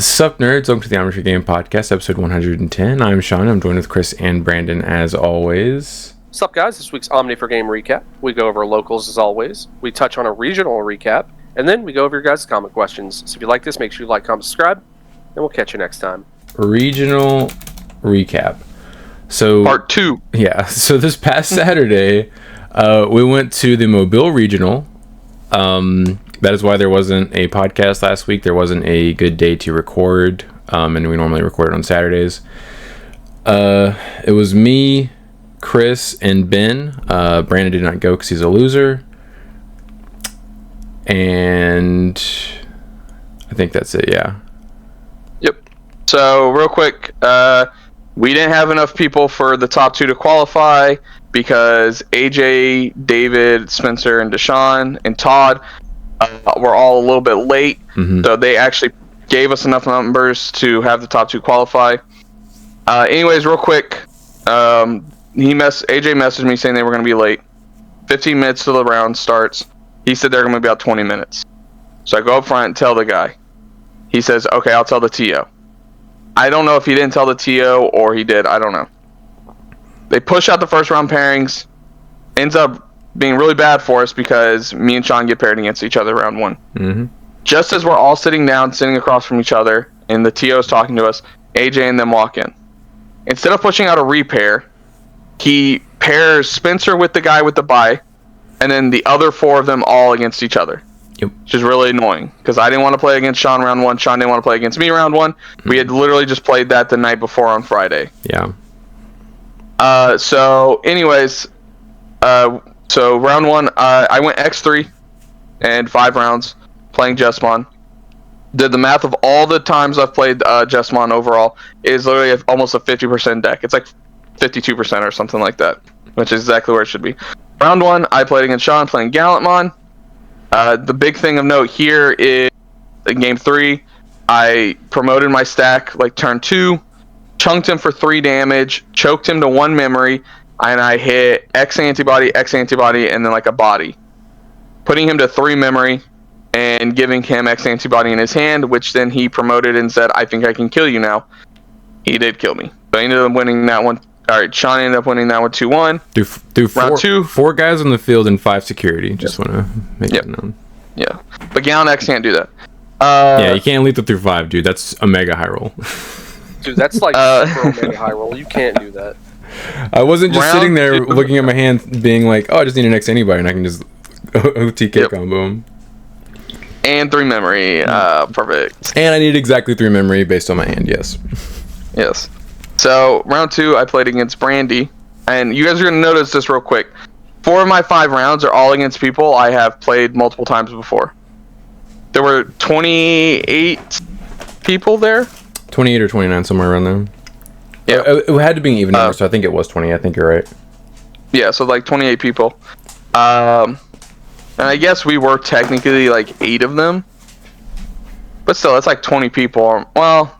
Sup nerds, welcome to the Omni4Game podcast, episode 110. I'm Sean, I'm joined with Chris and Brandon as always. Sup guys, this week's Omni4Game recap. We go over locals as always, we touch on a regional recap, and then we go over your guys' comment questions. So if you like this, make sure you like, comment, subscribe, and we'll catch you next time. Regional recap. So Part 2. Yeah, so this past Saturday, we went to the Mobile Regional. That is why there wasn't a podcast last week. There wasn't a good day to record, and we normally record it on Saturdays. It was me, Chris, and Ben. Brandon did not go because he's a loser. And I think that's it, yeah. Yep. So, real quick, we didn't have enough people for the top 2 to qualify because AJ, David, Spencer, and Deshaun, and Todd were all a little bit late. Mm-hmm. So they actually gave us enough numbers to have the top 2 qualify. Anyways, real quick, AJ messaged me saying they were going to be late. 15 minutes till the round starts. He said they're going to be about 20 minutes. So I go up front and tell the guy. He says, okay, I'll tell the TO. I don't know if he didn't tell the TO or he did. I don't know. They push out the first round pairings. Ends up being really bad for us because me and Sean get paired against each other round 1. Mm-hmm. Just as we're all sitting down, sitting across from each other, and the TO is talking to us, AJ and them walk in. Instead of pushing out a repair, he pairs Spencer with the guy with the bye, and then the other 4 of them all against each other. Yep. Which is really annoying, because I didn't want to play against Sean round 1, Sean didn't want to play against me round 1. Mm-hmm. We had literally just played that the night before on Friday. Yeah. So round 1, I went X3 and 5 rounds playing Jesmon. Did the math of all the times I've played Jesmon overall is literally almost a 50% deck. It's like 52% or something like that, which is exactly where it should be. Round 1, I played against Sean playing Gallantmon. The big thing of note here is in game 3, I promoted my stack like turn 2, chunked him for 3 damage, choked him to 1 memory, and I hit X antibody, and then like a body. Putting him to 3 memory and giving him X antibody in his hand, which then he promoted and said, I think I can kill you now. He did kill me. So I ended up winning that one. Alright, Sean ended up winning that one 2-1. Through round 2. 4 guys on the field and 5 security. Just want to make that known. Yeah. But Gallon X can't do that. Yeah, you can't lethal through 5, dude. That's a mega high roll. Dude, that's like a mega high roll. You can't do that. I wasn't just sitting there looking at my hand being like, oh, I just need an X anybody and I can just OTK combo him. And 3 memory. Perfect. And I need exactly 3 memory based on my hand, yes. Yes. So, round 2, I played against Brandy. And you guys are going to notice this real quick. 4 of my 5 rounds are all against people I have played multiple times before. There were 28 people there. 28 or 29, somewhere around there. Yeah. It had to be an even number, so I think it was 20. I think you're right. Yeah, so like 28 people. And I guess we were technically like 8 of them. But still, that's like 20 people. Well,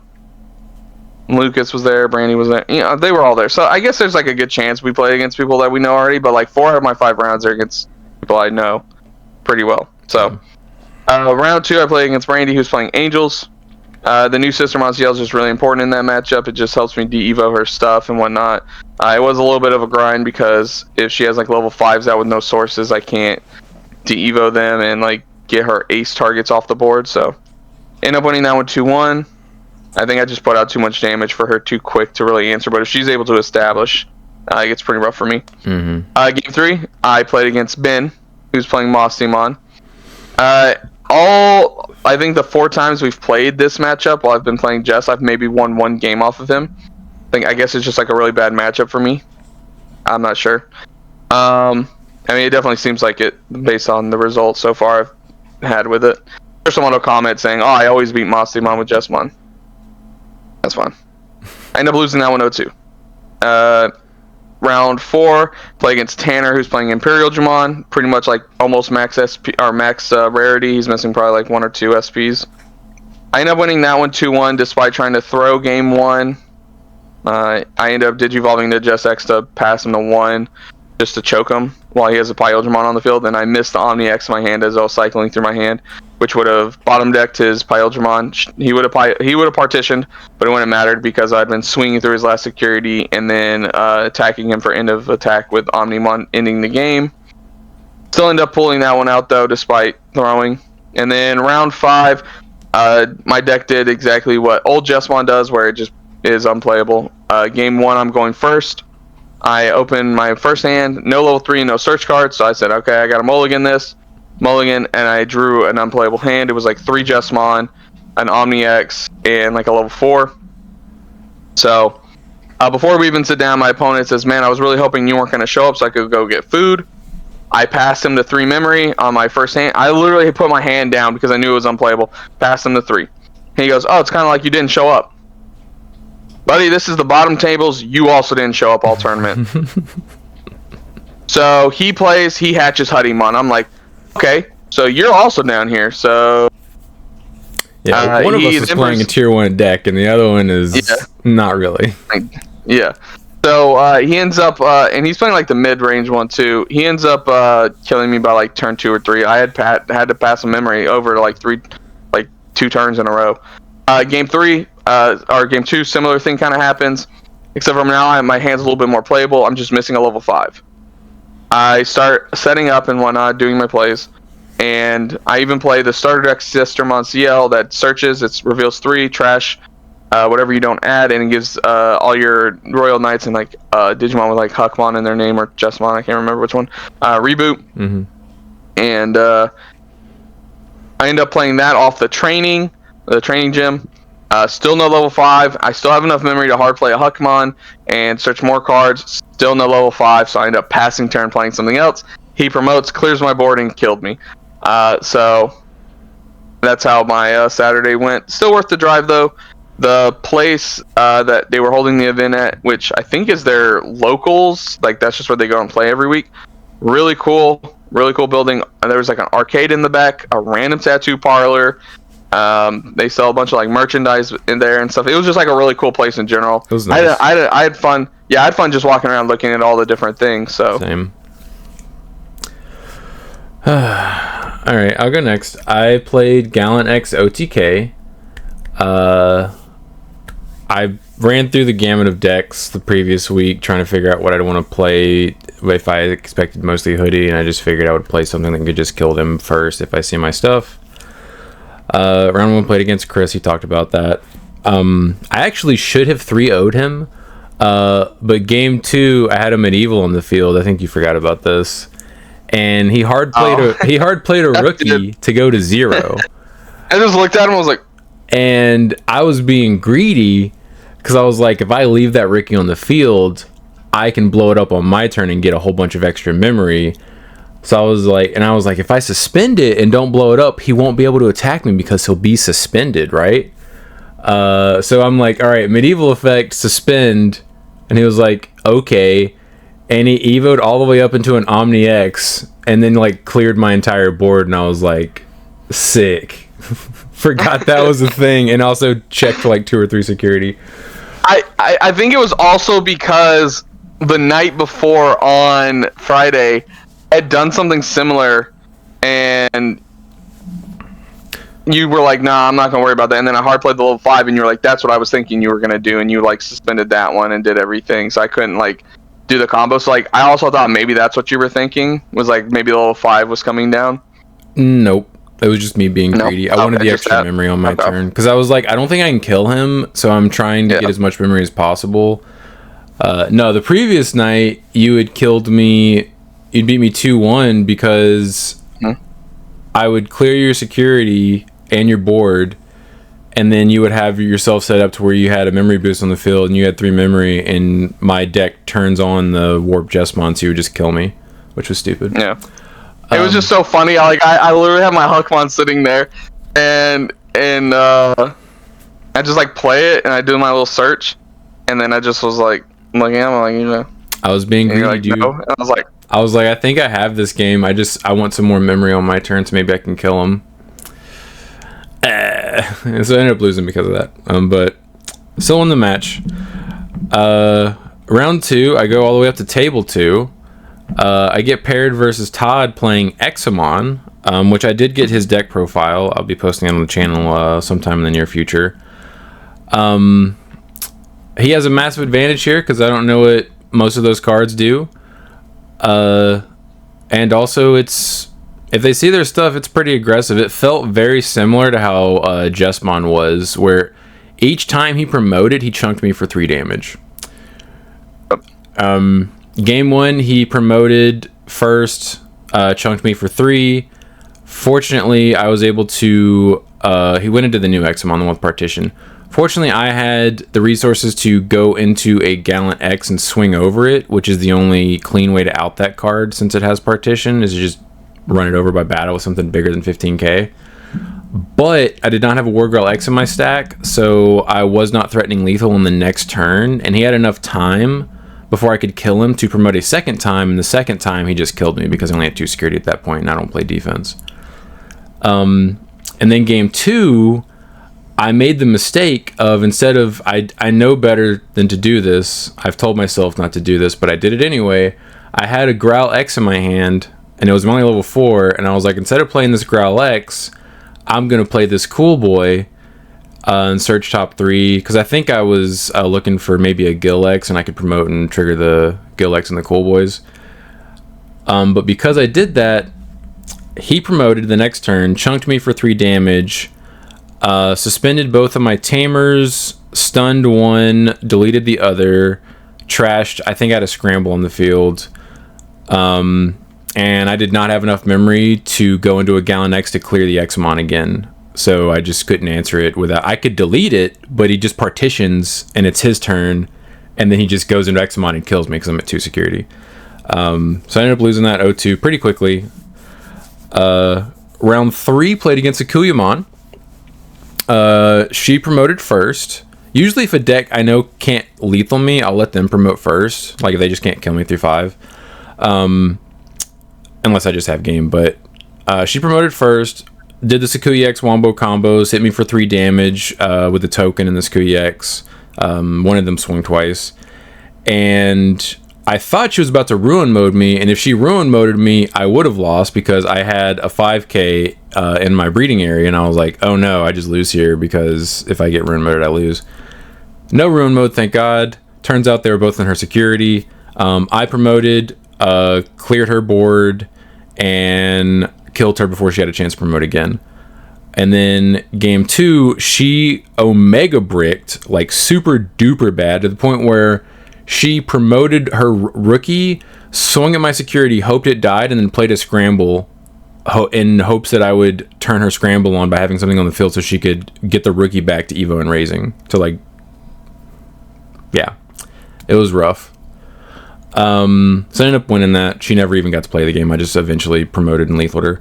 Lucas was there, Brandy was there. You know, they were all there. So I guess there's like a good chance we play against people that we know already. But like 4 out of my 5 rounds are against people I know pretty well. So round 2, I played against Brandy, who's playing Angels. The new Sister Monsiel is just really important in that matchup. It just helps me de-evo her stuff and whatnot. It was a little bit of a grind because if she has like level 5s out with no sources, I can't de-evo them and like get her ace targets off the board. So end up winning that one 2-1. I think I just put out too much damage for her too quick to really answer. But if she's able to establish, it gets pretty rough for me. Mm-hmm. Game 3, I played against Ben, who's playing Moss Demon. I think the 4 times we've played this matchup while I've been playing Jess, I've maybe won 1 game off of him. I guess it's just like a really bad matchup for me. I'm not sure. I mean, it definitely seems like it based on the results so far I've had with it. There's someone will comment saying, oh, I always beat Mostimon with Jessmon. That's fine. I end up losing that one 0-2. Round 4, play against Tanner, who's playing Imperial Jamon. Pretty much like almost max SP or max rarity. He's missing probably like 1 or 2 SPs. I end up winning that one 2-1 despite trying to throw game 1. I end up digivolving to Just X to pass him to 1 just to choke him while he has a Pyogramon on the field, and I missed the Omni X in my hand as I was cycling through my hand, which would have bottom decked his Pyogemon. He would have partitioned, but it wouldn't have mattered because I'd been swinging through his last security and then attacking him for end of attack with Omnimon, ending the game. Still end up pulling that one out though, despite throwing. And then round 5, my deck did exactly what old Jessamon does, where it just is unplayable. Game 1, I'm going first. I opened my first hand, no level 3, no search cards, so I said, okay, I got to mulligan this. Mulligan, and I drew an unplayable hand. It was like 3 Jessamon, an Omni X, and like a level 4. So, before we even sit down, my opponent says, man, I was really hoping you weren't going to show up so I could go get food. I passed him to 3 memory on my first hand. I literally put my hand down because I knew it was unplayable. Passed him to 3. And he goes, oh, it's kind of like you didn't show up. Buddy, this is the bottom tables. You also didn't show up all tournament. So he plays, he hatches Huddymon. I'm like, okay, so you're also down here. So yeah, one of us is playing a tier 1 deck, and the other one is not really. Yeah. So he ends up, and he's playing like the mid-range one too. He ends up killing me by like turn 2 or 3. I had to pass a memory over to like 2 turns in a row. Game 3 or game 2, similar thing kind of happens, except for now my hand's a little bit more playable. I'm just missing a level 5. I start setting up and whatnot, doing my plays, and I even play the starter deck system on CL that searches. It reveals 3 trash, whatever you don't add, and it gives all your Royal Knights and like Digimon with like Huckmon in their name or Jessamon, I can't remember which one, reboot. Mm-hmm. And I end up playing that off the training gym. Still no level 5. I still have enough memory to hard play a Huckmon and search more cards. Still no level 5, so I end up passing turn playing something else. He promotes, clears my board, and killed me. So that's how my Saturday went. Still worth the drive though. The place that they were holding the event at, which I think is their locals, like that's just where they go and play every week. Really cool building. And there was like an arcade in the back, a random tattoo parlor. They sell a bunch of like merchandise in there and stuff. It was just like a really cool place in general. It was nice. I had fun. Yeah, I had fun just walking around looking at all the different things. So same. All right, I'll go next. I played Gallant X OTK. I ran through the gamut of decks the previous week trying to figure out what I'd want to play. If I expected mostly Hoodie, and I just figured I would play something that could just kill them first if I see my stuff. Round 1 played against Chris. He talked about that. I actually should have 3-0'd him, but game 2 I had a Medieval on the field. I think you forgot about this, and he hard played a rookie to go to 0. I just looked at him and was like, and I was being greedy because I was like, if I leave that rookie on the field, I can blow it up on my turn and get a whole bunch of extra memory. So I was like, if I suspend it and don't blow it up, he won't be able to attack me because he'll be suspended, right? So I'm like, all right, Medieval effect, suspend. And he was like, okay. And he evoed all the way up into an Omni X and then like cleared my entire board. And I was like, sick. Forgot that was a thing. And also checked for like 2 or 3 security. I think it was also because the night before on Friday, had done something similar, and you were like, nah, I'm not gonna worry about that. And then I hard played the level 5, and you were like, that's what I was thinking you were gonna do, and you like suspended that one and did everything, so I couldn't like do the combo. So like I also thought maybe that's what you were thinking, was like maybe the level 5 was coming down. Nope. It was just me being greedy. I wanted the extra memory on my turn because I was like, I don't think I can kill him, so I'm trying to get as much memory as possible. No, the previous night you had killed me. You'd beat me 2-1 because I would clear your security and your board, and then you would have yourself set up to where you had a memory boost on the field, and you had 3 memory, and my deck turns on the Warp Jessamon, so you would just kill me, which was stupid. Yeah. It was just so funny. I literally have my Huckmon sitting there, and I just like play it, and I do my little search, and then I just was like, looking at him, like, you know. I was being greedy, like, dude. No. And I was like, I think I have this game. I want some more memory on my turn, so maybe I can kill him. And so I ended up losing because of that. But still in the match. Round 2, I go all the way up to table 2. I get paired versus Todd playing Examon. which I did get his deck profile. I'll be posting it on the channel sometime in the near future. He has a massive advantage here because I don't know what most of those cards do. And also, if they see their stuff, it's pretty aggressive. It felt very similar to how Jesmon was, where each time he promoted, he chunked me for 3 damage. Game 1, he promoted first, chunked me for 3. Fortunately, I was able to... he went into the new Examon, the one with partition. Fortunately, I had the resources to go into a Gallant X and swing over it, which is the only clean way to out that card since it has partition, is to just run it over by battle with something bigger than 15k. But I did not have a Wargirl X in my stack, so I was not threatening lethal in the next turn, and he had enough time before I could kill him to promote a second time, and the second time he just killed me because I only had 2 security at that point, and I don't play defense. And then game 2... I made the mistake of, instead of, I know better than to do this. I've told myself not to do this, but I did it anyway. I had a Growl X in my hand, and it was only level 4, and I was like, instead of playing this Growl X, I'm going to play this Cool Boy and search top 3, because I think I was looking for maybe a Gil X, and I could promote and trigger the Gil X and the Cool Boys. But because I did that, he promoted the next turn, chunked me for 3 damage, suspended both of my tamers, stunned one, deleted the other, trashed, I think I had a scramble on the field, and I did not have enough memory to go into a Gallant X to clear the Examon again, so I just couldn't answer it without... I could delete it, but he just partitions, and it's his turn, and then he just goes into Examon and kills me because I'm at 2 security. So I ended up losing that 0-2 pretty quickly. Round 3, played against a Kuyamon. She promoted first. Usually if a deck I know can't lethal me, I'll let them promote first. Like if they just can't kill me through 5. Unless I just have game. But she promoted first. Did the Sakuya X wombo combos. Hit me for 3 damage with the token and the Sakuya X. One of them swung twice. And I thought she was about to ruin mode me. And if she ruin moded me, I would have lost because I had a 5k in my breeding area, and I was like, oh no, I just lose here because if I get ruin moded, I lose. No ruin mode, thank God. Turns out they were both in her security. I promoted, cleared her board, and killed her before she had a chance to promote again. And then game 2, she Omega bricked like super duper bad to the point where she promoted her rookie, swung at my security, hoped it died, and then played a scramble in hopes that I would turn her scramble on by having something on the field so she could get the rookie back to Evo and raising. So, like, yeah, it was rough. So I ended up winning that. She never even got to play the game. I just eventually promoted and lethaled her.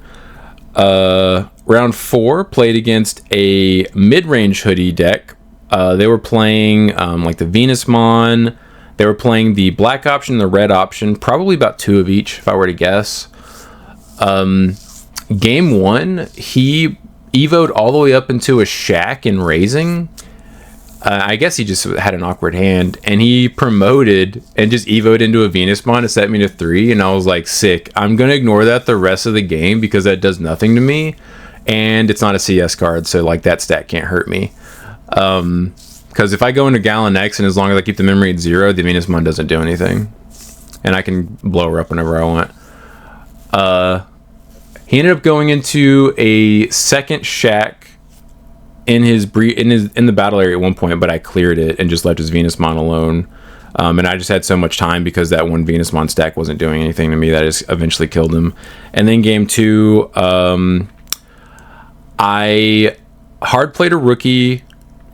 Round 4, played against a mid-range hoodie deck. They were playing like the Venusmon. They were playing the black option, the red option, probably about 2 of each, if I were to guess. Game 1, he evoed all the way up into a shack in raising. I guess he just had an awkward hand, and he promoted and just evoed into a Venusmon to set me to 3, and I was like, sick. I'm going to ignore that the rest of the game because that does nothing to me, and it's not a CS card, so like that stat can't hurt me. Because if I go into Gallant X, and as long as I keep the memory at 0, the Venusmon doesn't do anything. And I can blow her up whenever I want. He ended up going into a second shack in the battle area at one point, but I cleared it and just left his Venusmon alone. And I just had so much time because that one Venusmon stack wasn't doing anything to me that I just eventually killed him. And then game 2, I hard played a rookie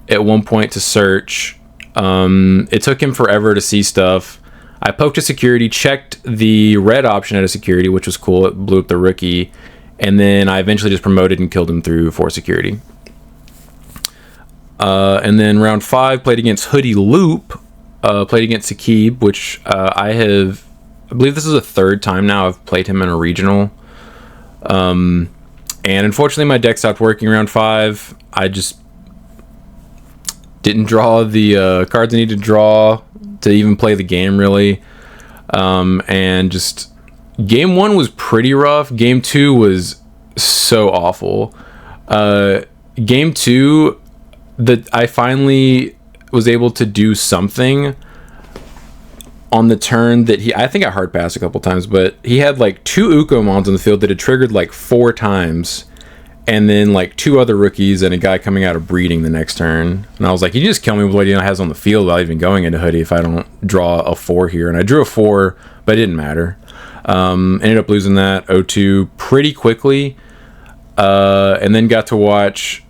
at one point to search. It took him forever to see stuff. I poked a security, checked the red option at a security, which was cool. It blew up the rookie. And then I eventually just promoted and killed him through 4 security. And then round 5, played against Hoodie Loop. Played against Sakib, which I believe this is the 3rd time now I've played him in a regional. And unfortunately my deck stopped working round 5. I just didn't draw the cards I needed to draw to even play the game, really. And just game 1 was pretty rough. Game 2 was so awful. Game 2, that I finally was able to do something on the turn that I think I hard passed a couple times, but he had like 2 Ukomons on the field that had triggered like 4 times, and then like 2 other rookies and a guy coming out of breeding the next turn. And I was like, you just kill me with what he has on the field without even going into Hoodie if I don't draw a 4 here. And I drew a 4, but it didn't matter. Ended up losing that 0-2 pretty quickly, and then got to watch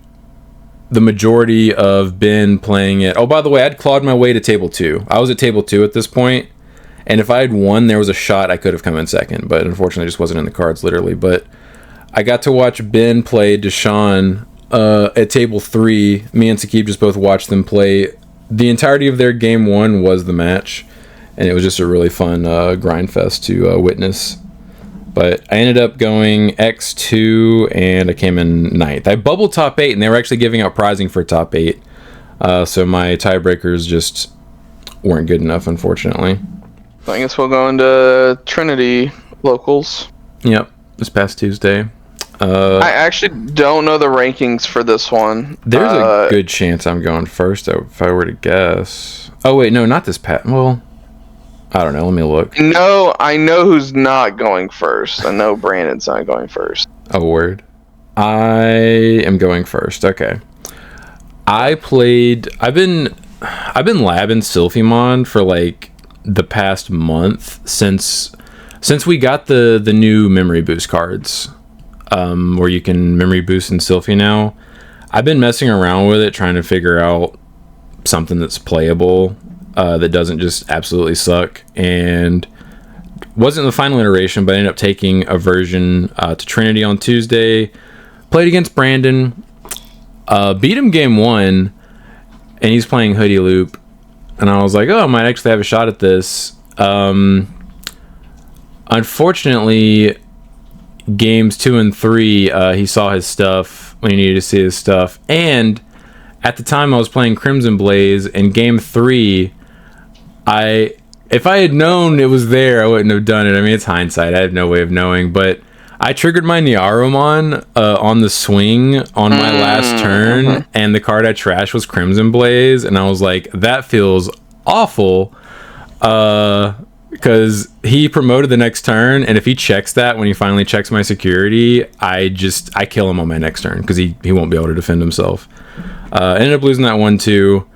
the majority of Ben playing it. Oh, by the way, I'd clawed my way to table 2. I was at table 2 at this point, and if I had won, there was a shot I could have come in second, but unfortunately it just wasn't in the cards, literally. But I got to watch Ben play Deshaun at table 3. Me and Sakib just both watched them play. The entirety of their game 1 was the match, and it was just a really fun grind fest to witness. But I ended up going X2, and I came in 9th. I bubbled top 8, and they were actually giving out prizing for top 8. So my tiebreakers just weren't good enough, unfortunately. I guess we'll go into Trinity locals. Yep, this past Tuesday. I actually don't know the rankings for this one. There's a good chance I'm going first, if I were to guess. Oh, wait, no, not this past. Well, I don't know. Let me look. No, I know who's not going first. I know Brandon's not going first. Oh, word. I am going first. Okay. I've been labbing Sylphimon for like the past month since we got the new memory boost cards, where you can memory boost in Sylphie now. I've been messing around with it, trying to figure out something that's playable, that doesn't just absolutely suck, and wasn't the final iteration, but I ended up taking a version to Trinity on Tuesday, played against Brandon, beat him game 1, and he's playing Hoodie Loop, and I was like, oh, I might actually have a shot at this. Unfortunately, games 2 and 3, he saw his stuff when he needed to see his stuff, and at the time I was playing Crimson Blaze, and game 3, if I had known it was there, I wouldn't have done it. I mean, it's hindsight. I have no way of knowing, but I triggered my Niaromon on the swing on my last turn, and the card I trashed was Crimson Blaze, and I was like, that feels awful, because he promoted the next turn, and if he checks that when he finally checks my security, I kill him on my next turn, because he won't be able to defend himself. Ended up losing that one too.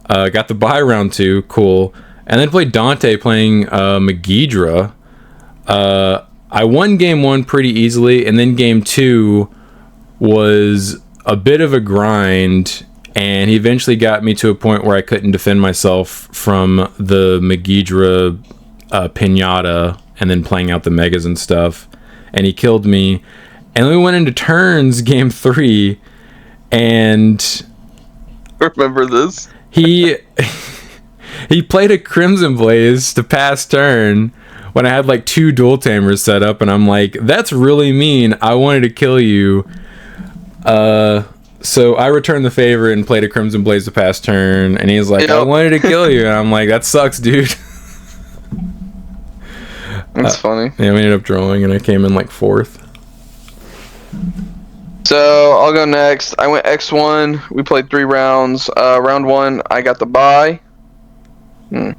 Got the bye round 2, cool. And then played Dante playing Megidra. I won game 1 pretty easily, and then game 2 was a bit of a grind, and he eventually got me to a point where I couldn't defend myself from the Megidra pinata, and then playing out the megas and stuff, and he killed me. And then we went into turns game 3, and Remember this? He played a Crimson Blaze to pass turn when I had like 2 dual tamers set up, and I'm like, that's really mean. I wanted to kill you. So I returned the favor and played a Crimson Blaze to pass turn, and he's like, I wanted to kill you. And I'm like, that sucks, dude. That's funny. Yeah, we ended up drawing, and I came in like 4th. So I'll go next. I went X1. We played 3 rounds. Round 1, I got the bye. It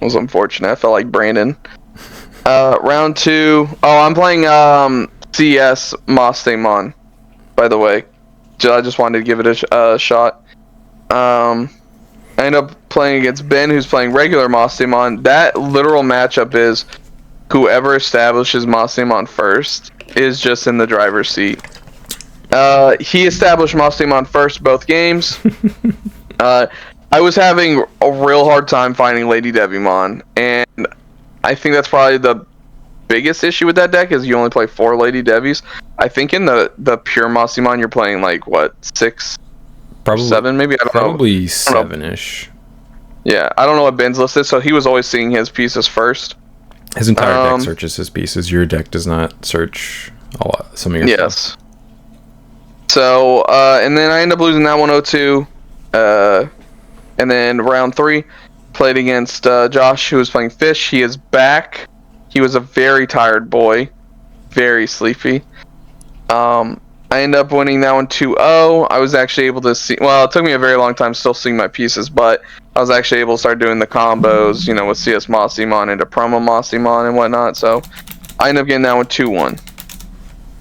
was unfortunate. I felt like Brandon. Round 2. Oh, I'm playing CS Mostamon, by the way. I just wanted to give it a shot. I end up playing against Ben, who's playing regular Mostamon. That literal matchup is whoever establishes Mostamon first is just in the driver's seat. He established Mostamon first both games. I was having a real hard time finding Lady Devimon, and I think that's probably the biggest issue with that deck is you only play 4 Lady Devies. I think in the pure Mostamon you're playing like what, 6, probably 7 maybe. I don't know. Probably 7ish. Yeah, I don't know what Ben's list is, so he was always seeing his pieces first. His entire deck searches his pieces. Your deck does not search a lot. Some of your stuff. So and then I ended up losing that 102. And then round 3, played against Josh, who was playing Fish. He is back. He was a very tired boy, very sleepy. I ended up winning that one 2-0. I was actually able to see. Well, it took me a very long time still seeing my pieces, but I was actually able to start doing the combos, with CS Mossymon into promo Mossymon and whatnot. So I ended up getting that one 2-1.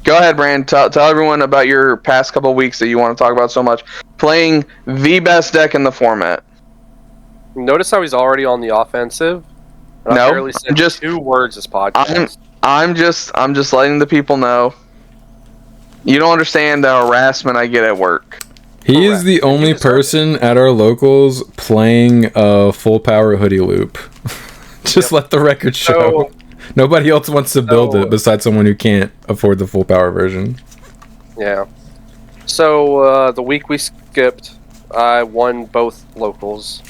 Go ahead, Brand. Tell everyone about your past couple weeks that you want to talk about so much. Playing the best deck in the format. Notice how he's already on the offensive. And No, I barely said just 2 words this podcast. I'm just letting the people know. You don't understand the harassment I get at work. He is the only person at our locals playing a full power hoodie loop. Just let the record show. Nobody else wants to build it besides someone who can't afford the full power version. Yeah. So the week we skipped, I won both locals.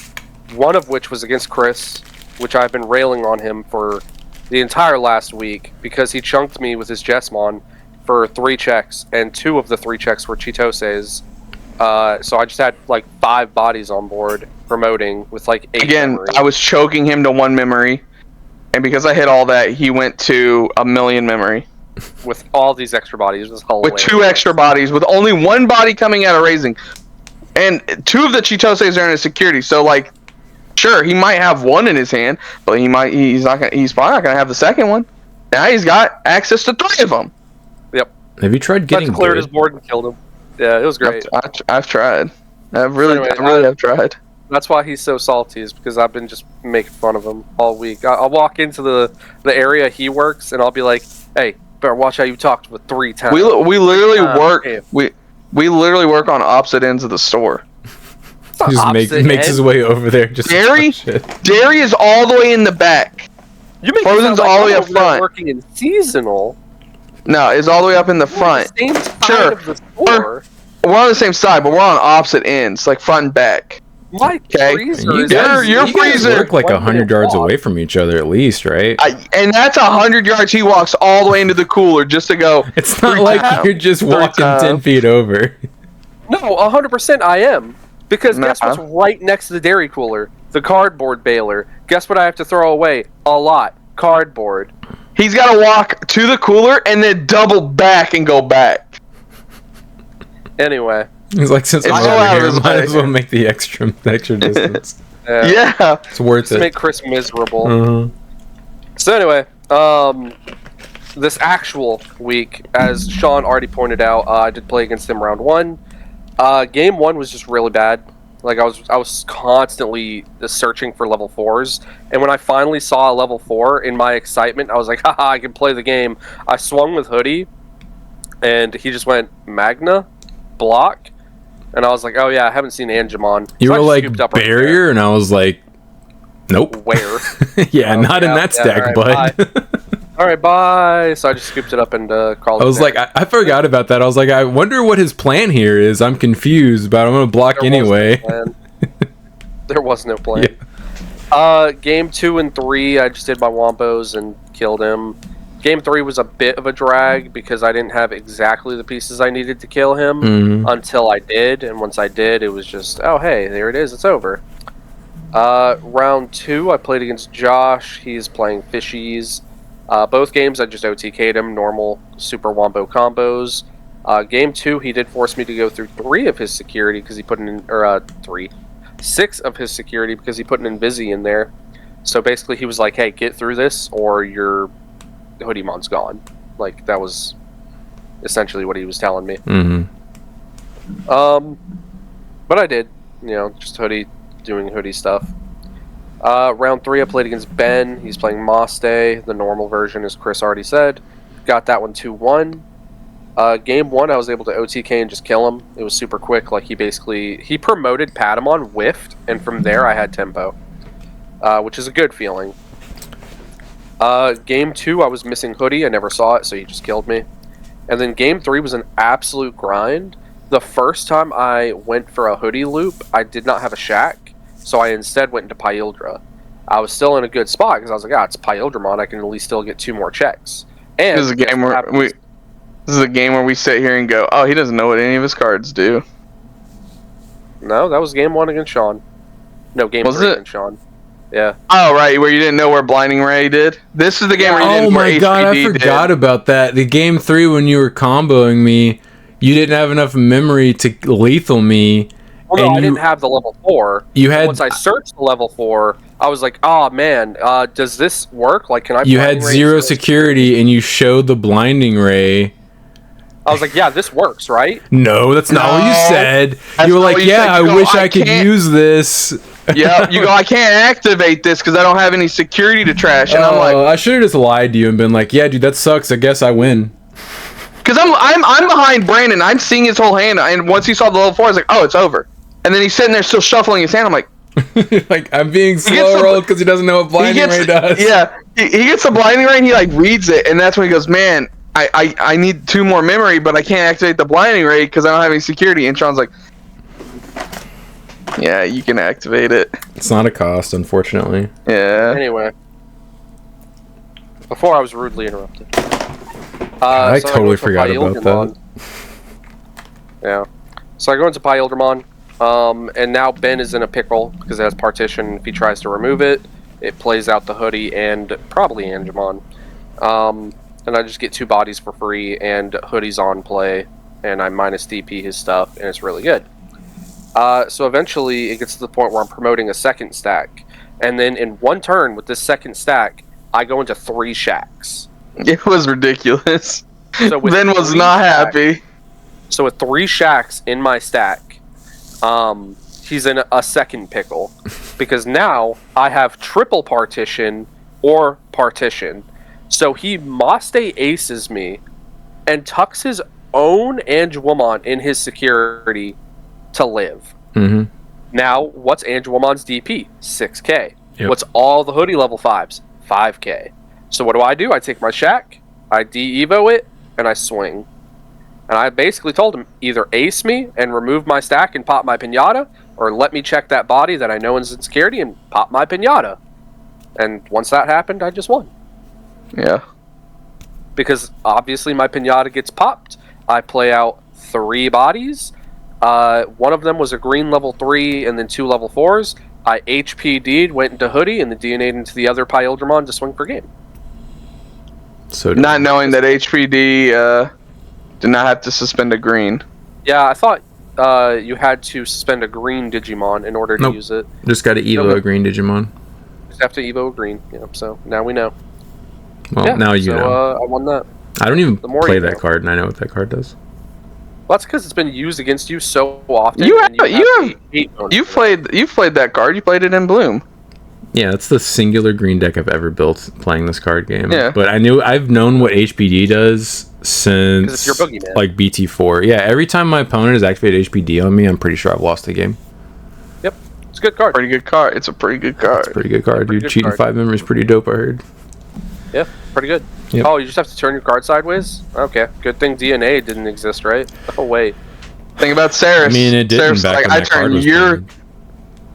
One of which was against Chris, which I've been railing on him for the entire last week because he chunked me with his Jessmon for 3 checks, and 2 of the 3 checks were Chitoses. So I just had like 5 bodies on board promoting with like 8 Again, memory. I was choking him to 1 memory, and because I hit all that, he went to 1,000,000 memory. With all these extra bodies. It was hilarious. With 2 extra bodies, with only 1 body coming out of raising. And 2 of the Chitoses are in his security, so like, sure, he might have 1 in his hand, but he's probably not gonna have the second one. Now he's got access to 3 of them. Yep. Have you tried getting cleared his board and killed him. Yeah, it was great. I've tried. I really have tried. That's why he's so salty, is because I've been just making fun of him all week. I'll walk into the area he works, and I'll be like, "Hey, better watch how you talked with 3 times." We literally work. We literally work on opposite ends of the store. He just makes his way over there. Just Dairy is all the way in the back. You make Frozen's all the way up front. Working in seasonal. No, it's all the way up in the front. Same side of the store. We're on the same side, but we're on opposite ends, like front and back. My freezer is your freezer work like 100 yards away from each other at least, right? And that's 100 yards. He walks all the way into the cooler just to go. It's not like you're just walking 10 feet over. No, 100% I am. Because guess what's right next to the dairy cooler? The cardboard baler. Guess what I have to throw away? A lot. Cardboard. He's got to walk to the cooler and then double back and go back. Anyway. He's like, since I'm over here, might as well make the extra distance. Yeah. It's worth it. Make Chris miserable. So anyway, this actual week, as Sean already pointed out, I did play against him round 1. Game 1 was just really bad. Like I was constantly searching for level 4s, and when I finally saw a level 4, in my excitement, I was like, haha, I can play the game. I swung with Hoodie, and he just went Magna, block, and I was like, oh yeah, I haven't seen Angemon. You were like barrier, right, and I was like, nope. Where? Yeah, not in that stack, bud. Alright, bye. So I just scooped it up and crawled. I was like, I forgot about that. I was like, I wonder what his plan here is. I'm confused, but I'm gonna block anyway. There was no plan. Yeah. Game 2 and 3, I just did my Wombos and killed him. Game 3 was a bit of a drag because I didn't have exactly the pieces I needed to kill him until I did, and once I did, it was just, oh hey, there it is, it's over. Round 2, I played against Josh. He's playing Fishies. Both games I just OTK'd him, normal super wombo combos. Game 2, he did force me to go through 3 of his security because he put in 6 of his security because he put an Invisi in there. So basically he was like, hey, get through this or your Hoodiemon's gone. Like, that was essentially what he was telling me. But I did, just Hoodie, doing Hoodie stuff. Round 3, I played against Ben. He's playing Moss Day, the normal version, as Chris already said. Got that one 2-1. Game 1, I was able to OTK and just kill him. It was super quick. Like, he promoted Patamon, whiffed, and from there I had tempo, which is a good feeling. Game 2, I was missing Hoodie. I never saw it, so he just killed me. And then Game 3 was an absolute grind. The first time I went for a Hoodie loop, I did not have a shack. So I instead went into Pyildra. I was still in a good spot because I was like, it's Pyildramon. I can at least still get 2 more checks. And this is a game where we sit here and go, oh, he doesn't know what any of his cards do. No, that was game 1 against Sean. No, game 3 against Sean. Yeah. Oh, right, where you didn't know where Blinding Ray did. This is the game where you Oh didn't my where god, I HPD forgot did. about that. The game 3 when you were comboing me, you didn't have enough memory to lethal me. Well, no, and I didn't have the level 4. You had Once I searched the level 4, I was like, oh man, does this work? Like, can I? you had Blinding Ray 0 security and you showed the blinding ray. I was like, yeah, this works, right? No, that's not what you said. You were like, yeah, I wish I could use this. Yeah, you go, I can't activate this because I don't have any security to trash. And I'm like, I should have just lied to you and been like, yeah, dude, that sucks. I guess I win. because I'm behind Brandon. I'm seeing his whole hand, and once he saw the level 4, I was like, oh, it's over. And then he's sitting there still shuffling his hand. I'm like, like, I'm being slow rolled because he doesn't know what blinding ray does. Yeah, he gets the blinding ray and he like reads it, and that's when he goes, man, I need 2 more memory, but I can't activate the blinding ray because I don't have any security. And Sean's like, yeah, you can activate it. It's not a cost, unfortunately. Yeah. Anyway, before I was rudely interrupted. I so totally go to forgot about Pyldramon. Yeah. So I go into Pyldramon, and now Ben is in a pickle because it has partition. If he tries to remove it, it plays out the hoodie and probably Angemon. And I just get 2 bodies for free, and hoodie's on play, and I minus DP his stuff, and it's really good. So eventually it gets to the point where I'm promoting a second stack, and then in 1 turn with this second stack, I go into 3 shacks. It was ridiculous. So with Ben was 3 not shacks- happy. So with 3 shacks in my stack, he's in a second pickle, because now I have triple partition or partition. So he Maste aces me and tucks his own Angemon in his security to live. Mm-hmm. Now, what's Angemon's DP? 6k. Yep. What's all the hoodie level 5s? 5k. So what do? I take my shack, I de-evo it, and I swing. And I basically told him, either ace me and remove my stack and pop my pinata, or let me check that body that I know is in security and pop my pinata. And once that happened, I just won. Yeah. Because obviously my pinata gets popped. I play out 3 bodies. One of them was a green level 3 and then 2 level 4s. I HPD'd, went into hoodie, and then DNA'd into the other Pyldramon to swing for game. So Not knowing that HPD did not have to suspend a green. Yeah, I thought you had to suspend a green Digimon in order to Nope. use it. just got to Evo a green Digimon. Just have to Evo a green. Yeah, so now we know. Well, Yeah, now you know. I won that. I don't even the more play you that know. card, and I know what that card does. Well, that's because it's been used against you so often. You and have hate bonus you've for it. played that card. You played it in Bloom. Yeah, it's the singular green deck I've ever built playing this card game. Yeah. But I've known what HPD does since it's your boogeyman. like BT4. Yeah, every time my opponent has activated HPD on me, I'm pretty sure I've lost the game. Yep, it's a good card. Pretty good card. It's a pretty good card. It's a pretty good card, pretty dude. good Cheating card. 5 memory is pretty dope, I heard. Yeah, pretty good. Yep. Oh, you just have to turn your card sideways? Okay, good thing DNA didn't exist, right? Oh, wait. Thing about Saris. I mean, it didn't Saris, back like, when I that card turned was your. played.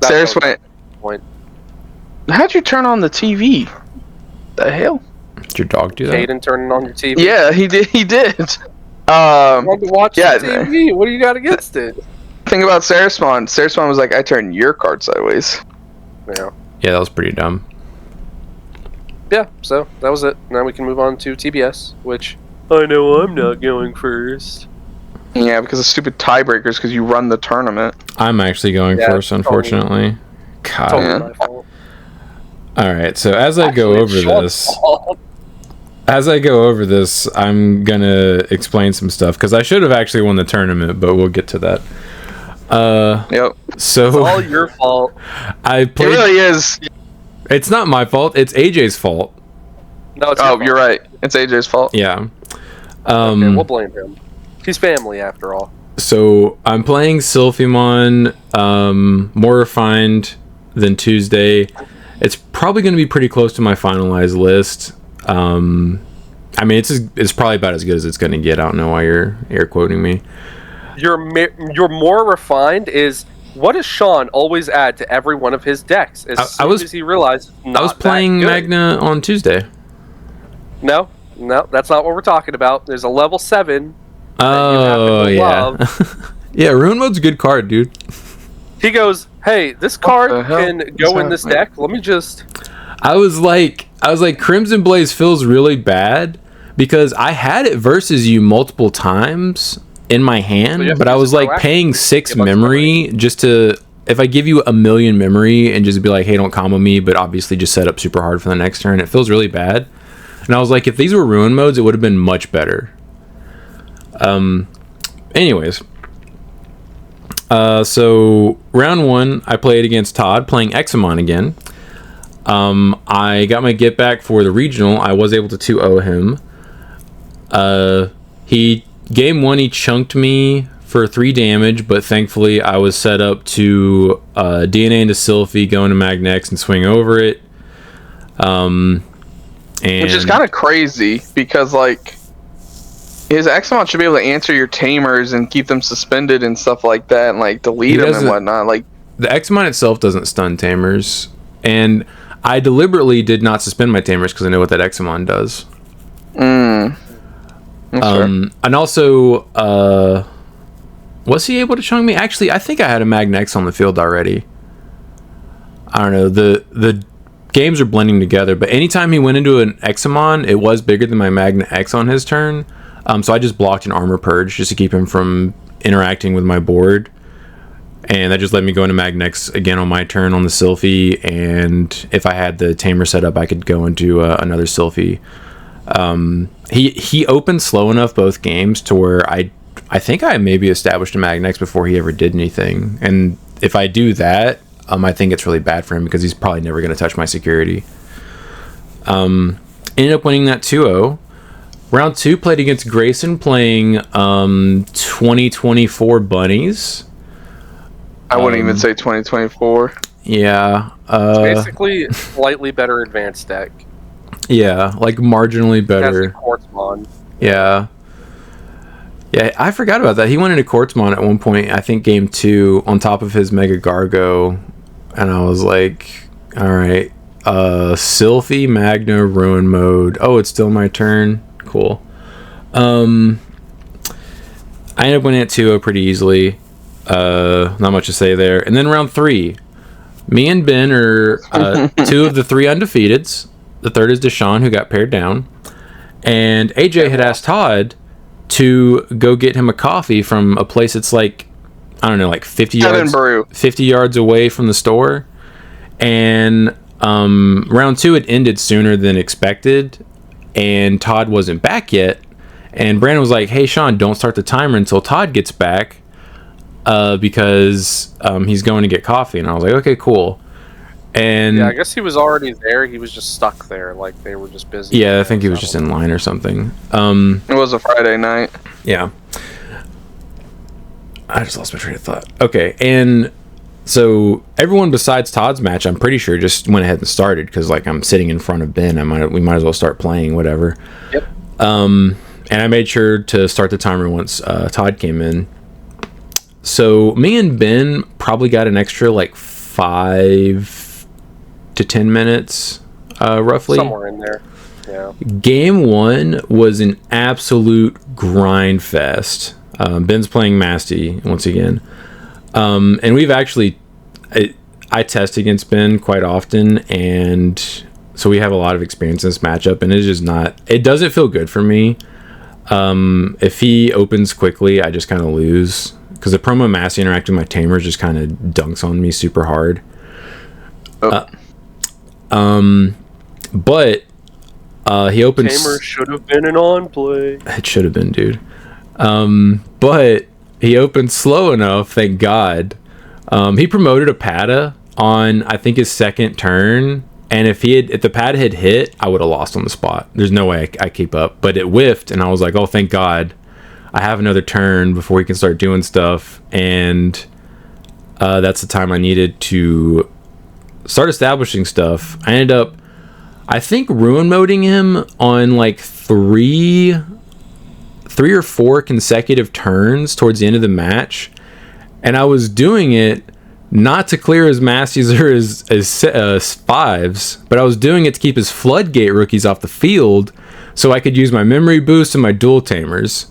That's Saris what- went. Point. How'd you turn on the TV? The hell? Did your dog do that? Caden turning on your TV. Yeah, he did. He did. I want to watch yeah, the TV. What do you got against it? Thing about Sarismon. Sarismon was like, I turned your card sideways. Yeah. Yeah, that was pretty dumb. Yeah, so that was it. Now we can move on to TBS, which I know I'm not going first. Yeah, because of stupid tiebreakers. Because you run the tournament. I'm actually going Yeah, first, unfortunately. God. Totally Yeah. my fault. All right, so as I go Actually, it's over Sean's this, fault. I'm gonna explain some stuff because I should have actually won the tournament, but we'll get to that. Yep. So It's all your fault. I It played. really is. It's not my fault. It's AJ's fault. No, it's Oh, your you're fault. right. It's AJ's fault. Yeah. Okay, we'll blame him. He's family after all. So I'm playing Sylphimon, more refined than Tuesday. It's probably going to be pretty close to my finalized list. I mean, it's probably about as good as it's going to get. I don't know why you're air quoting me. Your more refined is, what does Sean always add to every one of his decks as soon as he realized I was playing Magna on Tuesday. No, that's not what we're talking about. There's a level 7. Oh, you yeah. happen to Yeah, Ruin Mode's a good card, dude. He goes, "Hey, this card can go in this deck. Let me just." I was like, Crimson Blaze feels really bad because I had it versus you multiple times in my hand, but I was like paying 6 memory just to, if I give you 1,000,000 memory and just be like, hey, don't combo me, but obviously just set up super hard for the next turn, it feels really bad. And I was like, if these were ruin modes, it would have been much better. Anyways. So round 1, I played against Todd, playing Examon again. I got my get back for the regional. I was able to 2-0 him. Game 1, he chunked me for 3 damage, but thankfully I was set up to DNA into Sylphie, go into Magnex, and swing over it. Which is kind of crazy, because, like, his Examon should be able to answer your tamers and keep them suspended and stuff like that, and, like, delete them and whatnot. Like, the Examon itself doesn't stun tamers, and I deliberately did not suspend my tamers because I know what that Examon does. Sure. And also, was he able to chunk me? Actually, I think I had a Magnex on the field already. I don't know. The games are blending together, but anytime he went into an Examon, it was bigger than my Magna X on his turn. So I just blocked an Armor Purge just to keep him from interacting with my board. And that just let me go into Magnex again on my turn on the Sylphie, and if I had the Tamer set up, I could go into another Sylphie. He opened slow enough both games to where I think I maybe established a Magnex before he ever did anything. And if I do that, I think it's really bad for him because he's probably never going to touch my security. Ended up winning that 2-0. Round 2, played against Grayson, playing 2024 Bunnies. I wouldn't even say 2024. Yeah. It's basically slightly better advanced deck. Yeah, like marginally better. It has the Quartzmon. Yeah. Yeah, I forgot about that. He went into Quartzmon at one point, I think game 2, on top of his Mega Gargo. And I was like, alright. Sylphie, Magna, Ruin mode. Oh, it's still my turn. Cool. I ended up winning at 2-0 pretty easily. Not much to say there. And then round 3. Me and Ben are 2 of the 3 undefeateds. The third is Deshaun, who got paired down. And AJ had asked Todd to go get him a coffee from a place that's like, I don't know, like 50 yards away from the store. And round 2 had ended sooner than expected, and Todd wasn't back yet. And Brandon was like, hey, Sean, don't start the timer until Todd gets back, because he's going to get coffee. And I was like, okay, cool. And yeah, I guess he was already there. He was just stuck there, like they were just busy. Yeah, I think he was just in line or something. It was a Friday night. Yeah. I just lost my train of thought. Okay, and so everyone besides Todd's match, I'm pretty sure, just went ahead and started because, like, I'm sitting in front of Ben. We might as well start playing, whatever. Yep. And I made sure to start the timer once Todd came in. So me and Ben probably got an extra like 5 to 10 minutes, roughly. Somewhere in there. Yeah. Game 1 was an absolute grind fest. Ben's playing Masty once again. And we've actually... I test against Ben quite often, and so we have a lot of experience in this matchup, and it's just not... It doesn't feel good for me. If he opens quickly, I just kind of lose. Because the promo Masty interacting with my Tamers just kind of dunks on me super hard. But he opens... Tamer should have been an on play. It should have been, dude. But he opened slow enough, thank God. He promoted a Pata on, I think, his second turn, and if the Pata had hit, I would have lost on the spot. There's no way I keep up. But it whiffed, and I was like, oh, thank God. I have another turn before he can start doing stuff, and that's the time I needed to start establishing stuff. I ended up, I think, ruin moding him on like 3 or 4 consecutive turns towards the end of the match, and I was doing it not to clear his Masties or his 5s, but I was doing it to keep his Floodgate rookies off the field so I could use my memory boost and my dual tamers.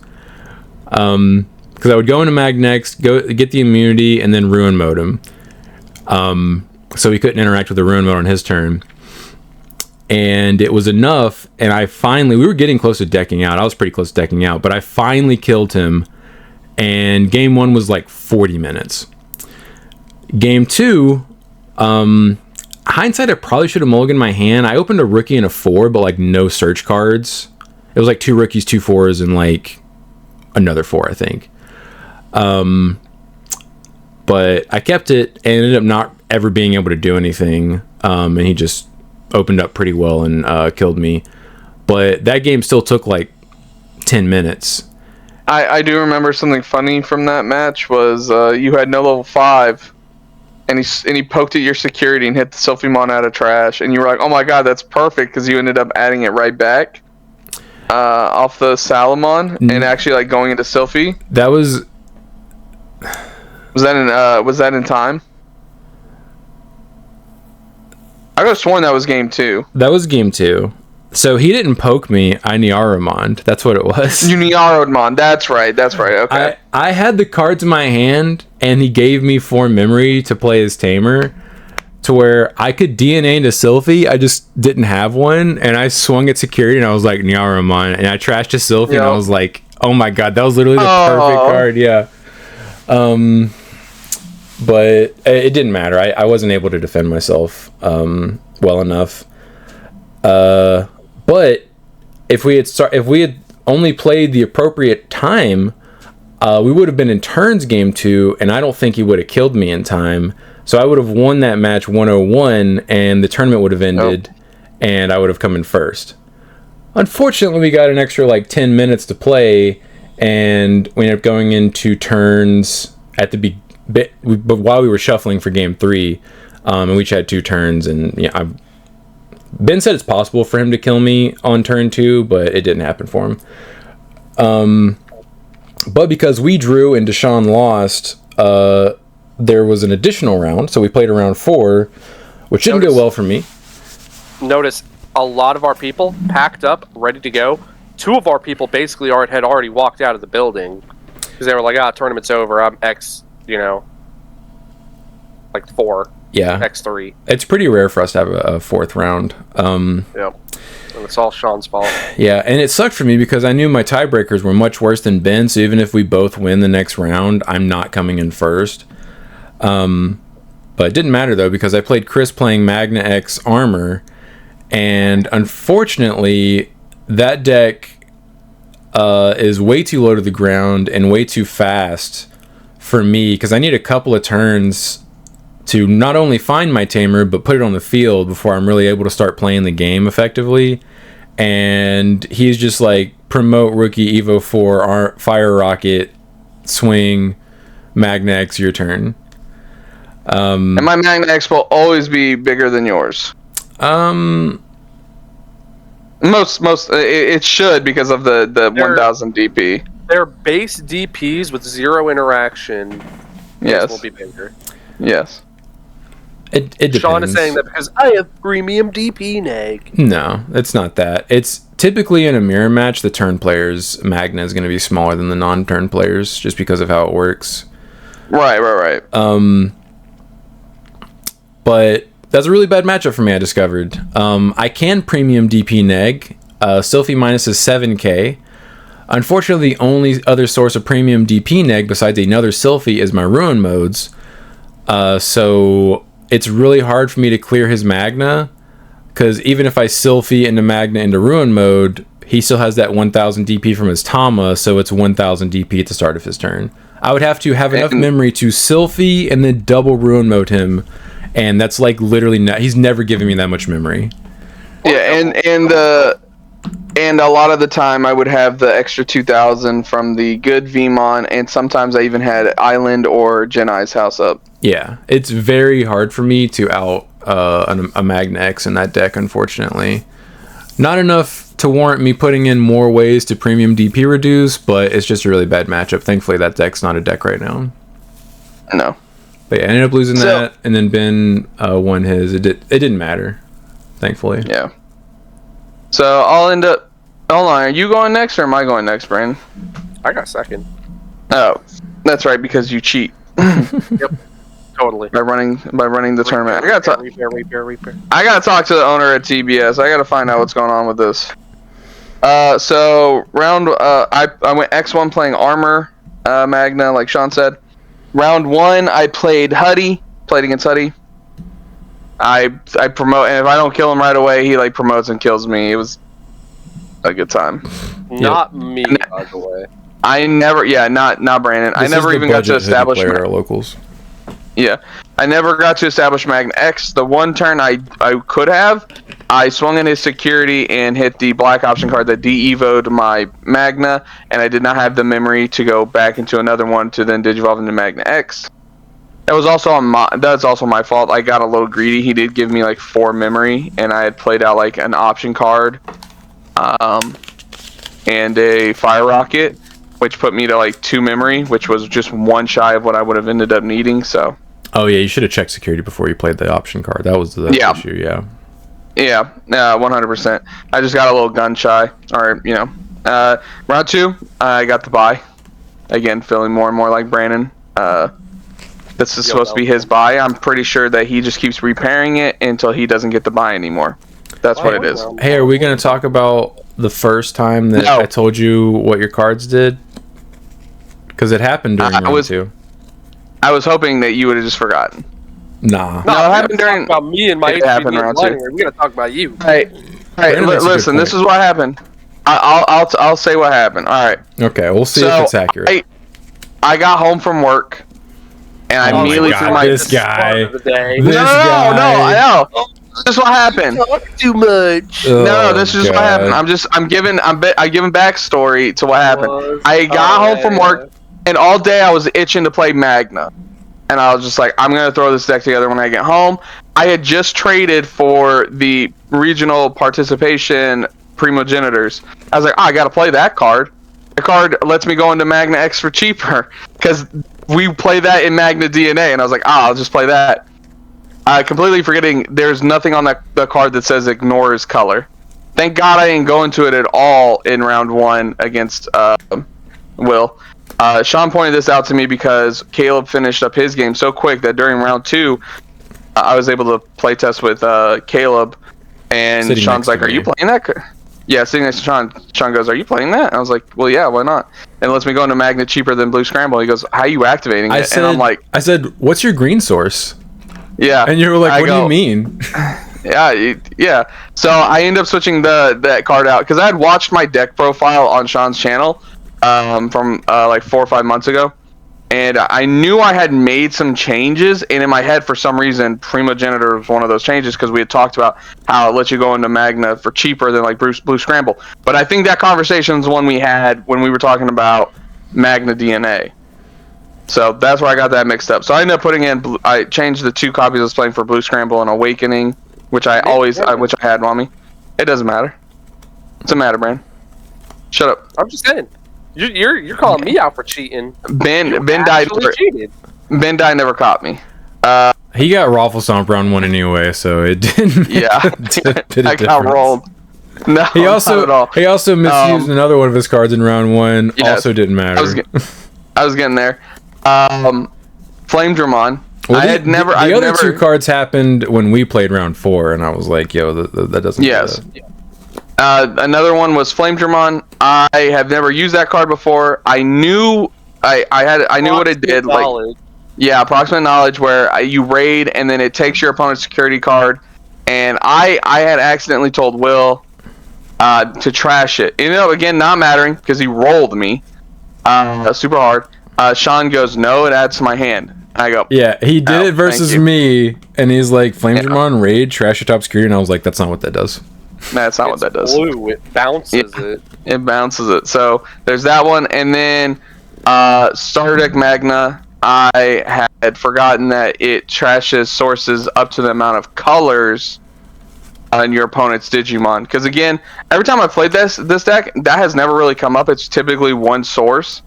Because I would go into Magnex, go get the immunity, and then ruin mode him. So he couldn't interact with the ruin mode on his turn. And it was enough, and we were getting close to decking out. I was pretty close to decking out, but I finally killed him, and game 1 was like 40 minutes. Game 2, hindsight, I probably should have mulliganed my hand. I opened a rookie and a 4, but like no search cards. It was like 2 rookies, 2 4s, and like another 4, I think. But I kept it and ended up not ever being able to do anything. And he just opened up pretty well and killed me. But that game still took like 10 minutes. I do remember something funny from that match was you had no level 5, and he poked at your security and hit the Sylphimon out of trash, and you were like, oh my god, that's perfect, because you ended up adding it right back off the Salamon and actually like going into Sylphy. That was... Was that in time? I could have sworn that was game 2. That was game 2. So he didn't poke me. I Niaromon. That's what it was. You Niaromon. That's right. Okay. I had the cards in my hand, and he gave me 4 memory to play as Tamer, to where I could DNA into Sylphy. I just didn't have one, and I swung at security, and I was like, Niaromon. And I trashed a Sylphy, and I was like, oh my god, that was literally the perfect card. Yeah. But it didn't matter. I wasn't able to defend myself well enough. But if we had only played the appropriate time, we would have been in turns game 2, and I don't think he would have killed me in time. So I would have won that match 101, and the tournament would have ended, and I would have come in first. Unfortunately, we got an extra like 10 minutes to play, and we ended up going into turns at the but while we were shuffling for game 3, and we each had 2 turns, and yeah, Ben said it's possible for him to kill me on turn 2, but it didn't happen for him. But because we drew and Deshaun lost, there was an additional round, so we played a round 4, which didn't go well for me. Notice a lot of our people packed up, ready to go. 2 of our people basically had already walked out of the building because they were like, tournament's over. I'm X, like 4. Yeah. X3. It's pretty rare for us to have a 4th round. Yeah. And it's all Sean's fault. Yeah, and it sucked for me because I knew my tiebreakers were much worse than Ben, so even if we both win the next round, I'm not coming in first. But it didn't matter, though, because I played Chris playing Magna X Armor, and unfortunately, that deck is way too low to the ground and way too fast for me, because I need a couple of turns to not only find my Tamer, but put it on the field before I'm really able to start playing the game effectively. And he's just like, promote rookie Evo 4, Fire Rocket, swing, Magna X, your turn. And my Magna X will always be bigger than yours. It should, because of the 1000 DP. Their base DPs with 0 interaction will be bigger. Yes. It depends. Sean is saying that because I have premium DP neg. No, it's not that. It's typically in a mirror match, the turn player's Magna is going to be smaller than the non-turn players, just because of how it works. Right. But that's a really bad matchup for me, I discovered. I can premium DP neg. Sylphie minus is 7k. Unfortunately, the only other source of premium DP neg besides another Sylphie is my Ruin modes. So it's really hard for me to clear his Magna, because even if I Sylphie into Magna into Ruin mode, he still has that 1000 DP from his Tama, so it's 1000 DP at the start of his turn. I would have to have enough memory to Sylphie and then double Ruin mode him, and that's like literally he's never given me that much memory. Yeah, and a lot of the time I would have the extra 2000 from the good Vmon, and sometimes I even had Island or Jeni's house up. Yeah, it's very hard for me to out a Magna X in that deck, unfortunately. Not enough to warrant me putting in more ways to premium DP reduce, but it's just a really bad matchup. Thankfully, that deck's not a deck right now. No. But yeah, I ended up losing that, and then Ben won his. It didn't matter, thankfully. Yeah. So I'll end up... Hold on, are you going next, or am I going next, Brandon? I got second. Oh, that's right, because you cheat. Yep. Totally. by running the tournament. Repair. I gotta talk to the owner at TBS. I gotta find out what's going on with this. So round I went X1 playing Armor Magna, like Sean said. Round 1 I played against Huddy. I promote, and if I don't kill him right away, he like promotes and kills me. It was a good time. Not me, by the way. I never, not Brandon. I never even got to establish our locals. Yeah, I never got to establish Magna X. The one turn I could have, I swung in his security and hit the black option card that de-evoed my Magna, and I did not have the memory to go back into another one to then digivolve into Magna X. That's also my fault. I got a little greedy. He did give me like 4 memory, and I had played out like an option card, and a fire rocket, which put me to like 2 memory, which was just 1 shy of what I would have ended up needing. So. Oh yeah, you should have checked security before you played the option card. That was the issue. Yeah. Yeah, 100%. I just got a little gun shy. Or round 2, I got the buy. Again, feeling more and more like Brandon. This is supposed to be his buy. I'm pretty sure that he just keeps repairing it until he doesn't get the buy anymore. That's what it is. Hey, are we going to talk about the first time that I told you what your cards did? Because it happened during round 2. I was hoping that you would have just forgotten. Nah. No, it happened during. About me and my round 2. We're gonna talk about you. Hey, listen. This is what happened. I'll say what happened. All right. Okay, we'll see if it's accurate. I got home from work, and I immediately threw my this guy. No, I know. This is what happened. Talk too much. No, this is what happened. I'm giving backstory to what happened. I got home from work, and all day I was itching to play Magna. And I was just like, I'm going to throw this deck together when I get home. I had just traded for the regional participation Primogenitors. I was like, I got to play that card. The card lets me go into Magna X for cheaper. Because we play that in Magna DNA. And I was like, I'll just play that. Completely forgetting there's nothing on the card that says ignores color. Thank God I didn't go into it at all in round 1 against Will. Sean pointed this out to me because Caleb finished up his game so quick that during round 2, I was able to play test with Caleb, and sitting Sean's like, "Are you playing that?" Yeah, sitting next to Sean. Sean goes, "Are you playing that?" And I was like, "Well, yeah, why not?" And lets me go into Magnet cheaper than Blue Scramble. He goes, "How are you activating it?" And I'm like, "I said, what's your green source?" Yeah, and you were like, "What do you mean?" Yeah. So I ended up switching that card out because I had watched my deck profile on Sean's channel. From like 4 or 5 months ago, and I knew I had made some changes, and in my head for some reason Primogenitor was one of those changes because we had talked about how it lets you go into Magna for cheaper than like Blue Scramble. But I think that conversation is one we had when we were talking about Magna DNA. So that's where I got that mixed up. So I ended up putting in I changed the 2 copies I was playing for Blue Scramble and Awakening, which I had on me. It doesn't matter. It doesn't matter, Brand. Shut up. I'm just saying. You're calling me out for cheating. Ben never caught me. He got Raffle Stomp round 1 anyway, so it didn't. Yeah, I got rolled. No, he also misused another one of his cards in round 1. Yes, also didn't matter. I was getting there. Flame Dramon. Well, the other 2 cards happened when we played round 4, and I was like, "Yo, that doesn't." Yes. Another one was Flame Dramon. I have never used that card before. I knew I knew what it did. Knowledge. Like, approximate knowledge, where you raid and then it takes your opponent's security card. And I had accidentally told Will to trash it. It ended up again not mattering because he rolled me super hard. Sean goes, "No, it adds to my hand." I go, "Yeah, he did it versus me," and he's like, "Flame Dramon, raid, trash your top security," and I was like, "That's not what that does." That's not what that does. Blue. It bounces it. It bounces it. So there's that one, and then Starter Deck Magna. I had forgotten that it trashes sources up to the amount of colors on your opponent's Digimon. Because again, every time I played this deck, that has never really come up. It's typically one source.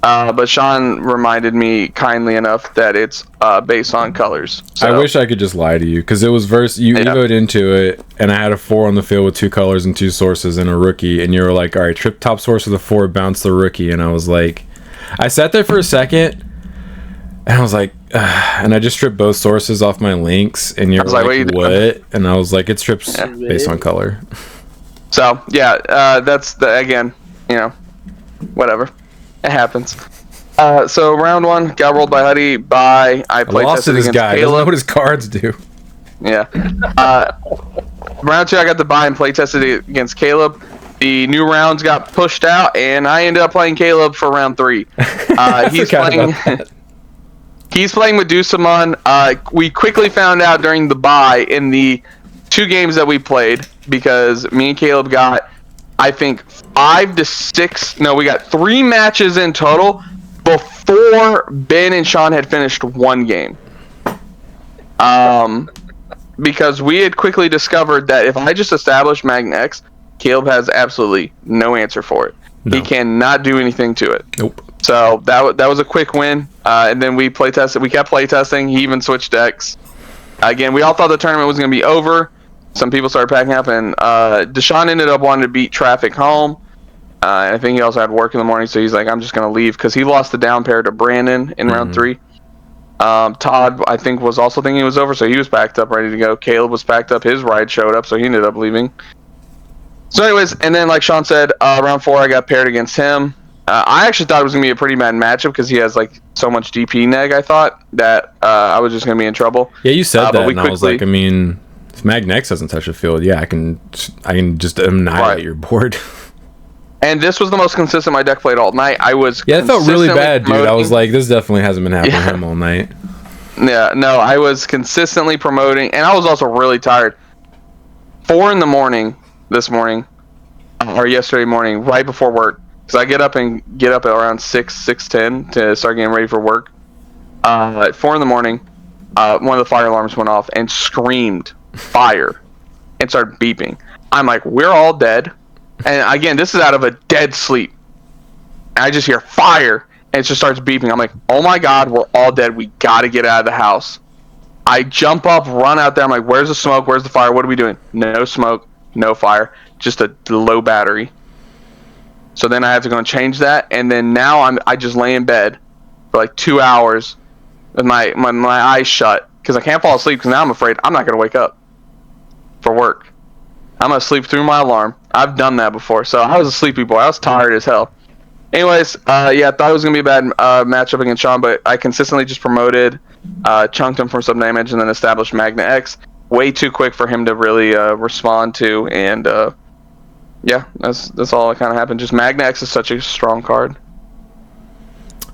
But Sean reminded me kindly enough that it's based on colors. So. I wish I could just lie to you because it was you evoed into it, and I had a 4 on the field with 2 colors and 2 sources and a rookie, and you were like, "All right, trip top source with a 4, bounce the rookie," and I was like, I sat there for a second, and I was like, and I just stripped both sources off my links, and you're I was like, like, what? And I was like, it strips based on color. So yeah, that's again, whatever, it happens. So round 1 got rolled by Huddy. I played lost to this guy. Doesn't know what his cards do. Yeah. Round 2 I got the bye and play tested against Caleb. The new rounds got pushed out, and I ended up playing Caleb for round 3. He's playing Medusamon. We quickly found out during the bye in the 2 games that we played, because me and Caleb got, I think, 5 to 6. No, we got 3 matches in total before Ben and Sean had finished 1 game. Because we had quickly discovered that if I just establish Magna X, Caleb has absolutely no answer for it. No. He cannot do anything to it. Nope. So that was a quick win. And then we play tested. We kept play testing. He even switched decks. Again, we all thought the tournament was going to be over. Some people started packing up, and Deshaun ended up wanting to beat Traffic home. And I think he also had work in the morning, so he's like, I'm just going to leave, because he lost the down pair to Brandon in round 3. Todd, I think, was also thinking it was over, so he was packed up, ready to go. Caleb was packed up. His ride showed up, so he ended up leaving. So anyways, and then like Sean said, round 4 I got paired against him. I actually thought it was going to be a pretty bad matchup, because he has like so much DP neg, I thought, that I was just going to be in trouble. Yeah, you said that, and I was like, I mean, if Magna X doesn't touch the field, yeah, I can just annihilate your board. And this was the most consistent my deck played all night. It felt really bad, dude. I was like, this definitely hasn't been happening to him all night. Yeah, no, I was consistently promoting, and I was also really tired. 4 in the morning this morning, or yesterday morning, right before work, because I get up at around 6:10 to start getting ready for work. At 4 in the morning, one of the fire alarms went off and screamed fire and started beeping. I'm like, we're all dead. And again, this is out of a dead sleep. And I just hear fire, and it just starts beeping. I'm like, oh my god, we're all dead. We gotta get out of the house. I jump up, run out there. I'm like, where's the smoke? Where's the fire? What are we doing? No smoke, no fire, just a low battery. So then I have to go and change that, and then now I just lay in bed for like 2 hours with my eyes shut, because I can't fall asleep, because now I'm afraid I'm not gonna wake up for work. I'm going to sleep through my alarm. I've done that before, so I was a sleepy boy. I was tired as hell. Anyways, yeah, I thought it was going to be a bad matchup against Sean, but I consistently just promoted, chunked him from some damage, and then established Magna X. Way too quick for him to really respond to, and yeah, that's all that kind of happened. Just Magna X is such a strong card.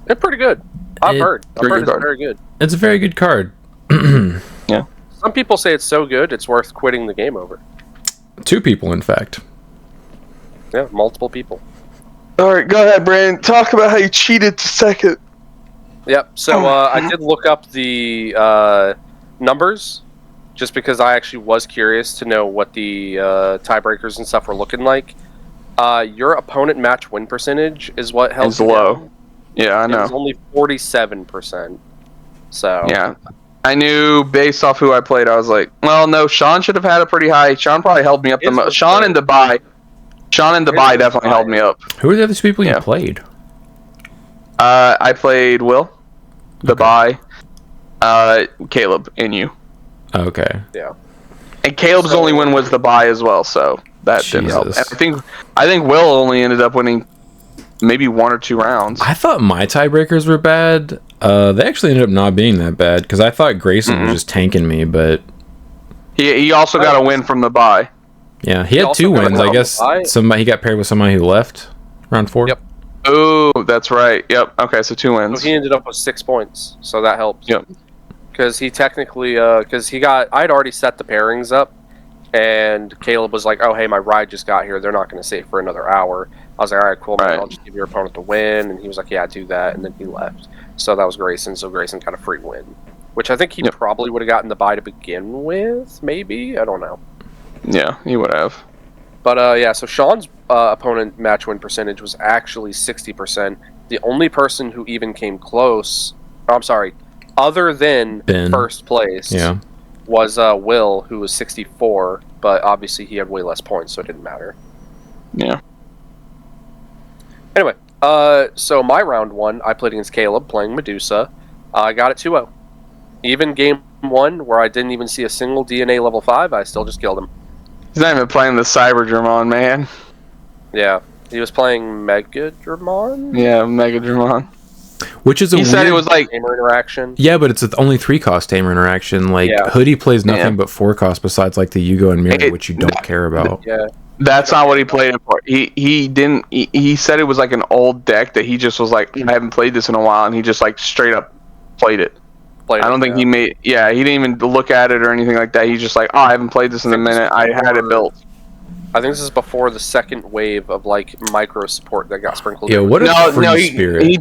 They're pretty good. I've heard it's very good. It's a very good card. Yeah. Some people say it's so good, it's worth quitting the game over. 2 people, in fact. Yeah, multiple people. All right, go ahead, Brandon. Talk about how you cheated to second. Yep. So I did look up the numbers, just because I actually was curious to know what the tiebreakers and stuff were looking like. Your opponent match win percentage is what held it's low. Yeah, I know. It's only 47%. So yeah. I knew based off who I played, I was like, well, no, Sean should have had a pretty high. Sean probably held me up the most. Sean and the bye definitely held me up. Who are the other 2 people you played? I played Will, the bye, Caleb, and you. Okay. Yeah. And Caleb's only win was the bye as well, so that didn't help. And I think Will only ended up winning maybe 1 or 2 rounds. I thought my tiebreakers were bad. They actually ended up not being that bad, because I thought Grayson was just tanking me, but he also got a win from the bye. Yeah, he had 2 wins. I guess he got paired with somebody who left round 4. Yep. Oh, that's right. Yep. Okay, so 2 wins. So he ended up with 6 points, so that helps. Yep. Because he technically, I'd already set the pairings up, and Caleb was like, oh, hey, my ride just got here. They're not going to save for another hour. I was like, all right, cool, man. I'll just give your opponent the win. And he was like, yeah, do that. And then he left. So that was Grayson. So Grayson got a free win, which I think he probably would have gotten the bye to begin with, maybe. I don't know. Yeah, he would have. But, yeah, so Sean's opponent match win percentage was actually 60%. The only person who even came close, other than Ben. First place, was Will, who was 64, but obviously he had way less points, so it didn't matter. Yeah. Anyway, so my round 1, I played against Caleb, playing Medusa. I got it 2-0. Even game 1, where I didn't even see a single DNA level 5, I still just killed him. He's not even playing the Cyberdramon, man. Yeah. He was playing Megadramon? Yeah, Megadramon. Which is a He weird... said it was like... Tamer interaction. Yeah, but it's only 3-cost tamer interaction. Like, Yeah. Hoodie plays nothing but 4-cost besides, like, the Yugo and Mirror, which you don't care about. Yeah. That's not what he played it for. He didn't... He said it was like an old deck that he just was like, I haven't played this in a while, and he just, like, straight up played it. I don't think he made... Yeah, he didn't even look at it or anything like that. He's just like, oh, I haven't played this in a minute. I had it built. I think this is before the second wave of like micro support that got sprinkled. Yeah, what a free spirit. He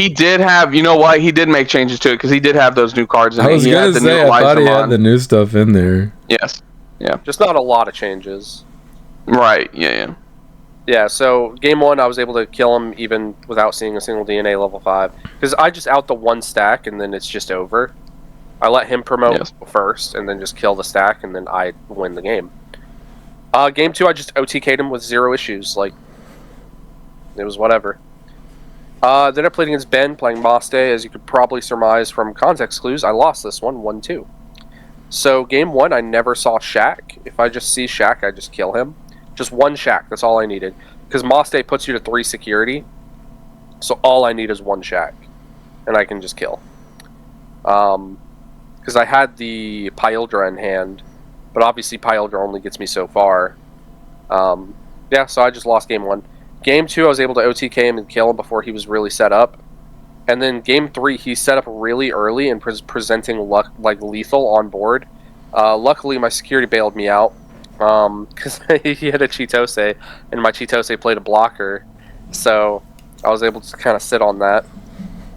did have, you know what? He did make changes to it because he did have those new cards in it. I was gonna say, I thought he had the new stuff in there. Yes. Yeah. Just not a lot of changes. Right. Yeah. Yeah. So game 1, I was able to kill him even without seeing a single DNA level 5 because I just out the one stack and then it's just over. I let him promote first and then just kill the stack and then I win the game. Game 2, I just OTK'd him with 0 issues. Like, it was whatever. Then I played against Ben, playing Moste. As you could probably surmise from context clues, I lost this one, 1-2. So, game 1, I never saw Shaq. If I just see Shaq, I just kill him. Just one Shaq, that's all I needed. Because Moste puts you to 3 security. So, all I need is one Shaq. And I can just kill. Because I had the Pyldra in hand. But obviously, Pyldra only gets me so far. Yeah, so I just lost game 1. Game 2, I was able to OTK him and kill him before he was really set up. And then game 3, he set up really early and presenting lethal on board. Luckily, my security bailed me out. Because he had a Chitose, and my Chitose played a blocker. So I was able to kind of sit on that.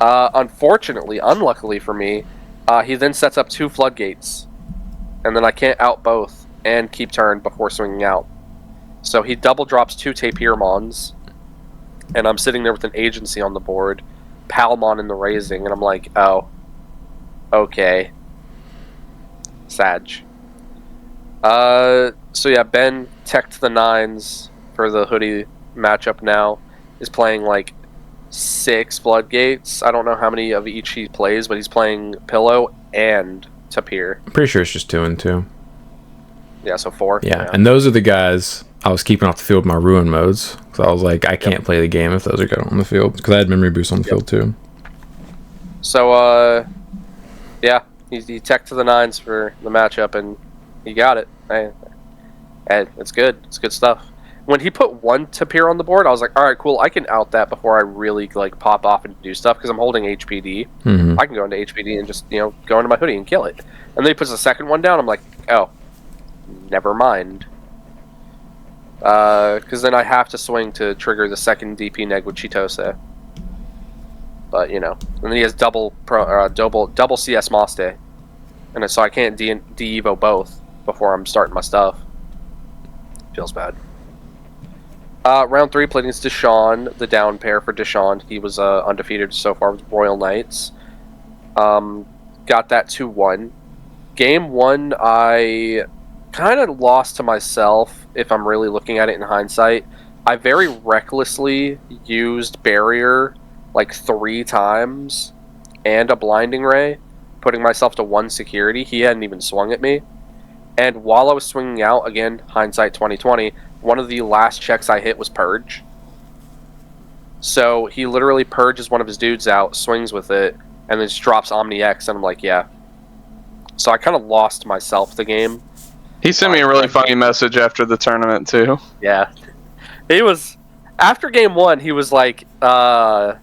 Unluckily for me, he then sets up 2 floodgates. And then I can't out both and keep turn before swinging out. So he double drops 2 Tapirmons, and I'm sitting there with an agency on the board, Palmon in the raising, and I'm like, oh, okay. Sag. So yeah, Ben tech to the 9s for the Hoodie matchup now, is playing like 6 Floodgates. I don't know how many of each he plays, but he's playing Pillow and Tapir. I'm pretty sure it's just 2 and 2. Yeah, so 4. Yeah, and those are the guys I was keeping off the field with my ruin modes. So I was like, I can't play the game if those are good on the field. Because I had memory boost on the field too. So, yeah, he tech to the 9s for the matchup, and he got it. And it's good. It's good stuff. When he put 1 Tapir on the board, I was like, all right, cool. I can out that before I really like pop off and do stuff because I'm holding HPD. Mm-hmm. I can go into HPD and just go into my Hoodie and kill it. And then he puts the second one down. I'm like, oh, never mind. Because then I have to swing to trigger the second DP neg with Chitose. But and then he has double CS Moste, and so I can't de-evo both before I'm starting my stuff. Feels bad. Round 3, played against Deshawn, the down pair for Deshawn. He was undefeated so far with Royal Knights. Got that 2-1. Game 1, I kind of lost to myself, if I'm really looking at it in hindsight. I very recklessly used Barrier like 3 times and a Blinding Ray, putting myself to 1 security. He hadn't even swung at me. And while I was swinging out, again, hindsight 2020, one of the last checks I hit was Purge. So he literally purges one of his dudes out, swings with it, and then just drops Omni X, and I'm like, yeah. So I kind of lost myself the game. He sent me a really funny message after the tournament, too. Yeah. He was... After game 1, he was like, yeah,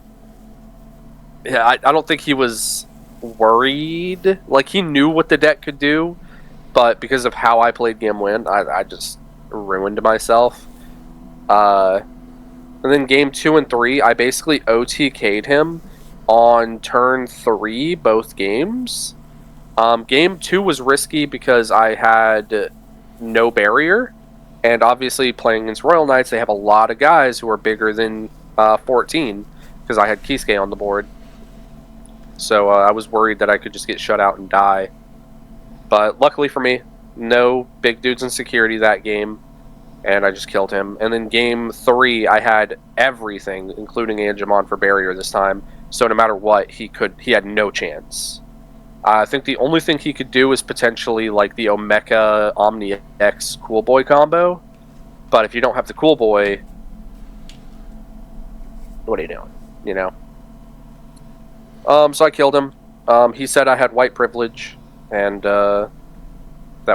I don't think he was worried. Like, he knew what the deck could do, but because of how I played game 1, I just ruined myself. And then game 2 and 3, I basically OTK'd him on turn 3 both games. Game 2 was risky because I had no barrier, and obviously playing against Royal Knights, they have a lot of guys who are bigger than 14, because I had Kisuke on the board. So I was worried that I could just get shut out and die. But luckily for me, no big dudes in security that game, and I just killed him. And then game 3, I had everything, including Angemon for barrier this time. So no matter what, he had no chance. I think the only thing he could do is potentially like the Omeka Omni X Cool Boy combo. But if you don't have the Cool Boy, what are you doing? You know? So I killed him. He said I had white privilege, and that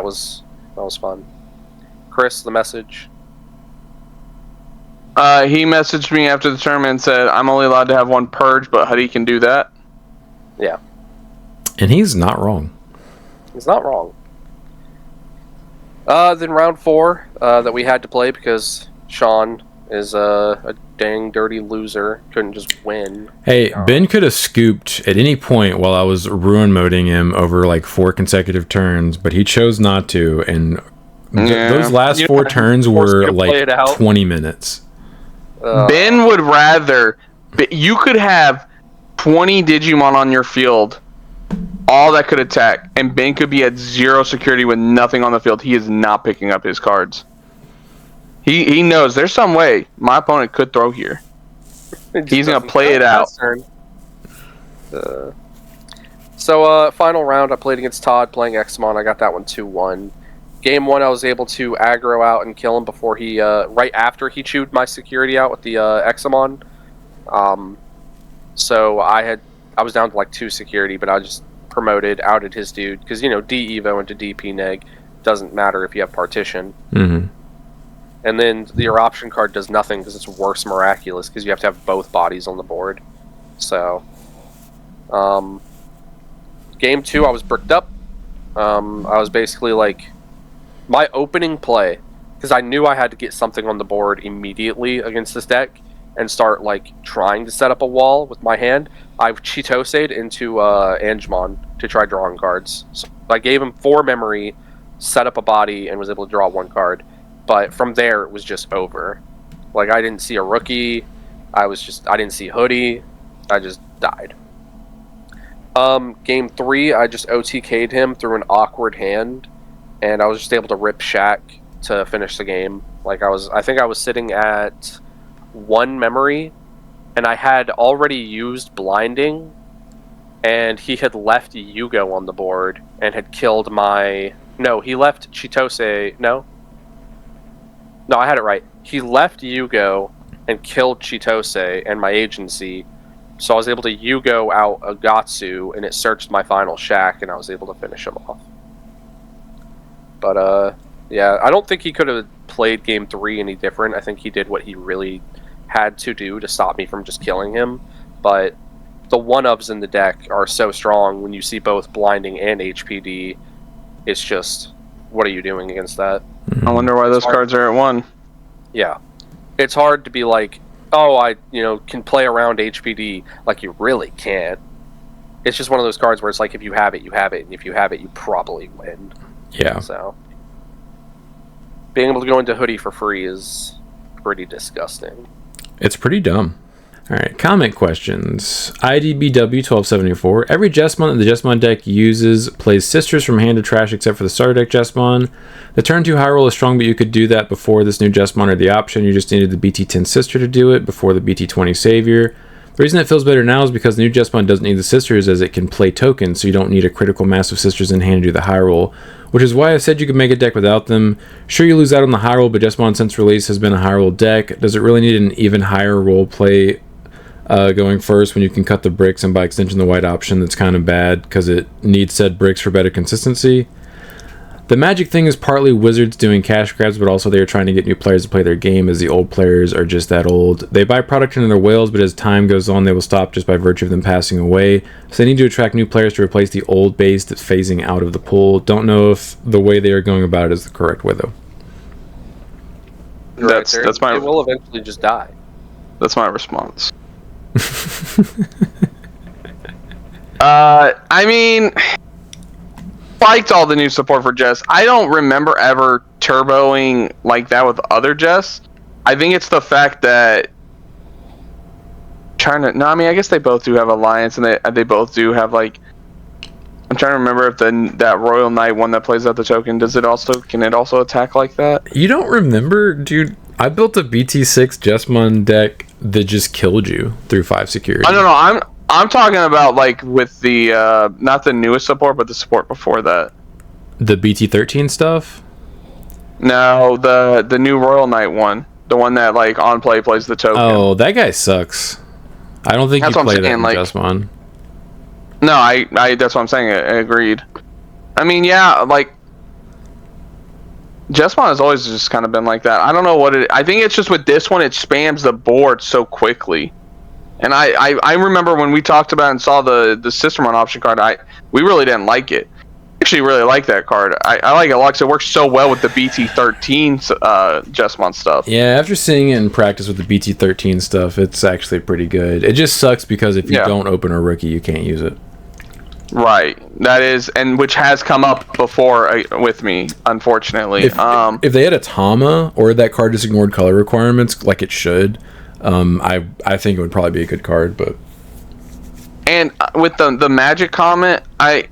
was fun. Chris, the message. He messaged me after the tournament and said, I'm only allowed to have one purge, but Huddy can do that. Yeah. And he's not wrong. He's not wrong. Then round 4 that we had to play because Sean is a dang dirty loser. Couldn't just win. Hey, Ben could have scooped at any point while I was ruin moding him over like 4 consecutive turns, but he chose not to. And those last 4 turns were like 20 minutes. Ben would rather... You could have 20 Digimon on your field, all that could attack, and Ben could be at 0 security with nothing on the field. He is not picking up his cards. He knows there's some way my opponent could throw here. He's going to play it out. So, final round, I played against Todd playing Xmon. I got that one 2-1. Game 1, I was able to aggro out and kill him before he, right after he chewed my security out with the Examon. So I was down to like 2 security, but I just promoted, outed his dude, because, you know, D-Evo into DP neg doesn't matter if you have partition. Mm-hmm. And then your option card does nothing because it's worse miraculous, because you have to have both bodies on the board. So, game 2, I was bricked up. I was basically like... My opening play, because I knew I had to get something on the board immediately against this deck and start like trying to set up a wall with my hand, I've Chitosed into Angemon to try drawing cards. So I gave him 4 memory, set up a body, and was able to draw 1 card. But from there, it was just over. Like, I didn't see a rookie. I didn't see Hoodie. I just died. Game 3, I just OTK'd him through an awkward hand. And I was just able to rip Shaq to finish the game. Like, I think I was sitting at 1 memory, and I had already used blinding, and he had left Yugo on the board and had killed my... No, he left Chitose... No, I had it right. He left Yugo and killed Chitose and my agency, so I was able to Yugo out Agatsu, and it searched my final Shaq, and I was able to finish him off. But, yeah, I don't think he could have played Game 3 any different. I think he did what he really had to do to stop me from just killing him. But the one-ups in the deck are so strong when you see both blinding and HPD. It's just, what are you doing against that? I wonder why those cards are at 1. Yeah. It's hard to be like, oh, I can play around HPD. Like, you really can't. It's just one of those cards where it's like, if you have it, you have it. And if you have it, you probably win. Yeah. So, being able to go into Hoodie for free is pretty disgusting. It's pretty dumb. All right, comment questions. IDBW1274. Every Jesmon that the Jesmon deck uses plays Sisters from hand to trash except for the starter deck Jesmon. The turn 2 high roll is strong, but you could do that before this new Jesmon or the option. You just needed the BT10 Sister to do it before the BT20 Savior. The reason it feels better now is because the new Jesmon doesn't need the Sisters, as it can play tokens, so you don't need a critical mass of Sisters in hand to do the high roll, which is why I said you could make a deck without them. Sure, you lose out on the high roll, but Jesmon since release has been a high roll deck. Does it really need an even higher roll play going first when you can cut the bricks and by extension the white option that's kind of bad because it needs said bricks for better consistency? The magic thing is partly Wizards doing cash grabs, but also they are trying to get new players to play their game, as the old players are just that old. They buy product into their whales, but as time goes on, they will stop just by virtue of them passing away. So they need to attract new players to replace the old base that's phasing out of the pool. Don't know if the way they are going about it is the correct way, though. That's my... It will eventually just die. That's my response. I mean... liked all the new support for Jess. I don't remember ever turboing like that with other Jess. I think it's the fact that I guess they both do have Alliance, and they both do have like. I'm trying to remember if that Royal Knight one that plays out the token can it also attack like that? You don't remember, dude? I built a BT6 Jesmon deck that just killed you through 5 security. No. I'm talking about like with the not the newest support, but the support before that. The BT13 stuff? No, the new Royal Knight one, the one that like on play plays the token. Oh, that guy sucks. I don't think That's you what I'm play that saying, in like- Justmon. No, I that's what I'm saying. I agreed. I mean, yeah, like Jesmon has always just kind of been like that. I don't know what it. I think it's just with this one, it spams the board so quickly. And I remember when we talked about and saw the System Run option card, we really didn't like it. Actually, really like that card. I like it a lot because it works so well with the BT13 Jesmon stuff. Yeah, after seeing it in practice with the BT13 stuff, it's actually pretty good. It just sucks because if you don't open a rookie, you can't use it. Right. That is, and which has come up before with me, unfortunately. If they had a Tama or that card just ignored color requirements like it should, I think it would probably be a good card. But and with the magic comment, I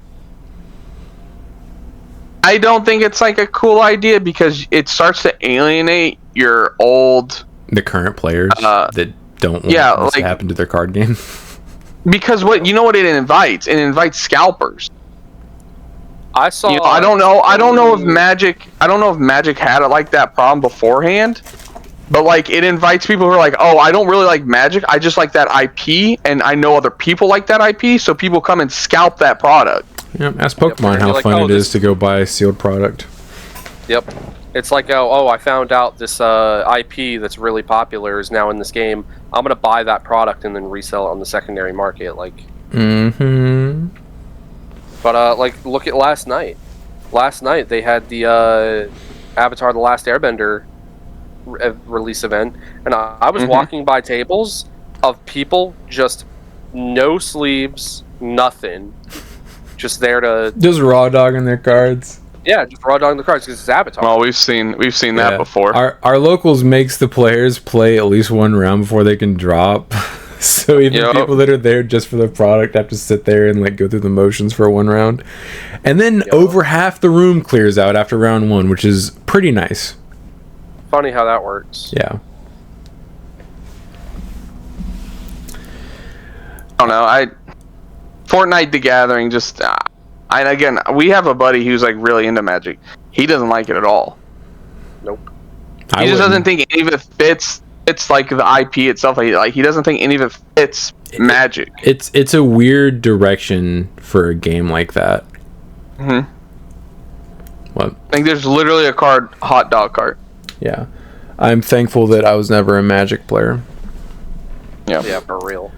don't think it's like a cool idea because it starts to alienate the current players that don't want what's happen to their card game. Because what it invites? It invites scalpers. I saw. I don't know if Magic had it like that problem beforehand, but like it invites people who are like, oh, I don't really like Magic. I just like that IP, and I know other people like that IP, so people come and scalp that product. Yep. Ask Pokemon how fun it is to go buy a sealed product. Yep. It's like, I found out this IP that's really popular is now in this game. I'm going to buy that product and then resell it on the secondary market. Mm-hmm. But, look at last night. Last night, they had the Avatar The Last Airbender release event. And I was walking by tables of people just no sleeves, nothing. Just there to... Just raw dogging their cards. Yeah, just raw dogging the cards because it's Avatar. Well, we've seen that before. Our locals makes the players play at least one round before they can drop. So even people that are there just for the product have to sit there and go through the motions for one round. And then over half the room clears out after round one, which is pretty nice. Funny how that works. Yeah. I don't know. Fortnite The Gathering just... and again, we have a buddy who's really into Magic. He doesn't like it at all. Nope. He just doesn't think any of it fits. It's like the IP itself. He doesn't think any of it fits Magic. It's a weird direction for a game like that. Mm-hmm. What? There's literally a hot dog cart. Yeah. I'm thankful that I was never a Magic player. Yeah, for real.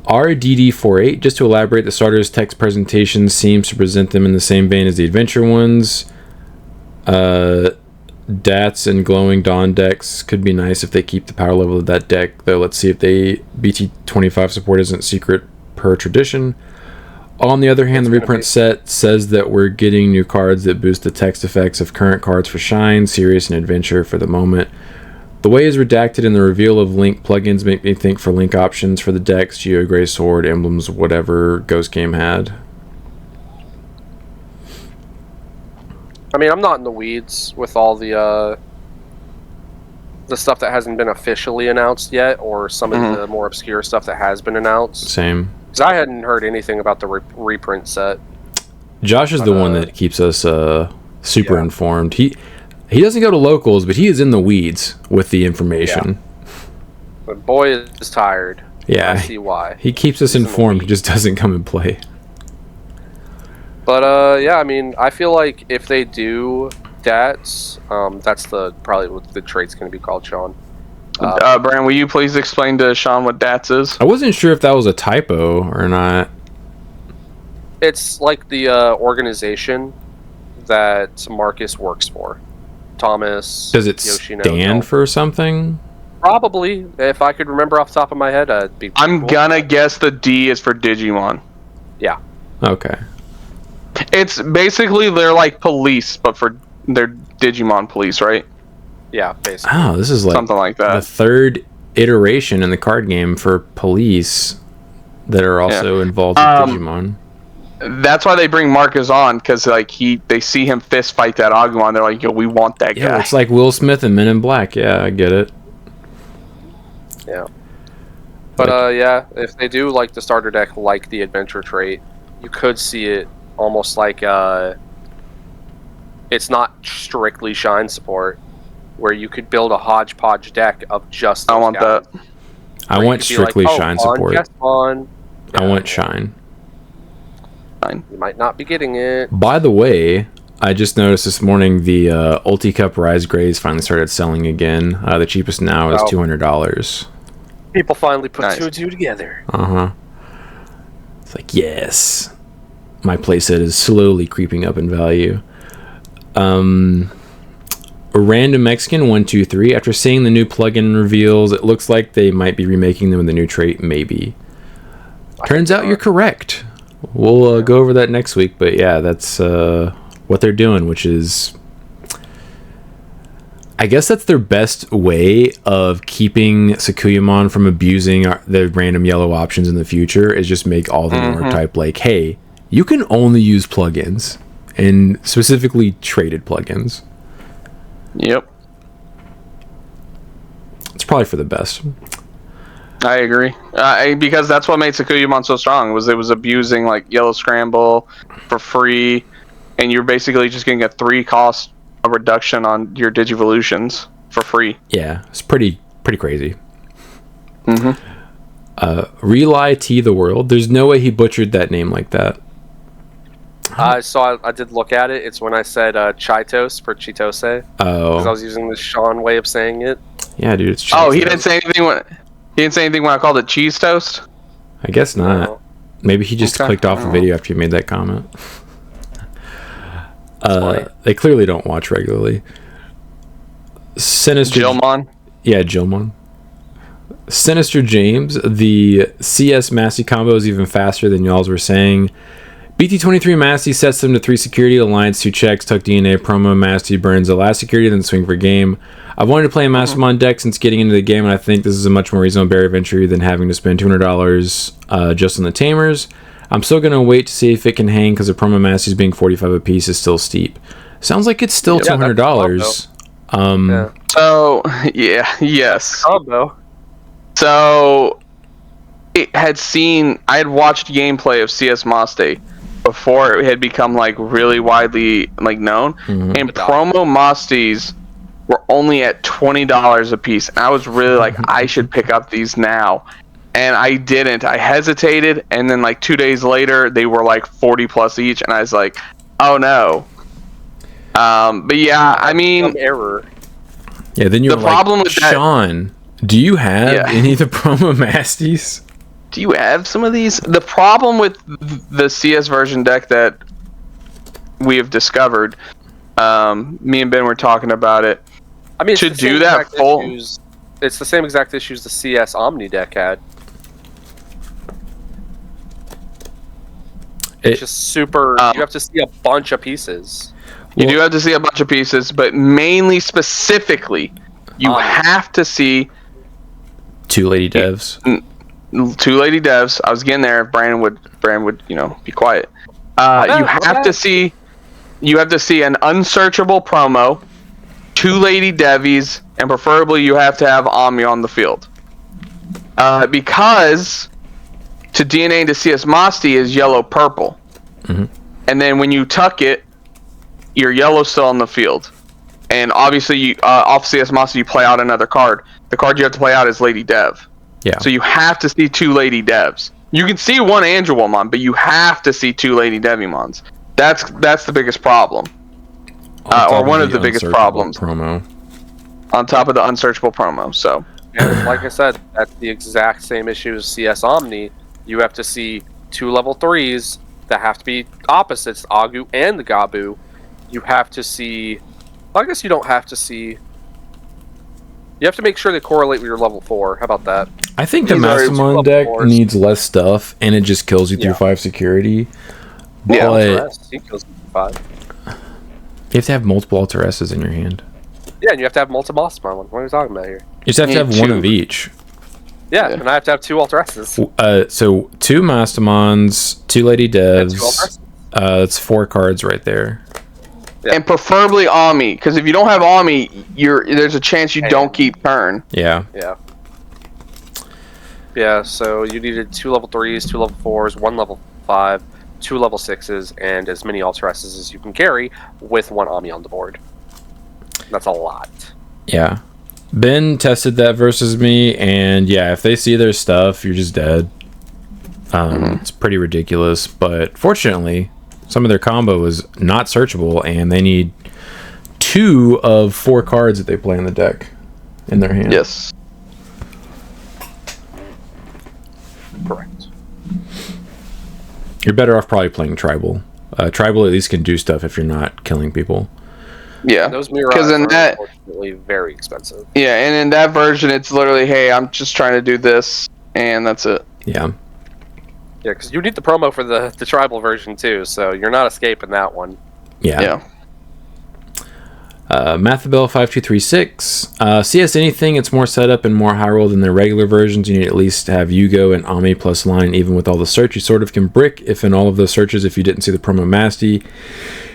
RDD48, just to elaborate, the starter's text presentation seems to present them in the same vein as the adventure ones. Dats and Glowing Dawn decks could be nice if they keep the power level of that deck, though let's see if BT25 support isn't secret per tradition. On the other hand, the reprint set says that we're getting new cards that boost the text effects of current cards for Shine, Serious, and Adventure for the moment. The way is redacted in the reveal of Link plugins make me think for Link options for the decks, Geo Grey Sword, emblems, whatever Ghost Game had. I mean, I'm not in the weeds with all the stuff that hasn't been officially announced yet, or some of the more obscure stuff that has been announced. Same. Because I hadn't heard anything about the reprint set. Josh is the one that keeps us super informed. He doesn't go to locals, but he is in the weeds with the information. Yeah. But boy is tired. Yeah. I see why. He keeps us informed, he just doesn't come and play. But I mean, I feel like if they do DATs, that's probably what the trade's going to be called, Sean. Brand, will you please explain to Sean what DATS is? I wasn't sure if that was a typo or not. It's like the organization that Marcus works for. Thomas. Does it Yoshino, stand for something? Probably. If I could remember off the top of my head, I'd be. I'm gonna guess the D is for Digimon. Yeah. Okay. It's basically they're like police, but they're Digimon police, right? Yeah, basically. Oh, this is something like that. The third iteration in the card game for police that are also involved with Digimon. That's why they bring Marcus on, because they see him fist fight that Agumon. They're like, yo, we want that guy. Yeah, it's like Will Smith and Men in Black. Yeah, I get it. Yeah. But yeah, if they do like the starter deck, like the adventure trait, you could see it almost like it's not strictly Shine support, where you could build a hodgepodge deck of just. I want guys, that. I want strictly Shine support. Yes, on. I want Shine. Fine. You might not be getting it. By the way, I just noticed this morning the Ulti Cup Rise Grays finally started selling again. The cheapest now is $200. People finally put 2 and 2 together. It's like, yes, my playset is slowly creeping up in value. A random Mexican 123. After seeing the new plugin reveals, it looks like they might be remaking them with a new trait. Maybe. Turns out you're correct. We'll go over that next week. But yeah, that's what they're doing, which is, I guess that's their best way of keeping Sakuyamon from abusing the random yellow options in the future, is just make all the lore type like, hey, you can only use plugins, and specifically traded plugins. Yep. It's probably for the best. I agree. Because that's what made Sakuyamon so strong. It was abusing like Yellow Scramble for free, and you're basically just getting a 3 cost reduction on your Digivolutions for free. Yeah, it's pretty crazy. Rely T the World. There's no way he butchered that name like that. I did look at it. It's when I said Chitos for Chitose. Oh. Because I was using the Sean way of saying it. Yeah, dude, it's Chitos. Oh, he didn't say anything when I called it cheese toast? I guess not. No. Maybe he just clicked off the video after you made that comment. They clearly don't watch regularly. Sinister Jilmon? Yeah, Jilmon. Sinister James, the CS Massey combo is even faster than y'all were saying. BT23 Massey sets them to 3 security, Alliance 2 checks, Tuck DNA, promo, Massey burns the last security, then swing for game. I've wanted to play a Mastermon deck since getting into the game, and I think this is a much more reasonable barrier of entry than having to spend $200 just on the Tamers. I'm still going to wait to see if it can hang, because the promo Massey's being 45 a piece is still steep. Sounds like it's still $200. So, yeah, yes. Combo. So, I had watched gameplay of CS Maste before it had become like really widely like known, and promo Masties were only at $20 a piece, and I was really like, I should pick up these now, and I didn't. I hesitated, and then like 2 days later they were like 40 plus each, and I was like, oh no. But yeah, I mean, error. Yeah, then you're like, Sean, do you have any of the promo Masties? Do you have some of these? The problem with the CS version deck that we have discovered, me and Ben were talking about it. I mean, to do that full, it's the same exact issues the CS Omni deck had. It's just super. You have to see a bunch of pieces. You do have to see a bunch of pieces, but mainly, specifically, you have to see 2 lady devs. 2 lady devs. I was getting there. Brandon would, be quiet. You have to see an unsearchable promo, 2 lady devies, and preferably you have to have Omni on the field. Because to DNA to CS Masti is yellow purple, and then when you tuck it, your yellow's still on the field. And obviously, off CS Masti you play out another card. The card you have to play out is Lady Dev. Yeah. So you have to see 2 Lady Devs. You can see 1 Angelwomon, but you have to see 2 Lady Devimons. That's the biggest problem, or one of the biggest problems. Promo. On top of the unsearchable promo. So, and like I said, that's the exact same issue as CS Omni. You have to see 2 level 3s that have to be opposites, Agu and the Gabu. You have to see. Well, I guess you don't have to see. You have to make sure they correlate with your level 4. How about that? I think the Mastermon deck needs less stuff, and it just kills you through 5 security. But he kills you through 5. You have to have multiple Alter S's in your hand. Yeah, and you have to have multiple Mastermon. What are you talking about here? You just have to have 1 of each. Yeah, and I have to have 2 Alter S's. So 2 Mastermons, 2 Lady Devs. That's 4 cards right there. Yeah. And preferably Ami, because if you don't have Ami, there's a chance you don't keep turn. Yeah. Yeah. Yeah, so you needed 2 level 3s, 2 level 4s, 1 level 5, 2 level 6s, and as many Ultresses as you can carry with 1 Omni on the board. That's a lot. Yeah. Ben tested that versus me, and yeah, if they see their stuff, you're just dead. It's pretty ridiculous, but fortunately, some of their combo is not searchable, and they need 2 of 4 cards that they play in the deck in their hand. Yes. Correct. You're better off probably playing Tribal. Tribal at least can do stuff if you're not killing people. Yeah. Those mirror Because in are that, unfortunately very expensive. yeah, and in that version, it's literally, hey, I'm just trying to do this, and that's it. Yeah. Yeah, because you need the promo for the Tribal version too, so you're not escaping that one. Yeah. Mathabel5236. CS anything, it's more setup and more high roll than their regular versions. You need to at least have Yugo and Omni plus line. Even with all the search, you sort of can brick if in all of those searches if you didn't see the promo Masty.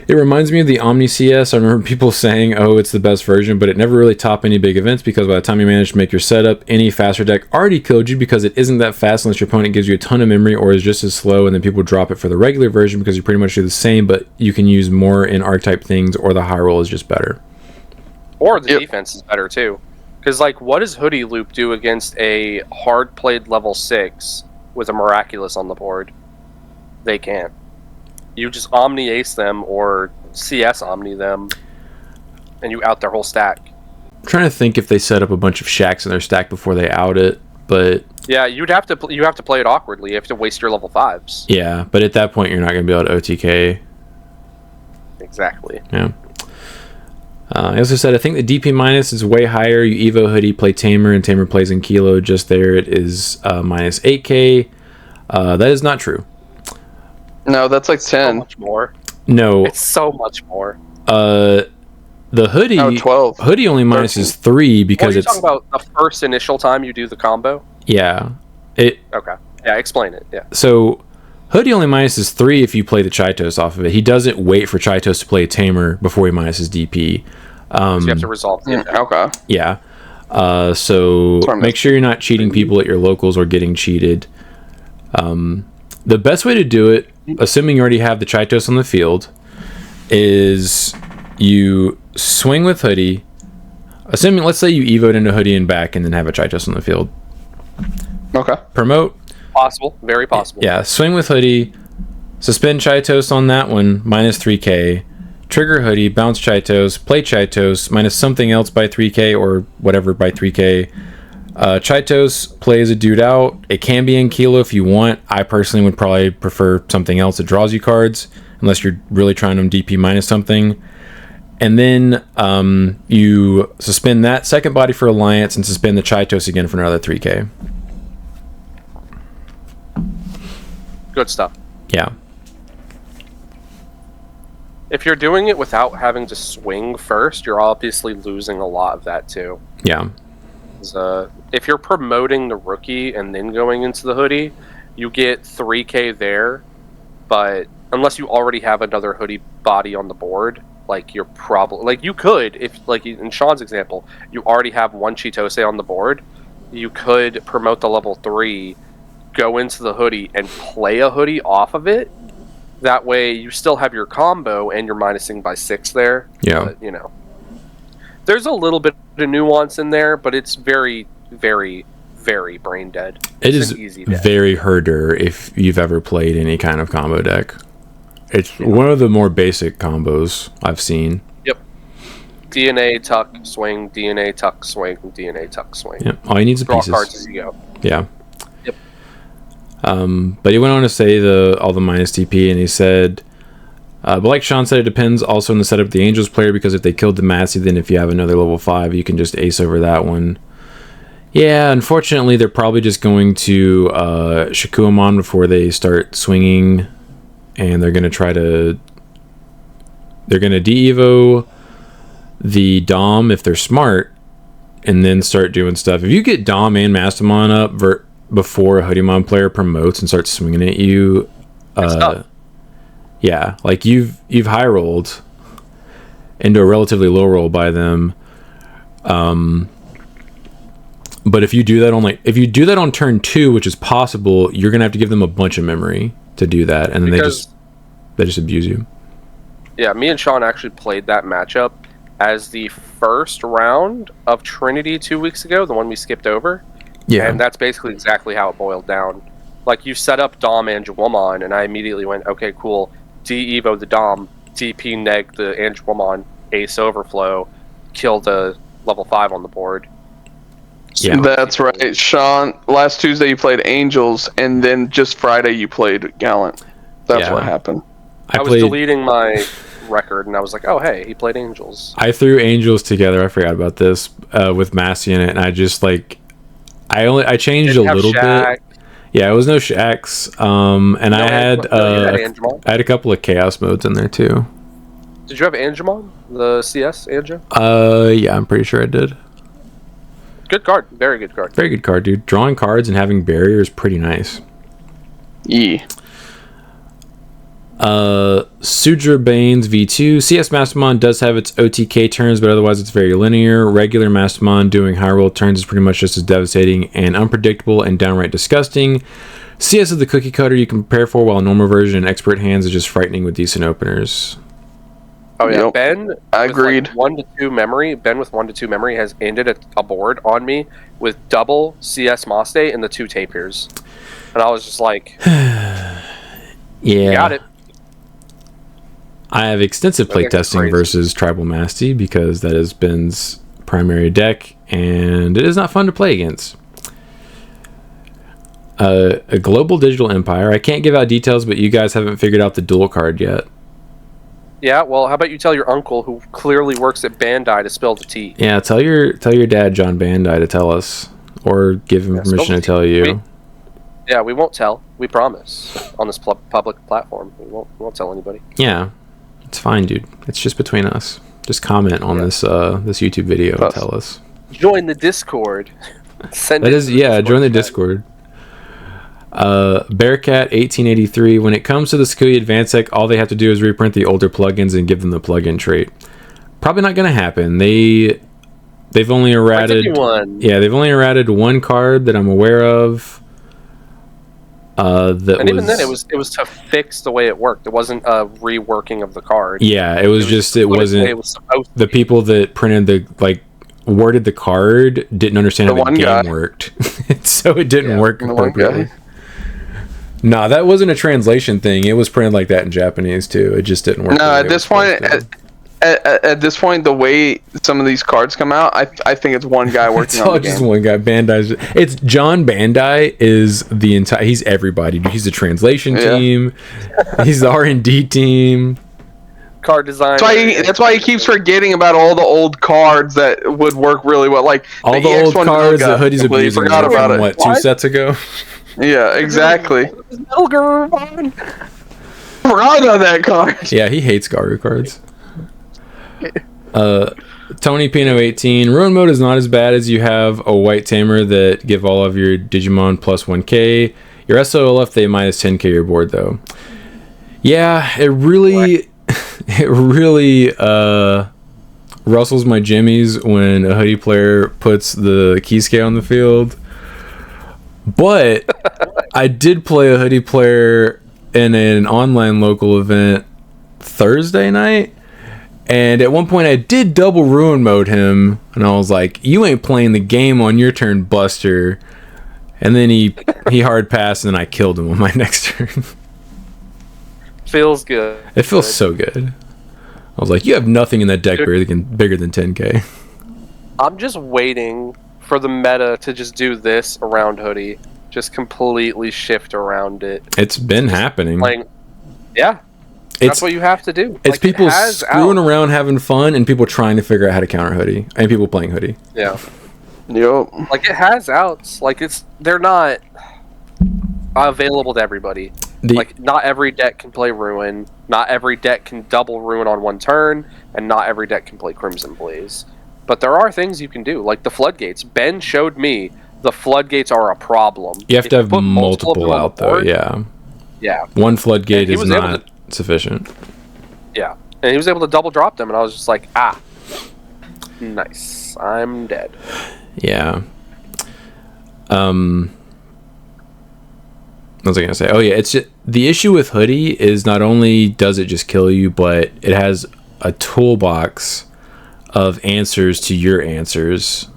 It reminds me of the Omni CS. I remember people saying, oh, it's the best version, but it never really topped any big events because by the time you manage to make your setup, any faster deck already killed you because it isn't that fast unless your opponent gives you a ton of memory or is just as slow, and then people drop it for the regular version because you pretty much do the same, but you can use more in archetype things or the high roll is just better. Or the defense is better too. Because, like, what does Hoodie Loop do against a hard-played level 6 with a Miraculous on the board? They can't. You just Omni Ace them or CS Omni them, and you out their whole stack. I'm trying to think if they set up a bunch of shacks in their stack before they out it, but... Yeah, you have to play it awkwardly. You have to waste your level 5s. Yeah, but at that point, you're not going to be able to OTK. Exactly. Yeah. I also said, I think the DP minus is way higher. You Evo Hoodie, play Tamer, and Tamer plays in Kilo. Just there, it is minus 8k. That is not true. No, that's like 10. So much more. No. It's so much more. The Hoodie... No, 12. Hoodie only minuses 3 because you're it's... talking about the first initial time you do the combo? Yeah. It. Okay. Yeah, explain it. Yeah. So... Hoodie only minuses 3 if you play the Chitos off of it. He doesn't wait for Chitos to play a Tamer before he minuses DP. So you have to resolve the impact. Okay. Yeah. So make sure you're not cheating people at your locals or getting cheated. The best way to do it, assuming you already have the Chitos on the field, is you swing with Hoodie. Assuming, let's say you evoed into Hoodie and back and then have a Chitos on the field. Okay. Promote. Possible. Very possible. Yeah, swing with Hoodie, suspend Chitos on that one, minus 3k, trigger Hoodie, bounce Chitos, play Chitos, minus something else by 3k or whatever by 3k. Chitos plays a dude out. It can be in Kilo if you want. I personally would probably prefer something else that draws you cards, unless you're really trying to DP minus something. And then you suspend that second body for Alliance and suspend the Chitos again for another 3k. Good stuff. Yeah. If you're doing it without having to swing first, you're obviously losing a lot of that too. Yeah. If you're promoting the rookie and then going into the Hoodie, you get 3k there, but unless you already have another Hoodie body on the board, like you're probably like you could, if like in Sean's example, you already have one Chitose on the board, you could promote the level 3, go into the Hoodie and play a Hoodie off of it. That way you still have your combo and you're minusing by 6 there. Yeah. But, you know, there's a little bit of nuance in there, but it's very, very, very brain dead. It's an easy deck. Very herder if you've ever played any kind of combo deck. It's one of the more basic combos I've seen. Yep. DNA, tuck, swing, DNA, tuck, swing, DNA, tuck, swing. Yeah. All you need is draw pieces. Cards as you go. Yeah. Yep. But he went on to say all the minus TP, and he said, but like Sean said, it depends also on the setup of the Angels player, because if they killed the Massey, then if you have another level 5, you can just ace over that one. Yeah, unfortunately, they're probably just going to Shakuamon before they start swinging, and they're going to try to... They're going to de-evo the Dom if they're smart, and then start doing stuff. If you get Dom and Mastamon up before a Hoodiemon player promotes and starts swinging at you, yeah, like you've high rolled into a relatively low roll by them. But if you do that on turn 2, which is possible, you're gonna have to give them a bunch of memory to do that, and then they just abuse you. Yeah, me and Sean actually played that matchup as the first round of Trinity 2 weeks ago, the one we skipped over. Yeah. And that's basically exactly how it boiled down. Like, you set up Dom Angelwomon, and I immediately went, okay, cool. D-Evo the Dom, DP neg the Angelwomon, Ace Overflow, kill the level 5 on the board. Yeah. That's right. Sean, last Tuesday you played Angels, and then just Friday you played Gallant. That's what happened. I was deleting my record, and I was like, oh, hey, he played Angels. I threw Angels together. I forgot about this with Massey in it, and I just, like... I changed a little bit. Yeah, it was no Shax. And I had a couple of Chaos modes in there, too. Did you have Angemon? The CS Anja? Yeah, I'm pretty sure I did. Good card. Very good card. Very good card, dude. Drawing cards and having barrier is pretty nice. Yeah. Sudra Banes V2. CS Mastermon does have its OTK turns, but otherwise it's very linear. Regular Mastermon doing high roll turns is pretty much just as devastating and unpredictable and downright disgusting. CS is the cookie cutter you can prepare for, while normal version and expert hands is just frightening with decent openers. Oh yeah, Ben. I agreed. Like 1 to 2 memory. Ben with 1 to 2 memory has ended a board on me with double CS Moste and the 2 tapirs, and I was just like, yeah, got it. I have extensive playtesting versus Tribal Masty because that is Ben's primary deck, and it is not fun to play against. A global digital empire. I can't give out details, but you guys haven't figured out the dual card yet. Yeah, well, how about you tell your uncle, who clearly works at Bandai, to spill the tea? Yeah, tell your dad, John Bandai, to tell us, or give him permission to tell you. We won't tell. We promise. On this public platform, we won't tell anybody. Yeah, it's fine, dude. It's just between us. Just comment on this YouTube video and tell us. Join the Discord. Join the Discord. Bearcat 1883. When it comes to the Sakuya Advanced deck, all they have to do is reprint the older plugins and give them the plugin trait. Probably not going to happen. They've only errated they've only errated one card that I'm aware of. Even then, it was to fix the way it worked. It wasn't a reworking of the card. Yeah, it wasn't the people that printed worded the card didn't understand how the game worked, so it didn't work appropriately. Nah, that wasn't a translation thing. It was printed like that in Japanese too. It just didn't work. No, at this point, at this point, the way some of these cards come out, I think it's one guy working on the game. It's all just one guy. It's John Bandai is the entire. He's everybody. He's the translation team. He's the R&D team. Card design. That's why he keeps forgetting about all the old cards that would work really well. Like all the old cards that Hoodie's abusing. Forgot about it. What, 2 sets ago? Yeah, exactly. Forgot about that card. Yeah, he hates Garu cards. Tony Pino 18. Ruin mode is not as bad as you have a white tamer that give all of your Digimon plus 1k. Your SOLF they minus 10k your board though. Yeah, it really rustles my jimmies when a Hoodie player puts the key scale on the field. But I did play a Hoodie player in an online local event Thursday night, and at one point I did double ruin mode him, and I was like, you ain't playing the game on your turn, Buster. And then he hard passed, and then I killed him on my next turn. Feels good. It feels so good. I was like, you have nothing in that deck bigger than 10k. I'm just waiting for the meta to just do this around Hoodie. Just completely shift around it. It's been happening. That's what you have to do. It's people screwing around, having fun, and people trying to figure out how to counter Hoodie. And people playing Hoodie. Yeah. Yep. Like, it has outs. Like, they're not available to everybody. Not every deck can play Ruin. Not every deck can double Ruin on one turn. And not every deck can play Crimson Blaze. But there are things you can do, like the floodgates. Ben showed me the floodgates are a problem. You have to have multiple out, though, yeah. Yeah. One floodgate is not sufficient. Yeah. And he was able to double drop them, and I was just like, nice. I'm dead. Yeah. What was I gonna say? Oh yeah, it's just, the issue with Hoodie is not only does it just kill you, but it has a toolbox of answers to your answers,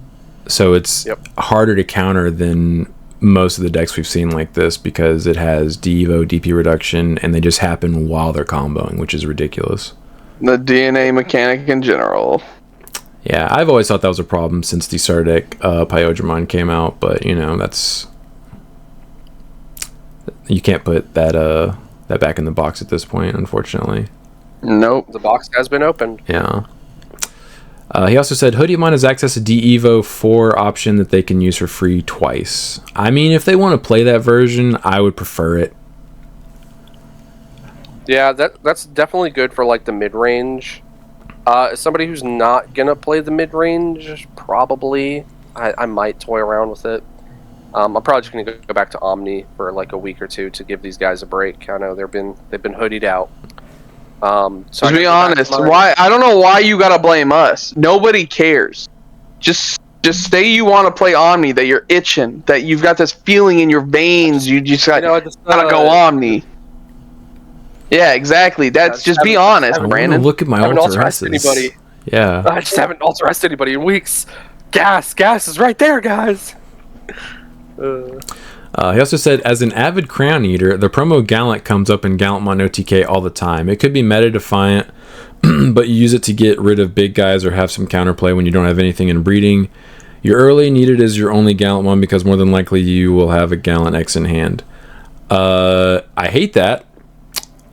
so it's harder to counter than most of the decks we've seen like this, because it has DEVO, DP reduction, and they just happen while they're comboing, which is ridiculous. The DNA mechanic in general. Yeah, I've always thought that was a problem since the starter deck Pyojamon came out, but you know, that's, you can't put that back in the box at this point, unfortunately. Nope. The box has been opened. Yeah. He also said Hoodiemon has access to DEVO 4 option that they can use for free twice. I mean, if they want to play that version, I would prefer it. Yeah, that's definitely good for like the mid range. As somebody who's not gonna play the mid range, probably I might toy around with it. I'm probably just gonna go back to Omni for like a week or two to give these guys a break. I know they've been hoodied out. So to be honest, why I don't know why you gotta blame us. Nobody cares. Just say you want to play Omni, that you're itching, that you've got this feeling in your veins. You just gotta go Omni. Yeah, exactly. That's just be honest, Brandon. Look at my ultra. Yeah. I just haven't ultra anybody in weeks. Gas is right there, guys. He also said, as an avid crown eater, the promo Gallant comes up in Gallantmon OTK all the time. It could be meta defiant, but you use it to get rid of big guys or have some counterplay when you don't have anything in breeding. Your early needed is your only Gallantmon because more than likely you will have a Gallant X in hand. I hate that,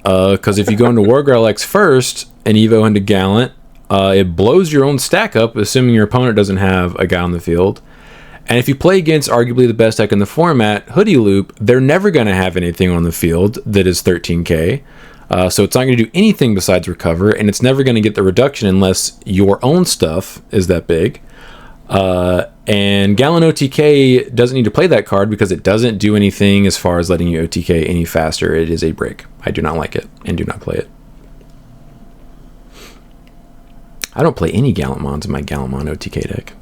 because if you go into Wargrowl X first and Evo into Gallant, it blows your own stack up, assuming your opponent doesn't have a guy on the field. And if you play against arguably the best deck in the format, Hoodie Loop, they're never going to have anything on the field that is 13k. So it's not going to do anything besides recover, and it's never going to get the reduction unless your own stuff is that big. And Gallon OTK doesn't need to play that card because it doesn't do anything as far as letting you OTK any faster. It is a break. I do not like it and do not play it. I don't play any Gallantmons in my Gallantmon OTK deck.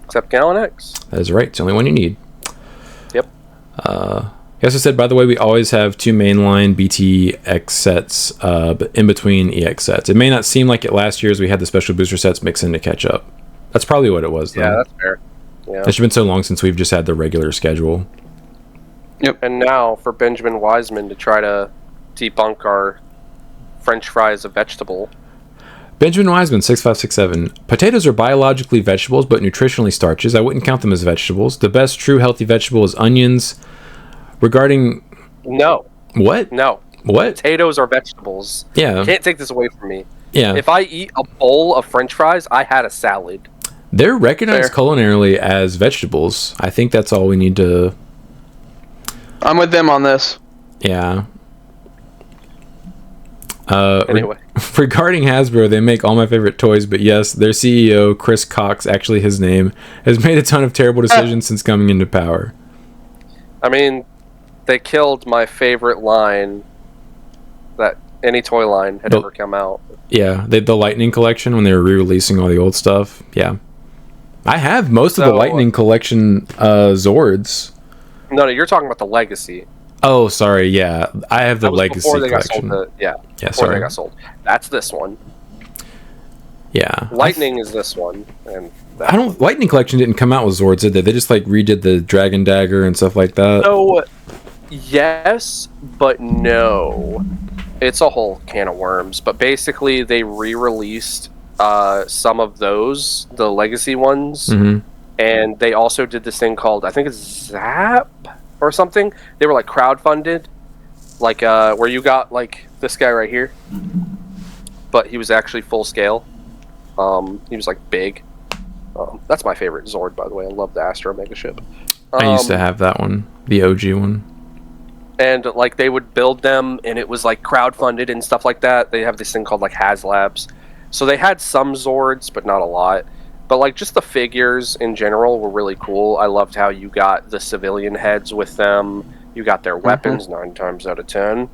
Except Gallon X. That is right. It's the only one you need. Yep. He also said, by the way, we always have 2 mainline BTX sets, but in between EX sets. It may not seem like it last year as we had the special booster sets mix in to catch up. That's probably what it was, though. Yeah, that's fair. Yeah. It's been so long since we've just had the regular schedule. Yep. And now for Benjamin Wiseman to try to debunk our French fry as a vegetable. Benjamin Wiseman, 6567. Potatoes are biologically vegetables, but nutritionally starches. I wouldn't count them as vegetables. The best true healthy vegetable is onions. Regarding... No. What? No. What? Potatoes are vegetables. Yeah. You can't take this away from me. Yeah. If I eat a bowl of French fries, I had a salad. They're recognized culinarily as vegetables. I think that's all we need to... I'm with them on this. Yeah. Anyway. Regarding Hasbro, they make all my favorite toys, but yes, their CEO, Chris Cox, actually his name, has made a ton of terrible decisions since coming into power. I mean, they killed my favorite line that any toy line had ever come out. Yeah, the Lightning Collection, when they were re-releasing all the old stuff. Yeah. I have most of the Lightning Collection Zords. No, you're talking about the Legacy. Oh, sorry, yeah. I have the Legacy Collection. Yeah, sorry. They got sold. That's this one. Yeah. Lightning is this one. And Lightning Collection didn't come out with Zords, did they? They just like redid the Dragon Dagger and stuff like that. So, yes, but no. It's a whole can of worms. But basically, they re-released some of those, the Legacy ones, and they also did this thing called, I think it's Zap or something. They were like crowdfunded, like where you got like this guy right here, but he was actually full scale. He was like big. That's my favorite Zord, by the way. I love the Astro Mega Ship. I used to have that one, the OG one. And like they would build them, and it was like crowdfunded and stuff like that. They have this thing called like HasLabs. So they had some Zords, but not a lot. But like just the figures in general were really cool. I loved how you got the civilian heads with them. You got their weapons 9 times out of 10.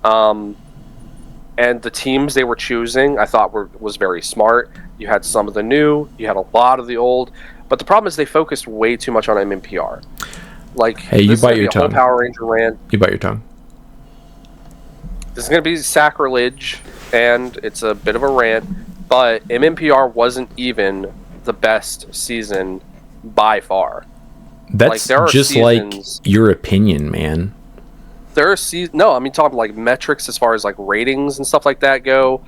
And the teams they were choosing, I thought was very smart. You had some of the new, you had a lot of the old. But the problem is they focused way too much on MMPR. Like, hey, you bite your tongue. Power Ranger rant. You bite your tongue. This is going to be sacrilege, and it's a bit of a rant, but MMPR wasn't even the best season by far. That's like, just seasons, like your opinion, man. There are seasons. No, I mean talking like metrics as far as like ratings and stuff like that go.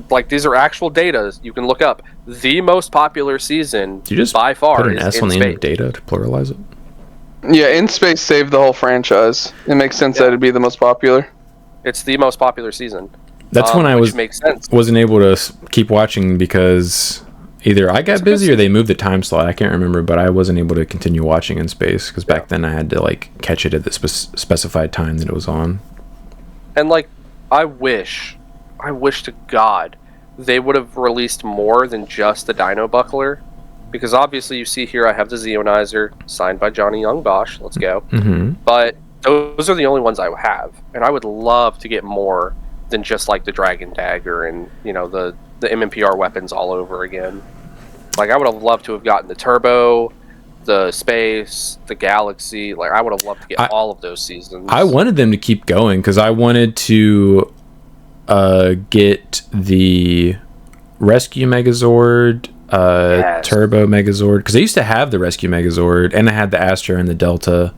Like these are actual data you can look up. The most popular season you just by far put an S on the end of data to pluralize it. Yeah, In Space saved the whole franchise. It makes sense that it'd be the most popular. It's the most popular season. That's when I wasn't able to keep watching because either I got busy or they moved the time slot. I can't remember, but I wasn't able to continue watching In Space because back then I had to like catch it at the specified time that it was on. And like, I wish to God they would have released more than just the Dino Buckler, because obviously you see here I have the Zeonizer signed by Johnny Young Bosch. Let's go. Mm-hmm. But those are the only ones I have, and I would love to get more than just like the Dragon Dagger and the MMPR weapons all over again. Like I would have loved to have gotten the Turbo, the Space, the Galaxy. Like I would have loved to get all of those seasons. I wanted them to keep going because I wanted to get the Rescue Megazord, yes. Turbo Megazord, because I used to have the Rescue Megazord and I had the Astra and the Delta.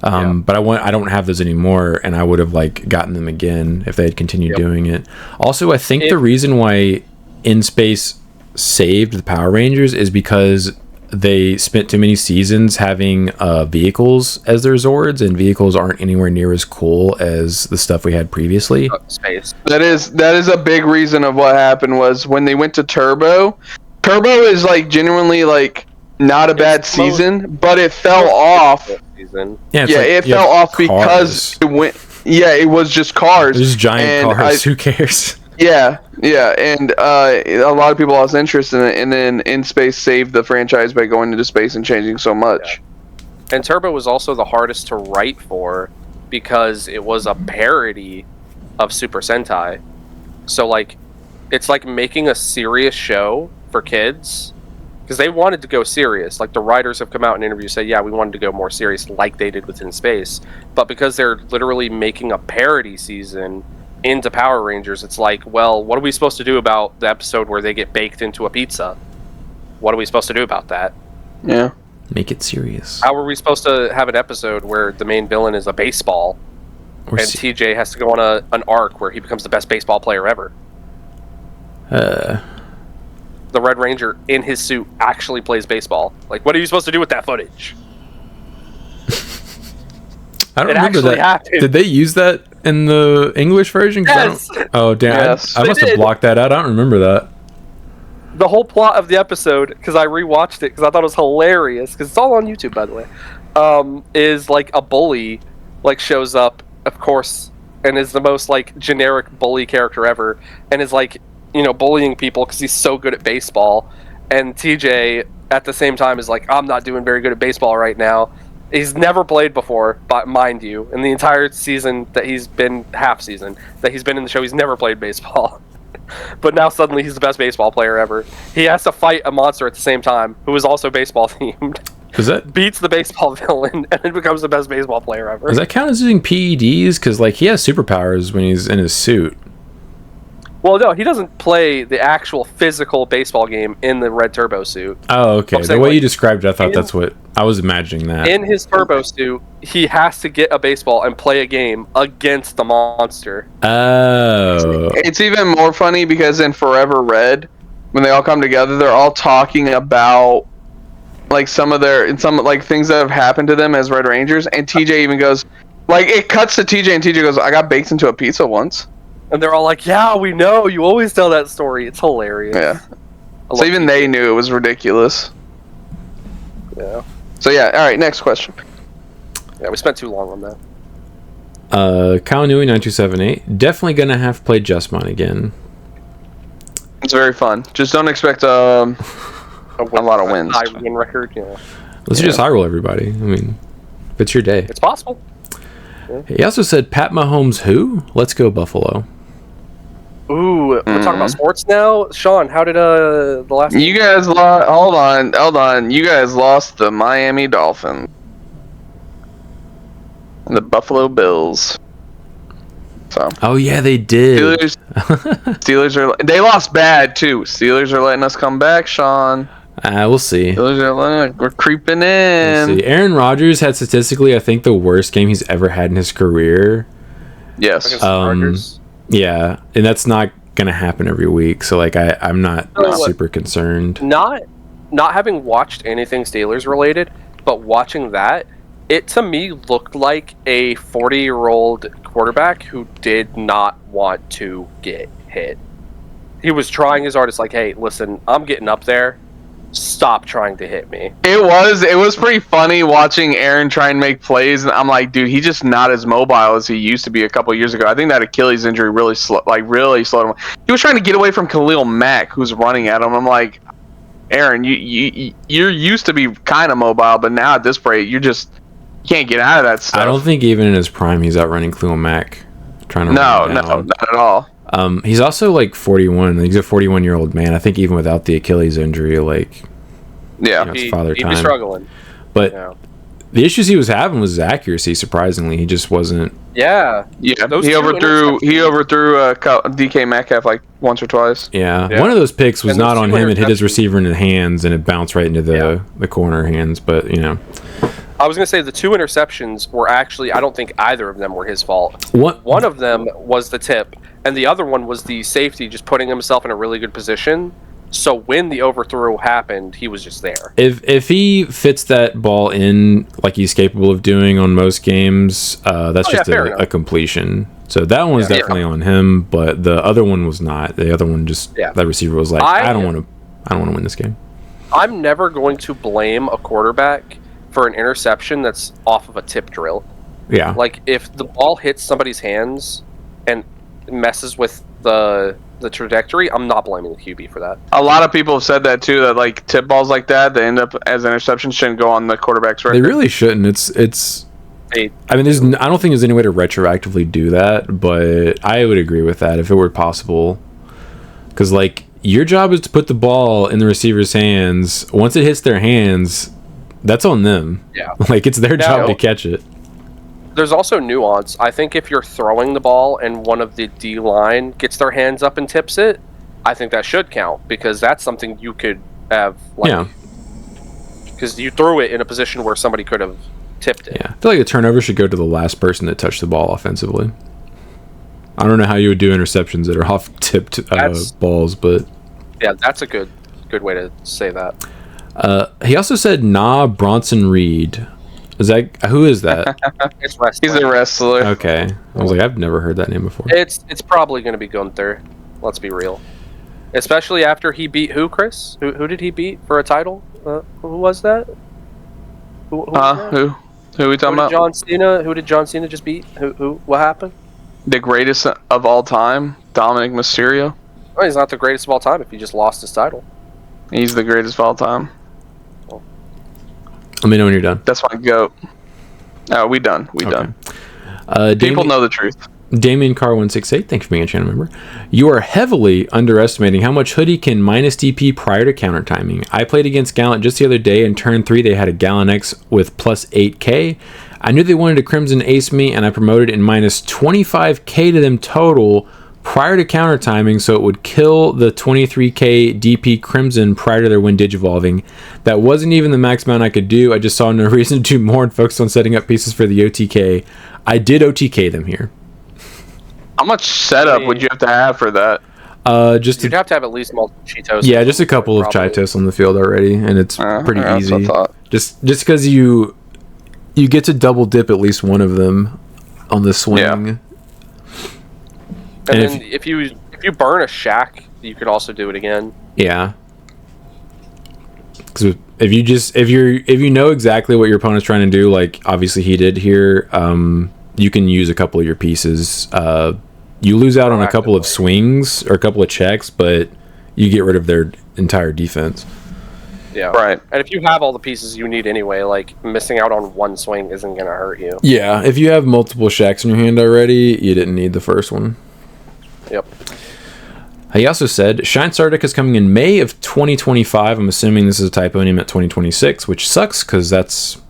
But I don't have those anymore, and I would have like gotten them again if they had continued doing it. Also, I think the reason why In Space saved the Power Rangers is because they spent too many seasons having vehicles as their Zords, and vehicles aren't anywhere near as cool as the stuff we had previously. Space. That is a big reason of what happened was when they went to Turbo. Turbo is like genuinely like not a bad season, but it fell off. It fell off because it went. Yeah, it was just cars. It was giant cars. Who cares? Yeah, and a lot of people lost interest in it, and then In Space saved the franchise by going into space and changing so much. Yeah. And Turbo was also the hardest to write for because it was a parody of Super Sentai. So like, it's like making a serious show for kids. Because they wanted to go serious. Like, the writers have come out in interviews and say, yeah, we wanted to go more serious like they did with In Space. But because they're literally making a parody season into Power Rangers, it's like, well, what are we supposed to do about the episode where they get baked into a pizza? What are we supposed to do about that? Yeah. Make it serious. How are we supposed to have an episode where the main villain is a baseball and TJ has to go on an arc where he becomes the best baseball player ever? The Red Ranger in his suit actually plays baseball. Like, what are you supposed to do with that footage? I don't remember that. Happened. Did they use that in the English version? Yes. Oh, damn. Yes. I must have blocked that out. I don't remember that. The whole plot of the episode, because I rewatched it because I thought it was hilarious, because it's all on YouTube, by the way, is like a bully like shows up, of course, and is the most like generic bully character ever, and is like, bullying people because he's so good at baseball. And TJ, at the same time, is like, I'm not doing very good at baseball right now. He's never played before, but mind you, in the entire season that he's been, half season, that he's been in the show, he's never played baseball. But now suddenly he's the best baseball player ever. He has to fight a monster at the same time, who is also baseball themed. Beats the baseball villain, and then becomes the best baseball player ever. Does that count as using PEDs? Because, like, he has superpowers when he's in his suit. Well, no, he doesn't play the actual physical baseball game in the red turbo suit. Oh, okay. The way you described it, I thought that's what I was imagining that. In his turbo suit, he has to get a baseball and play a game against the monster. Oh. It's even more funny because in Forever Red, when they all come together, they're all talking about like some things that have happened to them as Red Rangers, and TJ even goes, like, it cuts to TJ and TJ goes, I got baked into a pizza once. And they're all like, yeah, we know. You always tell that story. It's hilarious. Yeah. So even they knew it was ridiculous. Yeah. So yeah, alright, next question. Yeah, we spent too long on that. Kyle Newey 9278. Definitely gonna have to play Justmon again. It's very fun. Just don't expect a lot of wins. High win record, yeah. Let's just high roll everybody. I mean, if it's your day. It's possible. He also said Pat Mahomes who? Let's go Buffalo. Ooh, we're talking about sports now. Sean, how did the last? You guys lost. Hold on. You guys lost the Miami Dolphins and the Buffalo Bills. So. Oh yeah, they did. Steelers are. They lost bad too. Steelers are letting us come back, Sean. We'll see. We're creeping in. We'll see. Aaron Rodgers had statistically, I think, the worst game he's ever had in his career. Yes. Yeah, and that's not gonna happen every week. So like, I'm not super concerned. Not having watched anything Steelers related, but watching that, it to me looked like a 40-year-old quarterback who did not want to get hit. He was trying his hardest, like, hey, listen, I'm getting up there. Stop trying to hit me. It was pretty funny watching Aaron try and make plays, and I'm like, dude, he's just not as mobile as he used to be a couple years ago. I think that Achilles injury really slowed him. He was trying to get away from Khalil Mack, who's running at him. I'm like, Aaron, you're used to be kind of mobile, but now at this rate, you can't get out of that stuff. I don't think even in his prime he's outrunning Khalil Mack. Trying to no, not at all. He's also like 41. He's a 41-year-old man. I think even without the Achilles injury, like, yeah, it's father time. He'd be struggling. But the issues he was having was his accuracy. Surprisingly, he just wasn't. Yeah. He overthrew DK Metcalf like once or twice. Yeah. One of those picks was not on him. It hit his receiver in the hands, and it bounced right into the corner hands. But I was going to say the 2 interceptions were actually, I don't think either of them were his fault. One of them was the tip, and the other one was the safety just putting himself in a really good position. So when the overthrow happened, he was just there. If he fits that ball in like he's capable of doing on most games, that's just a completion. So that one was definitely on him, but the other one was not. The other one just that receiver was like, I don't want to win this game. I'm never going to blame a quarterback for an interception that's off of a tip drill. Yeah. Like, if the ball hits somebody's hands and messes with the trajectory, I'm not blaming the QB for that. A lot of people have said that too, that like tip balls like that end up as interceptions shouldn't go on the quarterback's record. They really shouldn't. I mean, I don't think there's any way to retroactively do that, but I would agree with that if it were possible. Because like, your job is to put the ball in the receiver's hands. Once it hits their hands, that's on them. Yeah. Like, it's their job to catch it. There's also nuance. I think if you're throwing the ball and one of the D-line gets their hands up and tips it, I think that should count, because that's something you could have, like, because you threw it in a position where somebody could have tipped it. Yeah. I feel like the turnover should go to the last person that touched the ball offensively. I don't know how you would do interceptions that are off-tipped balls, but... Yeah, that's a good way to say that. He also said, Bronson Reed. Who is that? It's wrestler. He's a wrestler. Okay. I was like, I've never heard that name before. It's probably going to be Gunther. Let's be real. Especially after he beat who, Chris? Who did he beat for a title? Who was that? Who are we talking about? Who did John Cena just beat? What happened? The greatest of all time, Dominic Mysterio. Well, he's not the greatest of all time if he just lost his title. He's the greatest of all time. Let me know when you're done. That's my goat. We done. Done. People know the truth. Damien Carr 168, thanks for being a channel member. You are heavily underestimating how much Hoodie can minus DP prior to counter timing. I played against Gallant just the other day. In turn 3, they had a Gallant X with plus 8k. I knew they wanted to Crimson Ace me, and I promoted in minus 25k to them total prior to counter timing, so it would kill the 23k DP Crimson prior to their win digivolving. That wasn't even the max amount I could do. I just saw no reason to do more and focused on setting up pieces for the OTK. I did OTK them here. How much setup would you have to have for that? You'd have to have at least multiple Cheetos. Yeah, just a couple of Cheetos on the field already, and it's pretty easy. Just because you get to double dip at least one of them on the swing. Yeah. And then if you burn a shack, you could also do it again. Yeah. Because if you know exactly what your opponent's trying to do, like obviously he did here, you can use a couple of your pieces. You lose out on a couple of swings or a couple of checks, but you get rid of their entire defense. Yeah. Right. And if you have all the pieces you need anyway, like missing out on one swing isn't going to hurt you. Yeah. If you have multiple shacks in your hand already, you didn't need the first one. Yep. He also said, Shine Star Deck is coming in May of 2025. I'm assuming this is a typo and he meant 2026, which sucks because that's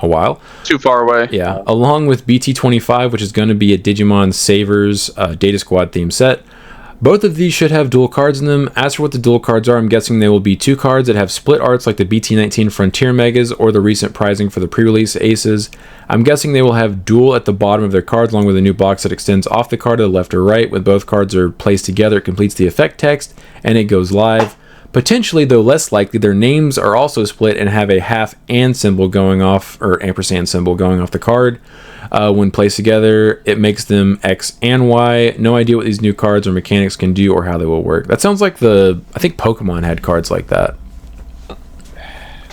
a while. Too far away. Yeah, along with BT23, which is going to be a Digimon Savers Data Squad theme set. Both of these should have dual cards in them. As for what the dual cards are, I'm guessing they will be 2 cards that have split arts like the BT19 Frontier Megas or the recent prizing for the pre-release Aces. I'm guessing they will have dual at the bottom of their cards along with a new box that extends off the card to the left or right. When both cards are placed together, it completes the effect text and it goes live. Potentially, though less likely, their names are also split and have a half and symbol going off, or ampersand symbol going off the card. When placed together, it makes them X and Y. No idea what these new cards or mechanics can do or how they will work. That sounds like I think Pokemon had cards like that.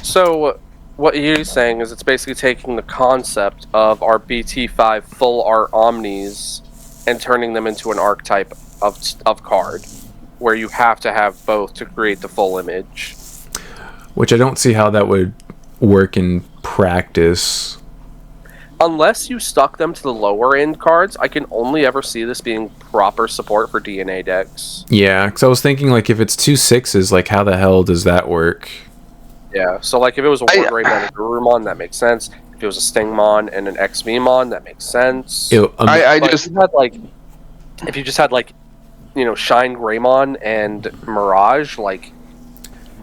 So what you're saying is it's basically taking the concept of our BT5 full art Omnis and turning them into an archetype of card, where you have to have both to create the full image. Which I don't see how that would work in practice. Unless you stuck them to the lower end cards, I can only ever see this being proper support for DNA decks. Yeah, because I was thinking, like, if it's 2 6s, like, how the hell does that work? Yeah, so, like, if it was a War Greymon and a Garurumon, that makes sense. If it was a Stingmon and an XVmon, that makes sense. If you just had, like, you know, Shine Greymon and Mirage, like,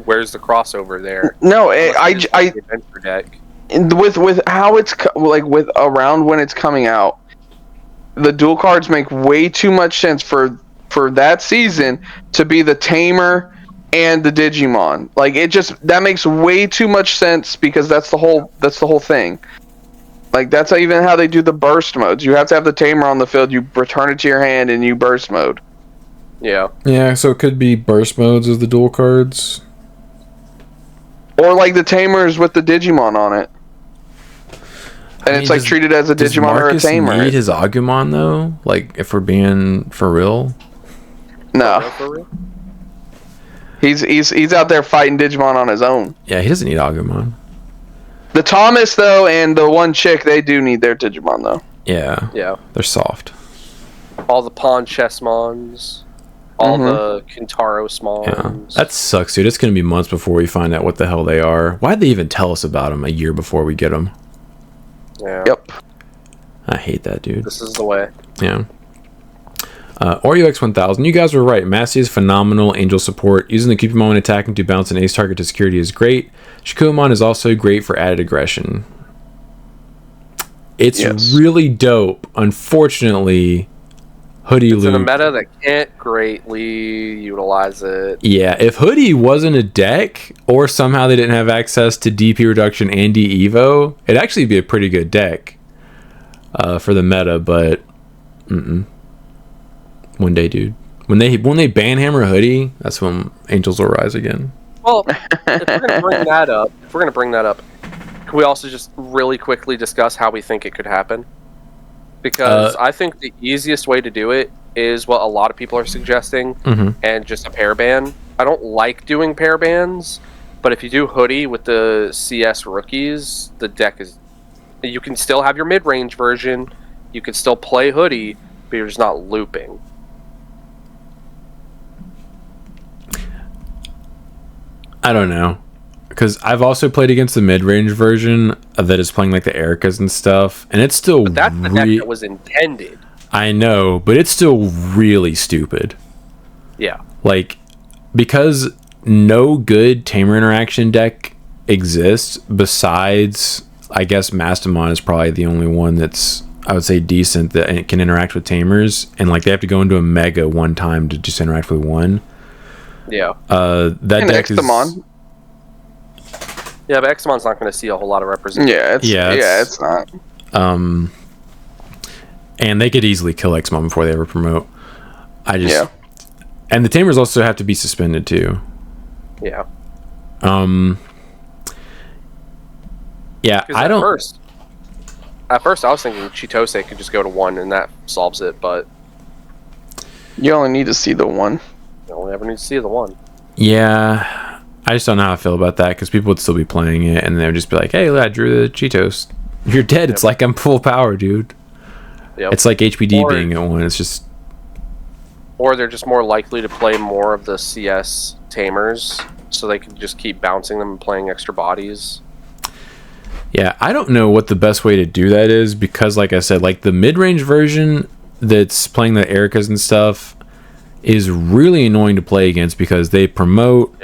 where's the crossover there? No, adventure deck. With how it's with around when it's coming out, the dual cards make way too much sense for that season to be the Tamer and the Digimon. Like, that makes way too much sense because that's the whole thing. Like, that's even how they do the burst modes. You have to have the Tamer on the field. You return it to your hand and you burst mode. Yeah. Yeah, so it could be burst modes as the dual cards. Or like the Tamers with the Digimon on it. And it's like treated as a Digimon or a Tamer. Does Marcus need his Agumon though? Like, if we're being for real? No. For real? He's out there fighting Digimon on his own. Yeah, he doesn't need Agumon. The Thomas though and the one chick, they do need their Digimon though. Yeah. Yeah. They're soft. All the Pawn Chessmons. All the Kintaro Smons. Yeah. That sucks, dude. It's going to be months before we find out what the hell they are. Why'd they even tell us about them a year before we get them? Yeah. Yep. I hate that, dude. This is the way. Yeah. Oreo X1000, you guys were right. Massey is phenomenal angel support. Using the Cupidon when attacking to bounce an ace target to security is great. Shakumon is also great for added aggression. It's really dope. Unfortunately, Hoodie It's in a Luke. meta that can't greatly utilize it. Yeah, if Hoodie wasn't a deck, or somehow they didn't have access to DP reduction and D-Evo, it'd actually be a pretty good deck for the meta, but one day, dude. When they banhammer Hoodie, that's when Angels will rise again. Well, if we're going to bring that up, can we also just really quickly discuss how we think it could happen? Because I think the easiest way to do it is what a lot of people are suggesting, and just a pair ban. I don't like doing pair bans, but if you do Hoodie with the CS rookies, the deck is... You can still have your mid-range version, you can still play Hoodie, but you're just not looping. I don't know. Because I've also played against the mid-range version that is playing like the Ericas and stuff, and it's still... But that's the deck that was intended. I know, but it's still really stupid. Yeah. Like, because no good Tamer interaction deck exists besides, I guess, Mastamon is probably the only one that's, I would say, decent that can interact with Tamers, and like they have to go into a Mega one time to just interact with one. Yeah. That and deck Extamon. is... Yeah, but Examon's not going to see a whole lot of representation. It's not. And they could easily kill Examon before they ever promote. And the Tamers also have to be suspended too. Yeah. Yeah, I don't... At first I was thinking Chitose could just go to 1 and that solves it, but... You only need to see the 1. You only ever need to see the 1. Yeah... I just don't know how I feel about that, because people would still be playing it, and they would just be like, hey, look, I drew the Cheetos. You're dead. It's like I'm full power, dude. It's like HPD being at 1. It's just... or they're just more likely to play more of the CS tamers, so they can just keep bouncing them and playing extra bodies. Yeah, I don't know what the best way to do that is, because like I said, like the mid-range version that's playing the Ericas and stuff is really annoying to play against, because they promote,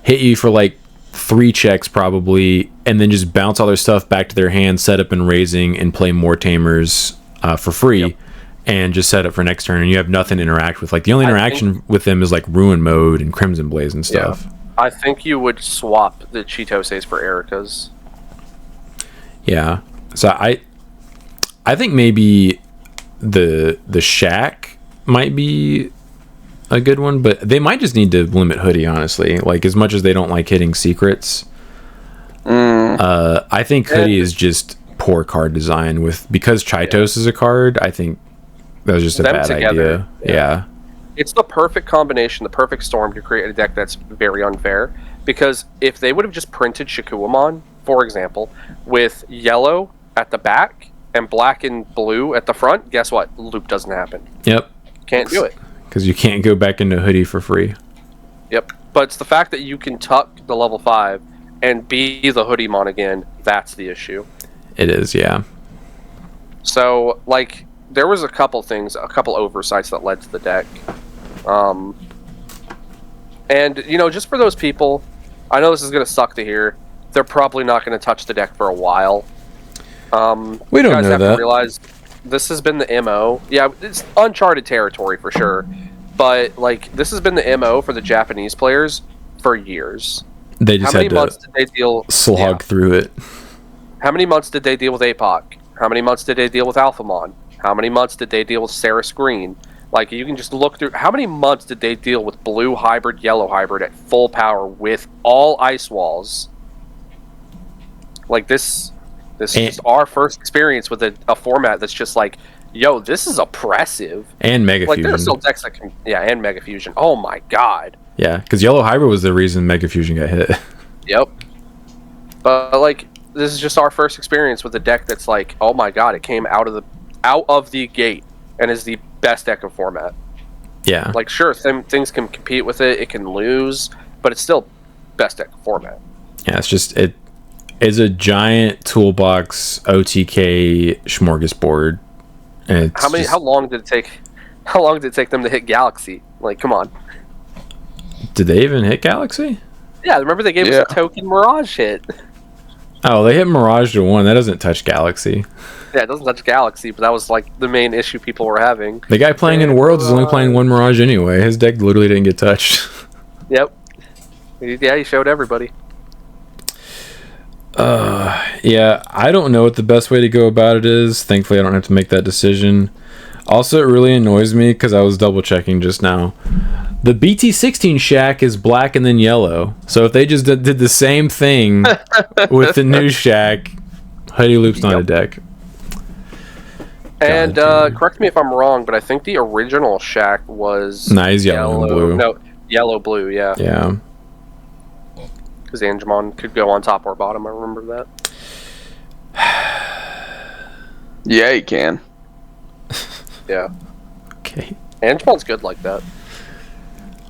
hit you for like 3 checks probably, and then just bounce all their stuff back to their hand, set up and raising, and play more tamers for free, and just set up for next turn, and you have nothing to interact with. Like the only interaction with them is like Ruin Mode and Crimson Blaze and stuff. I think you would swap the Cheetoses for Ericas. Yeah, so I think maybe the Shack might be a good one, but they might just need to limit Hoodie, honestly. Like, as much as they don't like hitting secrets, I think Hoodie is just poor card design. Because Chitos is a card, I think that was just a bad idea. Yeah. It's the perfect combination, the perfect storm to create a deck that's very unfair. Because if they would have just printed Shikuamon, for example, with yellow at the back and black and blue at the front, guess what? Loop doesn't happen. Yep. Can't do it. Because you can't go back into Hoodie for free. Yep. But it's the fact that you can tuck the level 5 and be the Hoodiemon again, that's the issue. It is, yeah. So, like, there was a couple oversights that led to the deck. And, you know, just for those people, I know this is going to suck to hear, they're probably not going to touch the deck for a while. We don't know have that. To realize this has been the MO. Yeah, it's uncharted territory for sure. But, like, this has been the MO for the Japanese players for years. They just had to slog through it. How many months did they deal with APOC? How many months did they deal with Alphamon? How many months did they deal with Saris Green? Like, you can just look through... How many months did they deal with blue hybrid, yellow hybrid at full power with all ice walls? Like, this is just our first experience with a format that's just like, yo, this is oppressive. And Mega Fusion. Like, there are still decks that can... Yeah, and Mega Fusion. Oh, my God. Yeah, because yellow hybrid was the reason Mega Fusion got hit. Yep. But, like, this is just our first experience with a deck that's like, oh, my God, it came out of the gate and is the best deck of format. Yeah. Like, sure, things can compete with it, it can lose, but it's still best deck of format. Yeah, it's just... It is a giant toolbox OTK smorgasbord. And How long did it take them to hit Galaxy? Like, come on. Did they even hit Galaxy? Yeah, remember they gave us a token Mirage hit. Oh, they hit Mirage to 1. That doesn't touch Galaxy. Yeah, it doesn't touch Galaxy, but that was like the main issue people were having. The guy playing in Worlds is only playing 1 Mirage anyway. His deck literally didn't get touched. Yep. Yeah, he showed everybody. Yeah, I don't know what the best way to go about it is. Thankfully, I don't have to make that decision. Also, it really annoys me because I was double checking just now. The BT16 Shack is black and then yellow. So if they just did the same thing with the new Shack, Hoodie Loop's not a deck. And correct me if I'm wrong, but I think the original Shack was yellow and blue. No, yellow-blue, yeah. Yeah. Because Angemon could go on top or bottom, I remember that. Yeah, he can. Yeah. Okay. Angemon's good like that.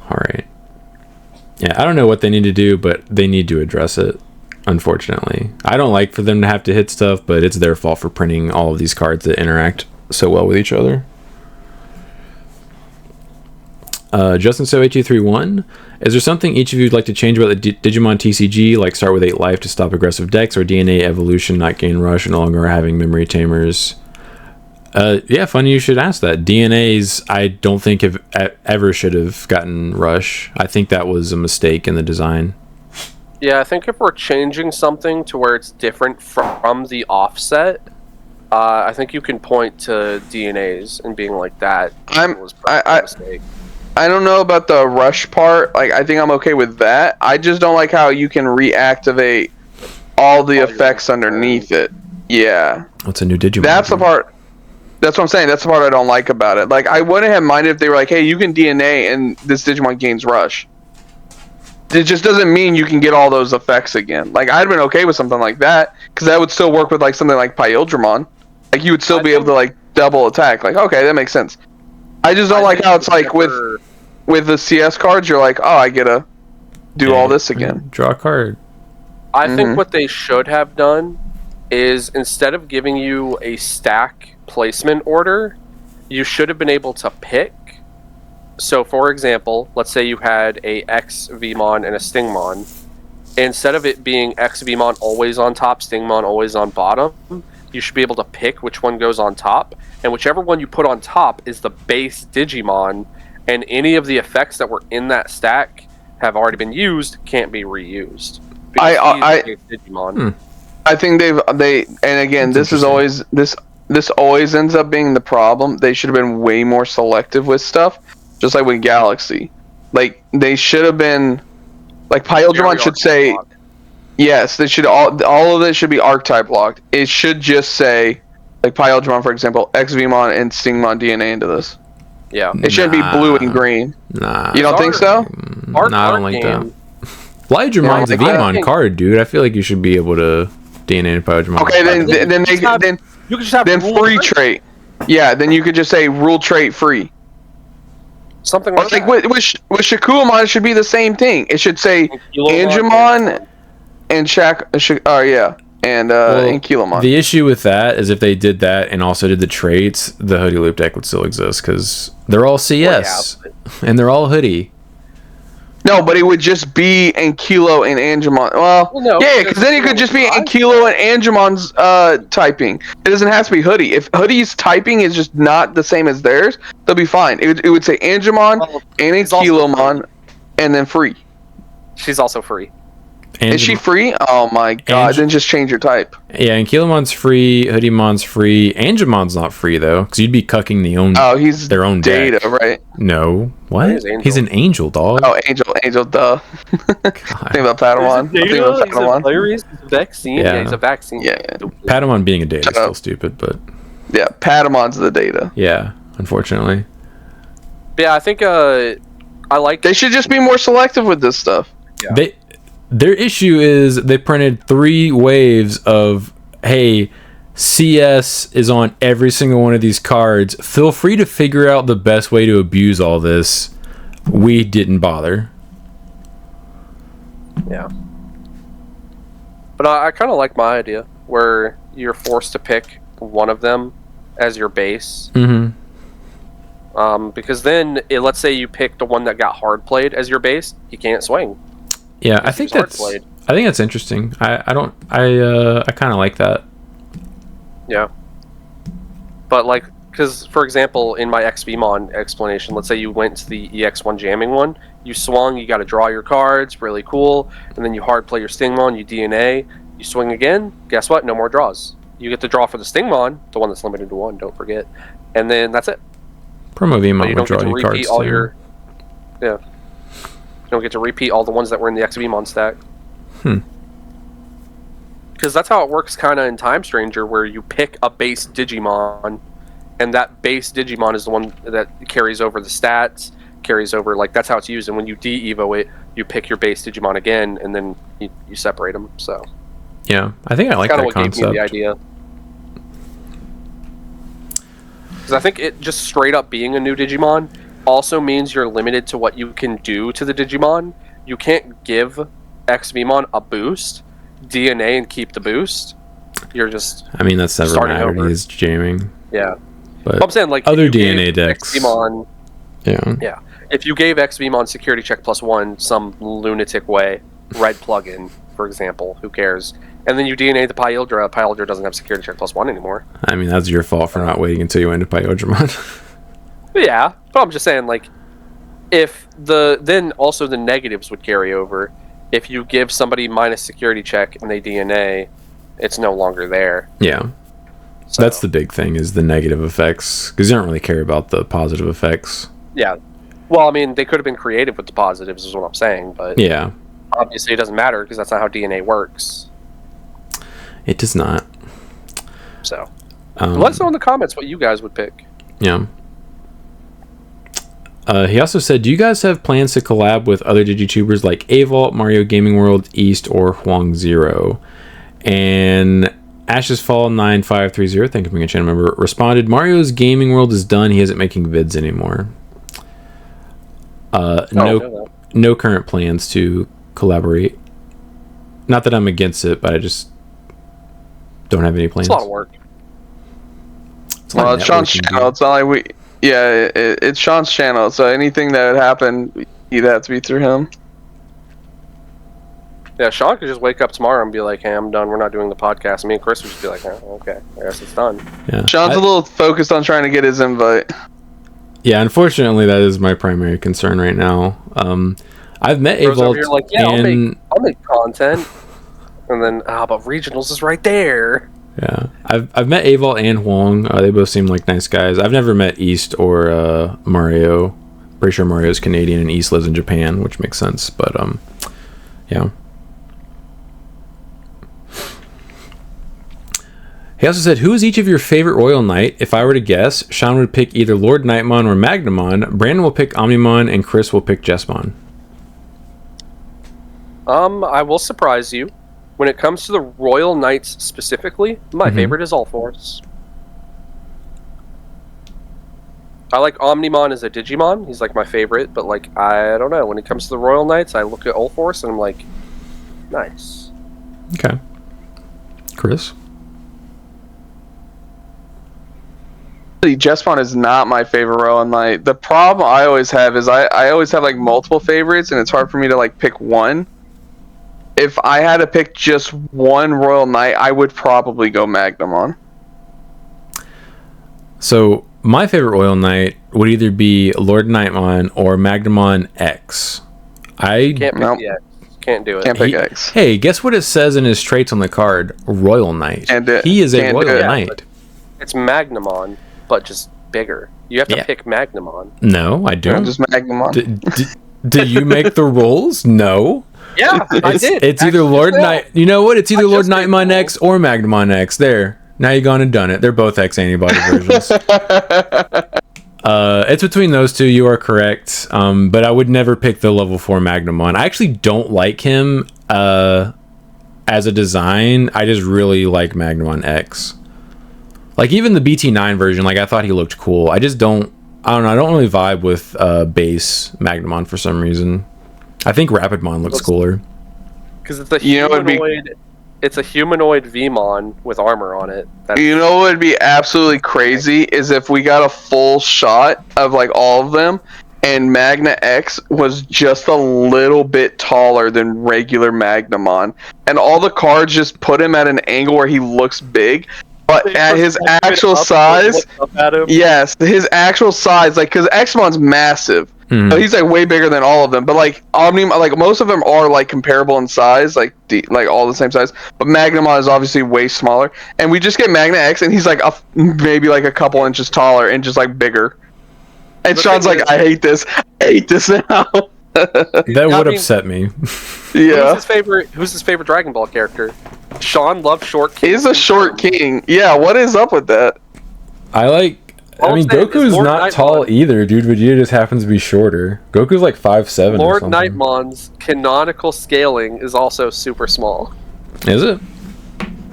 Alright. Yeah, I don't know what they need to do, but they need to address it, unfortunately. I don't like for them to have to hit stuff, but it's their fault for printing all of these cards that interact so well with each other. Justin So 8231, is there something each of you would like to change about the Digimon TCG, like start with 8 life to stop aggressive decks, or DNA evolution, not gain rush, and no longer having memory tamers? Yeah, funny you should ask that. DNAs, I don't think ever should have gotten rush. I think that was a mistake in the design. Yeah, I think if we're changing something to where it's different from the offset, I think you can point to DNAs and being like that was probably a mistake. I don't know about the rush part. Like, I think I'm okay with that. I just don't like how you can reactivate all the effects underneath it. Yeah. What's a new Digimon? That's the part. That's what I'm saying. That's the part I don't like about it. Like, I wouldn't have minded if they were like, hey, you can DNA and this Digimon gains rush. It just doesn't mean you can get all those effects again. Like, I'd have been okay with something like that, because that would still work with, like, something like Pyildramon. Like, you would still be able to, like, double attack. Like, okay, that makes sense. I just don't like how it's like with the CS cards. You're like, oh, I gotta do all this again. Draw a card. I think what they should have done is instead of giving you a stack placement order, you should have been able to pick. So, for example, let's say you had a X Vmon and a Stingmon. Instead of it being X Vmon always on top, Stingmon always on bottom, you should be able to pick which one goes on top, and whichever one you put on top is the base Digimon, and any of the effects that were in that stack have already been used, can't be reused. Digimon. I think and again, this always ends up being the problem. They should have been way more selective with stuff, just like with Galaxy. Like they should have been, like Pyldramon should say, yes, they should all of it should be archetype locked. It should just say, like Pyldramon, for example, XVmon and Stingmon DNA into this. Yeah, it shouldn't be blue and green. Nah, you don't think so? I don't like that. Lydramon's a Vmon card, dude. I feel like you should be able to DNA and Pyldramon. Okay, then you could just have free trait. Yeah, then you could just say rule trait free. Something like that. With Shakuamon, it should be the same thing. It should say Angemon and and Kilomon. The issue with that is if they did that and also did the traits, the Hoodie Loop deck would still exist because they're all CS and they're all Hoodie. No, but it would just be Ankilo and Angemon. Well no, yeah, because then it could just be Ankilo and Angemon's typing. It doesn't have to be Hoodie. If Hoodie's typing is just not the same as theirs, they'll be fine. It would say Angemon and Ankilomon and then free. She's also free. Is she free? Oh my god, then just change your type. Yeah, and Kilomon's free, Hoodiemon's free, Angemon's not free though, because you'd be cucking he's their own data, deck. Right? No. What? He's an angel, dog. Oh, angel, duh. Think about Patamon. He's a vaccine. Yeah, he's a vaccine. Yeah. Patamon being a data is still stupid, but... Yeah, Patamon's the data. Yeah, unfortunately. Yeah, I think I like... They should just be more selective with this stuff. Yeah. Their issue is they printed 3 waves of, hey, CS is on every single one of these cards. Feel free to figure out the best way to abuse all this. We didn't bother. Yeah. But I kind of like my idea, where you're forced to pick one of them as your base. Mm-hmm. Because then, let's say you pick the one that got hard played as your base, you can't swing. Yeah, I think that's interesting. I kind of like that. Yeah. But like, because for example, in my XVmon explanation, let's say you went to the EX1 jamming one, you swung, you got to draw your cards, really cool, and then you hard play your Stingmon, you DNA, you swing again. Guess what? No more draws. You get to draw for the Stingmon, the one that's limited to 1. Don't forget, and then that's it. Promo Vmon would draw you cards all too. Yeah. You don't get to repeat all the ones that were in the XVmon stack. Because that's how it works kind of in Time Stranger, where you pick a base Digimon, and that base Digimon is the one that carries over the stats, carries over, like, that's how it's used. And when you de-evo it, you pick your base Digimon again, and then you separate them, so. Yeah, I think I like that concept. Gave me the idea. Because I think it just straight up being a new Digimon also means you're limited to what you can do to the Digimon. You can't give XVmon a boost, DNA, and keep the boost. You're just... I mean, that's never mattered. He's jamming. Yeah. But I'm saying, like, other DNA decks... XVmon, yeah. If you gave XVmon security check +1 some lunatic way, red plugin, for example, who cares? And then you DNA the Pyldra doesn't have security check +1 anymore. I mean, that's your fault for not waiting until you went to Pyldramon. Yeah, but I'm just saying, like, then also the negatives would carry over. If you give somebody minus security check and they DNA, it's no longer there. Yeah. So that's the big thing, is the negative effects, because you don't really care about the positive effects. Yeah. Well, I mean, they could have been creative with the positives, is what I'm saying, but yeah, obviously it doesn't matter, because that's not how DNA works. It does not. So, let us know in the comments what you guys would pick. Yeah. He also said, do you guys have plans to collab with other DigiTubers like Avault, Mario Gaming World, East, or Huang Zero? And Ashes Fall 9530, thank you for being a channel member, responded, Mario's gaming world is done. He isn't making vids anymore. No current plans to collaborate. Not that I'm against it, but I just don't have any plans. It's a lot of work. Well, it's Sean's channel. It's not like it's Sean's channel. So anything that would happen, he'd have to be through him. Yeah, Sean could just wake up tomorrow and be like, "Hey, I'm done. We're not doing the podcast." Me and Chris would just be like, "Oh, okay, I guess it's done." Yeah. Sean's a little focused on trying to get his invite. Yeah, unfortunately, that is my primary concern right now. I've met Avolt like, yeah, I'll make content, and then but regionals is right there. Yeah, I've met Avolt and Huang. They both seem like nice guys. I've never met East or Mario. Pretty sure Mario's Canadian and East lives in Japan, which makes sense. But yeah. He also said, who is each of your favorite Royal Knight? If I were to guess, Sean would pick either Lord Knightmon or Magnamon. Brandon will pick Omnimon, and Chris will pick Jesmon. I will surprise you. When it comes to the Royal Knights specifically, my favorite is Allforce. I like Omnimon as a Digimon. He's like my favorite, but like I don't know. When it comes to the Royal Knights, I look at Allforce and I'm like, nice. Okay. Chris? Jesmon is not my favorite Royal Knight. The problem I always have is I always have like multiple favorites, and it's hard for me to like pick one. If I had to pick just one Royal Knight, I would probably go Magnamon. So my favorite Royal Knight would either be Lord Knightmon or Magnamon X. I can't pick the X. Can't do it. Can't pick X. Hey, guess what it says in his traits on the card? Royal Knight. He is a Royal Knight. It's Magnamon, but just bigger. You have to pick Magnamon. No, I don't. Just Magnamon. Do you make the rules? No. Yeah, I did. It's either Lord Knight. You know what? It's either Lord Knightmon X or Magnamon X. There. Now you've gone and done it. They're both X antibody versions. It's between those two. You are correct. But I would never pick the level 4 Magnamon. I actually don't like him as a design. I just really like Magnamon X. Like even the BT9 version, like I thought he looked cool. I don't know. I don't really vibe with base Magnamon for some reason. I think Rapidmon looks cooler. Because it's a humanoid. It's a humanoid Vmon with armor on it. You know what would be absolutely crazy is if we got a full shot of like all of them, and Magna X was just a little bit taller than regular Magnamon, and all the cards just put him at an angle where he looks big. But at his actual size, yes, his actual size, like, because Xmon's massive, so he's like way bigger than all of them. But like like most of them are like comparable in size, like all the same size. But Magnamon is obviously way smaller, and we just get Magna X, and he's like maybe like a couple inches taller and just like bigger. And Sean's like, I hate this now. That would upset me. Yeah. Who's his favorite Dragon Ball character? Sean loves Short King. He's a Short King. Yeah, what is up with that? I mean, Goku's not tall either, dude. Vegeta just happens to be shorter. Goku's like 5'7". Lord Knightmon's canonical scaling is also super small. Is it?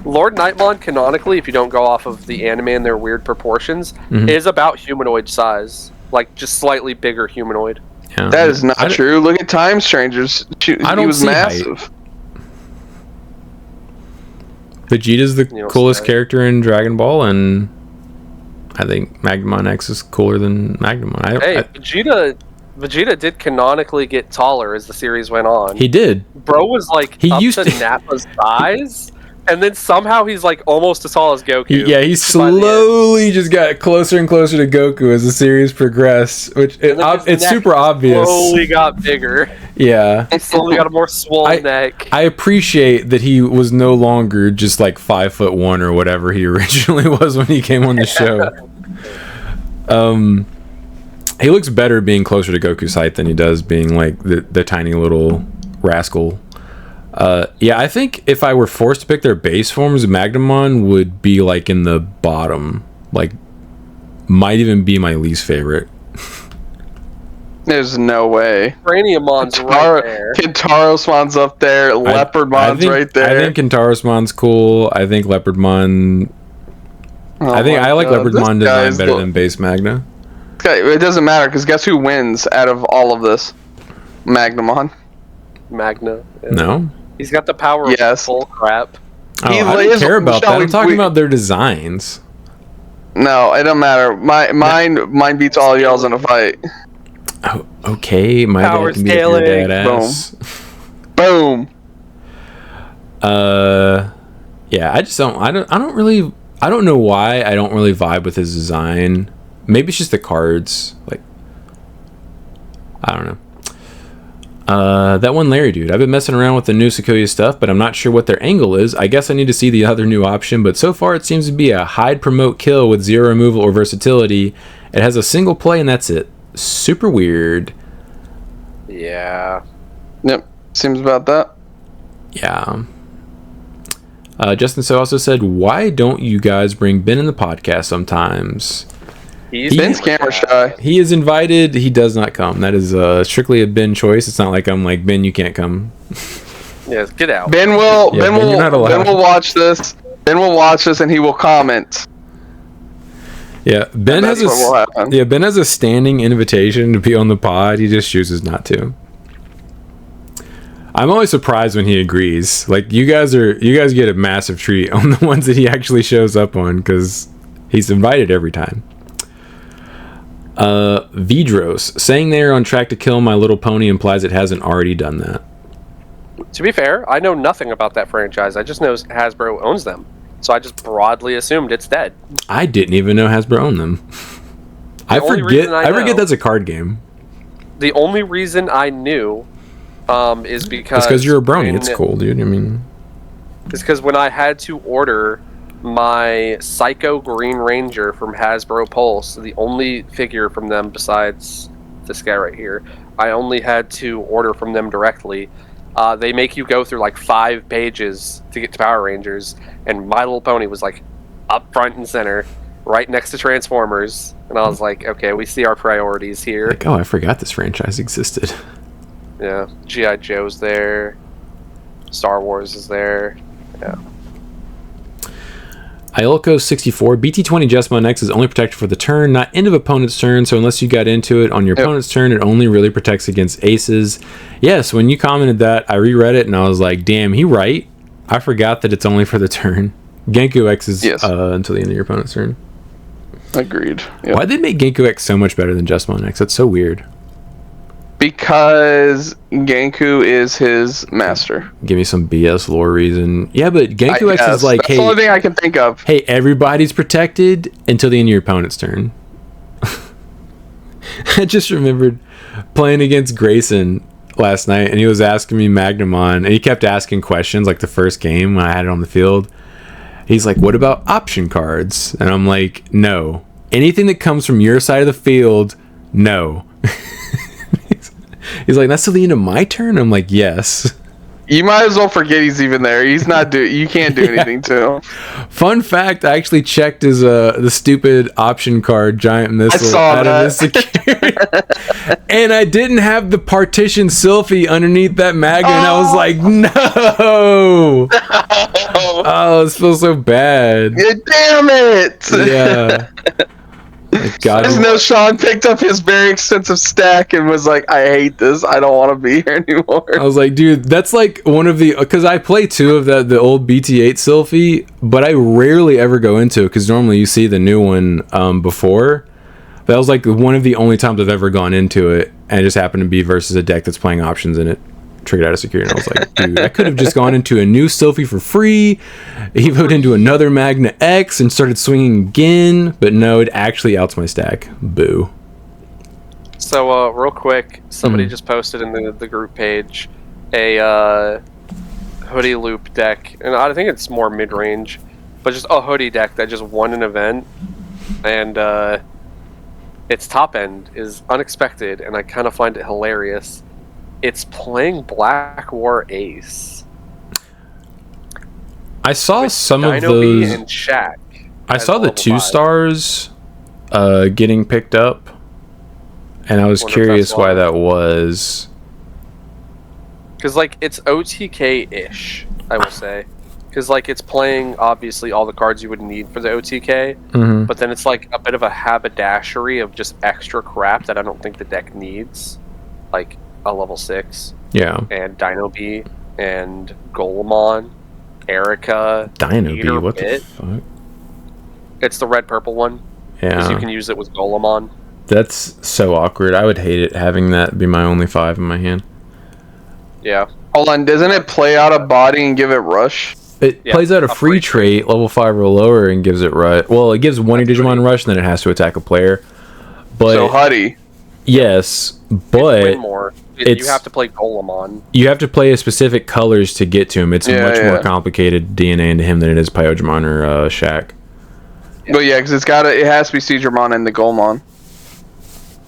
Lord Knightmon canonically, if you don't go off of the anime and their weird proportions, is about humanoid size. Like, just slightly bigger humanoid. Yeah. That is not true. Look at Time Strangers. He was massive. Height. Vegeta's the coolest character in Dragon Ball, and I think Magnamon X is cooler than Magnamon. Vegeta did canonically get taller as the series went on. He did. Bro was like up to Nappa's size, and then somehow he's like almost as tall as Goku. He slowly just got closer and closer to Goku as the series progressed, which it's super obvious. Slowly got bigger. Yeah. He slowly got a more swollen neck. I appreciate that he was no longer just like 5'1" or whatever he originally was when he came on the show. He looks better being closer to Goku's height than he does being like the tiny little rascal. I think if I were forced to pick their base forms, Magnamon would be like in the bottom. Like, might even be my least favorite. There's no way. Craniumon's right there. Kintarosmon's up there. Leopardmon's right there. I think Kintarosmon's cool. I think Leopardmon. I like Leopardmon design better than base Magna. Okay, it doesn't matter because guess who wins out of all of this? Magnamon. Magna. Yeah. No. He's got the power of full crap. Oh, I don't care about that. I'm talking about their designs. No, it don't matter. Mine beats all y'all's in a fight. Oh, okay, my Power dad can be your dadass. Boom. Yeah, I don't know why I don't really vibe with his design. Maybe it's just the cards. Like, I don't know. That one Larry dude. I've been messing around with the new Sequoia stuff, but I'm not sure what their angle is. I guess I need to see the other new option, but so far it seems to be a hide, promote, kill with 0 removal or versatility. It has a single play and that's it. Super weird. Yeah. Yep. Seems about that. Yeah. Justin So also said, why don't you guys bring Ben in the podcast sometimes? Ben's camera shy. He is invited. He does not come. That is strictly a Ben choice. It's not like I'm like, Ben, you can't come. Yes, get out. Ben will watch this. Ben will watch this and he will comment. Yeah, Ben has a standing invitation to be on the pod. He just chooses not to. I'm always surprised when he agrees. Like you guys get a massive treat on the ones that he actually shows up on because he's invited every time. Vidros saying they're on track to kill My Little Pony implies it hasn't already done that. To be fair, I know nothing about that franchise. I just know Hasbro owns them. So I just broadly assumed it's dead. I didn't even know Hasbro owned them. I forget that's a card game. The only reason I knew is because you're a brony. It's cool, dude. I mean, it's because when I had to order my Psycho Green Ranger from Hasbro Pulse, the only figure from them besides this guy right here, I only had to order from them directly. They make you go through like 5 pages to get to Power Rangers, and My Little Pony was like up front and center, right next to Transformers, and I was like, okay, we see our priorities here. Like, oh, I forgot this franchise existed. Yeah, G.I. Joe's there, Star Wars is there, yeah. Iolko64, BT20 Jesmon X is only protected for the turn, not end of opponent's turn, so unless you got into it on your opponent's turn, it only really protects against aces. Yes, when you commented that, I reread it and I was like, damn, he right. I forgot that it's only for the turn. Genku X is until the end of your opponent's turn. Agreed. Yep. Why'd they make Genku X so much better than Jesmon X? That's so weird. Because Genku is his master. Give me some BS lore reason. Yeah, but Genku X is like, that's the only thing I can think of. Hey, everybody's protected until the end of your opponent's turn. I just remembered playing against Grayson last night, and he was asking me Magnamon, and he kept asking questions like the first game when I had it on the field. He's like, what about option cards? And I'm like, no. Anything that comes from your side of the field, no. He's like, that's till the end of my turn? I'm like, yes. You might as well forget he's even there. He's not you can't do anything to him. Fun fact, I actually checked his the stupid option card Giant Missile out of his security. And I didn't have the partition Sylphie underneath that Magna, and I was like, no. Oh, this feels so bad. Yeah, damn it. Yeah. I just know Sean picked up his very extensive stack and was like, I hate this. I don't want to be here anymore. I was like, dude, that's like one of the... Because I play 2 of the old BT8 Sylphie, but I rarely ever go into it because normally you see the new one before. That was like one of the only times I've ever gone into it, and it just happened to be versus a deck that's playing options in it. Triggered out of security, and I was like, dude, I could have just gone into a new Sylphie for free, evoed into another Magna X, and started swinging again, but no, it actually outs my stack. Boo. So, real quick, somebody just posted in the group page a hoodie loop deck, and I think it's more mid-range, but just a hoodie deck that just won an event, and its top end is unexpected, and I kind of find it hilarious. It's playing Black War Ace. I saw some Dino of those. and Shaq. I saw the 2 stars getting picked up, And I was curious why that was. Because, like, it's OTK-ish, I will say. Because, like, it's playing, obviously, all the cards you would need for the OTK, but then it's, like, a bit of a haberdashery of just extra crap that I don't think the deck needs. Like, a level 6. Yeah. And Dino B, and Golemon, Erica. Dino B, what the fuck? It's the red-purple one. Yeah. Because you can use it with Golemon. That's so awkward. I would hate it having that be my only 5 in my hand. Yeah. Hold on, doesn't it play out a body and give it rush? It plays out a free trait, level 5 or lower, and gives it rush. Well, it gives one Digimon rush, and then it has to attack a player. But so Huddy. Yes, but you have to play Golemon. You have to play a specific colors to get to him. It's much more complicated DNA into him than it is Pyojimon or Shaq. But yeah, because it has to be Seedramon and the Golemon.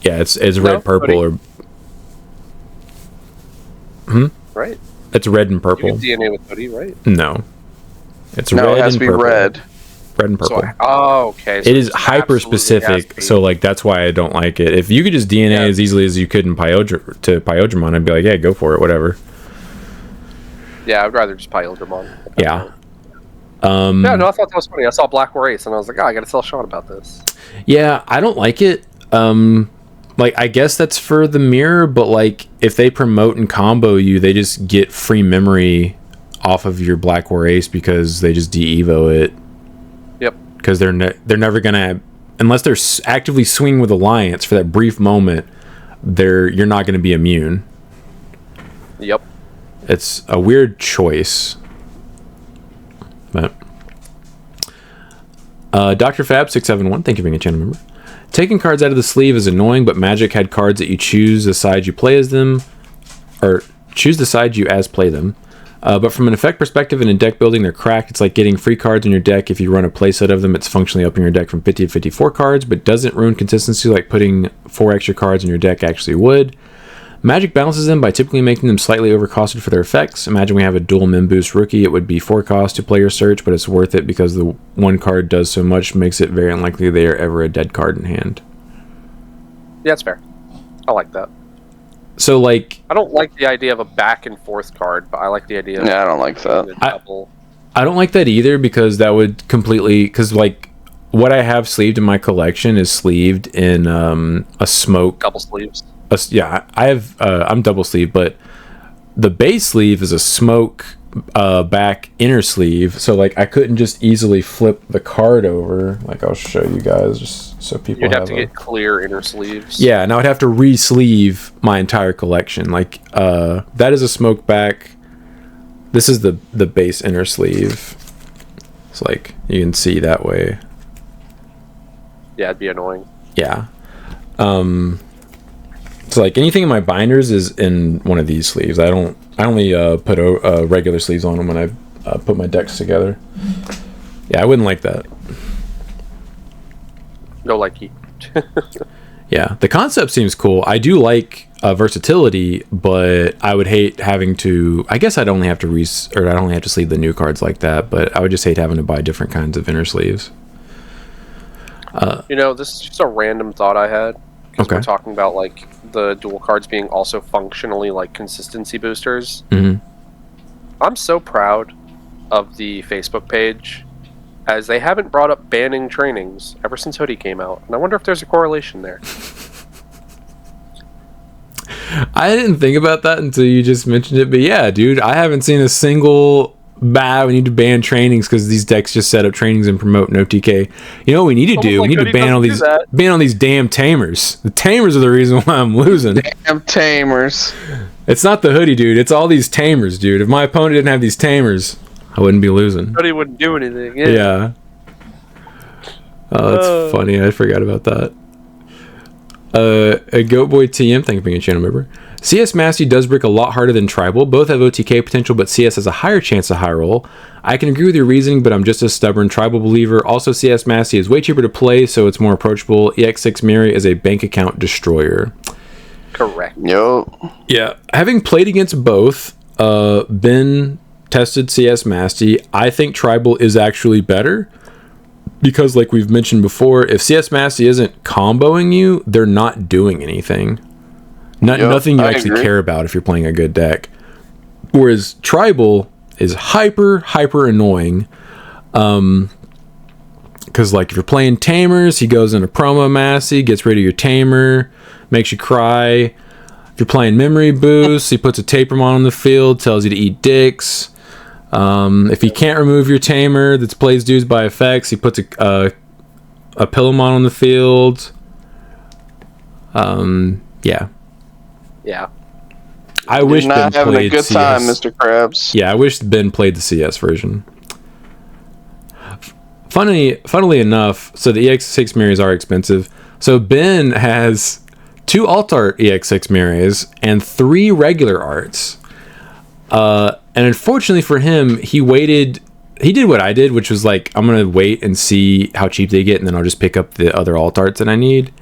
Yeah, it's red, purple, or right. It's red and purple. You get DNA with Hoodie, right? No, it's red. It has to be purple. red. Red and purple. Okay. So it is hyper specific, so like that's why I don't like it. If you could just DNA as easily as you could in Pyojimon, I'd be like, yeah, go for it, whatever. Yeah, I'd rather just Pyojimon. Yeah. Yeah, no, I thought that was funny. I saw Black War Ace, and I was like, I gotta tell Sean about this. Yeah, I don't like it. Like, I guess that's for the mirror, but like, if they promote and combo you, they just get free memory off of your Black War Ace because they just de-evo it. Yep. Because they're never gonna, unless they're actively swinging with Alliance for that brief moment, you're not gonna be immune. Yep. It's a weird choice. But Dr. Fab 671, thank you for being a channel member. Taking cards out of the sleeve is annoying, but Magic had cards that you choose the side you play as them, or choose the side you as play them. But from an effect perspective and in deck building, they're cracked. It's like getting free cards in your deck. If you run a playset of them, it's functionally upping your deck from 50 to 54 cards, but doesn't ruin consistency like putting 4 extra cards in your deck actually would. Magic balances them by typically making them slightly overcosted for their effects. Imagine we have a dual Min Boost rookie. It would be 4 cost to play your search, but it's worth it because the one card does so much, makes it very unlikely they are ever a dead card in hand. Yeah, that's fair. I like that. So, like, I don't like the idea of a back and forth card, but I like the idea. Yeah, I don't like that. I don't like that either because that would completely, because like what I have sleeved in my collection is sleeved in a smoke. Double sleeves. Yeah, I have. I'm double sleeve, but the base sleeve is a smoke back inner sleeve. So like I couldn't just easily flip the card over. Like I'll show you guys just so people. You'd have to get clear inner sleeves. Yeah, and I would have to re-sleeve my entire collection. Like that is a smoke back. This is the base inner sleeve. It's like you can see that way. Yeah, it'd be annoying. Yeah. So like anything in my binders is in one of these sleeves. I only put regular sleeves on them when I put my decks together. Yeah, I wouldn't like that. No likey. Yeah, the concept seems cool. I do like versatility, but I would hate having to. I guess I'd only have to sleeve the new cards like that. But I would just hate having to buy different kinds of inner sleeves. This is just a random thought I had. Okay. We're talking about like the dual cards being also functionally like consistency boosters. Mm-hmm. I'm so proud of the Facebook page, as they haven't brought up banning trainings ever since Hoodie came out, and I wonder if there's a correlation there. I didn't think about that until you just mentioned it, but yeah, dude, I haven't seen a single we need to ban trainings because these decks just set up trainings and promote no TK. You know what we need to do? We need to ban all these damn tamers. The tamers are the reason why I'm losing. Damn tamers. It's not the Hoodie, dude. It's all these tamers, dude. If my opponent didn't have these tamers, I wouldn't be losing. Hoodie wouldn't do anything. Yeah. Oh, that's funny. I forgot about that. A Goatboy TM, thank you for being a channel member. CS Mastery does break a lot harder than Tribal. Both have OTK potential, but CS has a higher chance of high roll. I can agree with your reasoning, but I'm just a stubborn Tribal believer. Also, CS Mastery is way cheaper to play, so it's more approachable. EX6 Mirror is a bank account destroyer. Correct. Yo. Yeah. Having played against both, tested CS Mastery, I think Tribal is actually better. because like we've mentioned before, if CS Massey isn't comboing you, they're not doing anything. Nothing you actually care about if you're playing a good deck. Whereas Tribal is hyper annoying. Because like if you're playing Tamers, he goes into Promo Massey, gets rid of your Tamer, makes you cry. If you're playing Memory Boost, he puts a Tapermon on the field, tells you to eat dicks. If he can't remove your Tamer that plays dudes by effects, he puts a Pillowmon on the field. Yeah. Yeah. I wish You're not Ben having played a good CS. time, Mr. Krabs. Yeah, I wish Ben played the CS version. Funnily enough, so the EX6 mirrors are expensive. So Ben has 2 alt art EX6 mirrors and 3 regular arts. And unfortunately for him, he did what I did, which was like, I'm going to wait and see how cheap they get, and then I'll just pick up the other alt arts that I need.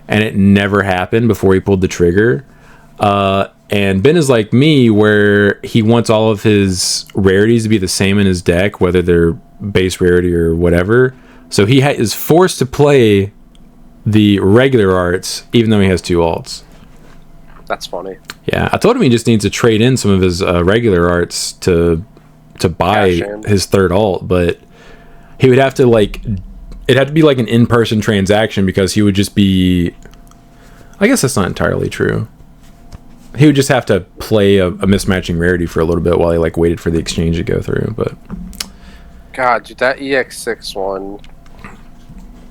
And it never happened before he pulled the trigger. And Ben is like me, where he wants all of his rarities to be the same in his deck, whether they're base rarity or whatever. So he is forced to play the regular arts, even though he has 2 alts. That's funny. Yeah, I told him he just needs to trade in some of his regular arts to buy his 3rd alt, but he would have to it'd have to be like an in-person transaction, because he would just be, I guess that's not entirely true. He would just have to play a mismatching rarity for a little bit while he waited for the exchange to go through. But God, dude, that EX6 one.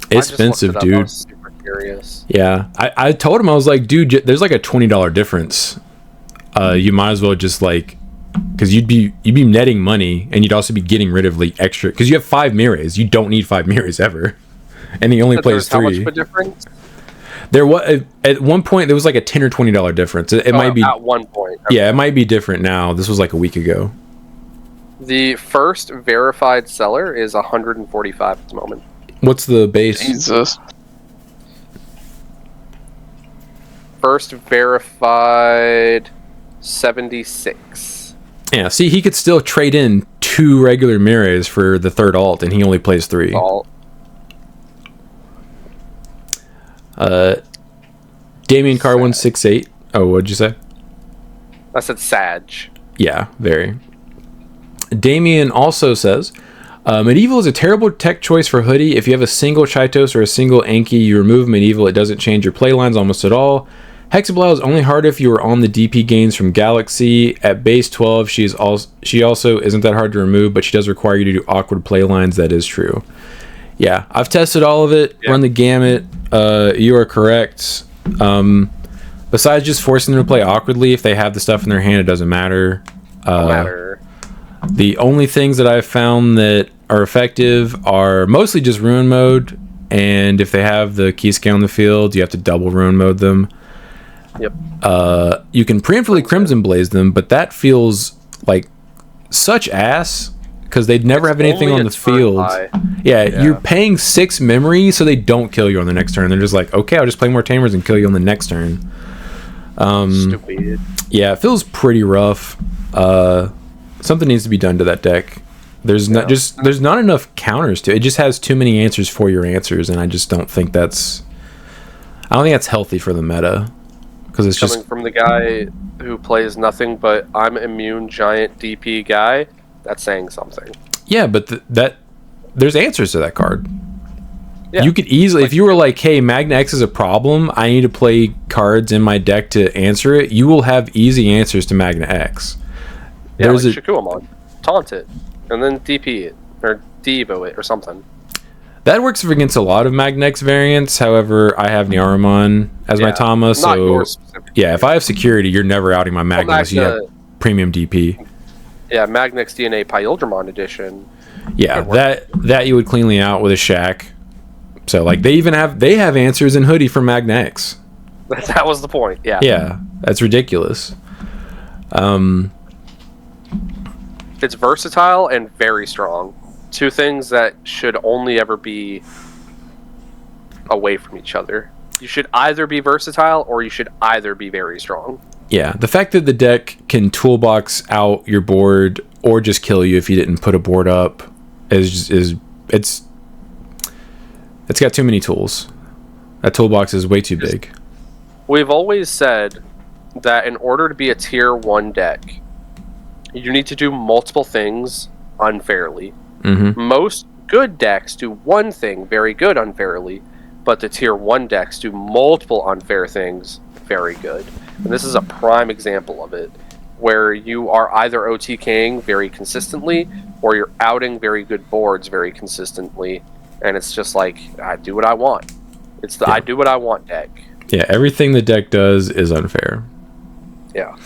It's expensive, dude. I was super curious. Yeah, I told him, I was like, dude, there's like a $20 difference. You might as well just because you'd be netting money, and you'd also be getting rid of extra, because you have 5 Mires. You don't need 5 Mires ever, and he only plays 3. How much of a difference? There was at one point there was like a $10 or $20 difference. It might be at one point. Okay. Yeah, it might be different now. This was like a week ago. The first verified seller is 145 at the moment. What's the base? Jesus. First verified 76. Yeah, see, he could still trade in 2 regular Mires for the 3rd alt, and he only plays 3. Alt. Damien Carr 168. Oh, what'd you say? I said Sag. Yeah, very. Damien also says, Medieval is a terrible tech choice for Hoodie. If you have a single Chitos or a single Anki, you remove Medieval. It doesn't change your play lines almost at all. Hexablow is only hard if you are on the DP gains from Galaxy. At base 12, she also isn't that hard to remove, but she does require you to do awkward play lines. That is true. Yeah, I've tested all of it, run the gamut. You are correct. Besides just forcing them to play awkwardly, if they have the stuff in their hand, it doesn't matter. The only things that I've found that are effective are mostly just ruin mode, and if they have the key scale on the field, you have to double ruin mode them. Yep. You can preemptively Crimson Blaze them, but that feels like such ass, because they'd never have anything on the field. Yeah, you're paying 6 memory so they don't kill you on the next turn. They're just like, okay, I'll just play more Tamers and kill you on the next turn. Stupid. Yeah, it feels pretty rough. Something needs to be done to that deck. There's not enough counters to it. It just has too many answers for your answers, and I just don't think that's healthy for the meta, because it's coming from the guy who plays nothing but I'm immune giant DP guy. That's saying something. Yeah, but there's answers to that card. Yeah. You could easily, if you were like, hey, Magna X is a problem, I need to play cards in my deck to answer it, you will have easy answers to Magna X. Yeah, there's Shakuamon. Taunt it, and then DP it, or Devo it, or something. That works against a lot of Magna X variants, however, I have Niarumon as my Tama, so yeah, if I have security, you're never outing my Magna unless you have premium DP. Yeah, Magna X DNA Pyldramon edition. Yeah, that you would cleanly out with a Shack. So they have answers in Hoodie for Magna X. That was the point. Yeah. Yeah, that's ridiculous. It's versatile and very strong. 2 things that should only ever be away from each other. You should either be versatile or you should either be very strong. Yeah, the fact that the deck can toolbox out your board or just kill you if you didn't put a board up it's It's got too many tools. That toolbox is way too big. We've always said that in order to be a tier 1 deck, you need to do multiple things unfairly. Mm-hmm. Most good decks do one thing very good unfairly, but the tier 1 decks do multiple unfair things very good. And this is a prime example of it, where you are either OTKing very consistently, or you're outing very good boards very consistently, and it's just like, I do what I want. It's the I do what I want deck. Yeah, everything the deck does is unfair. Yeah.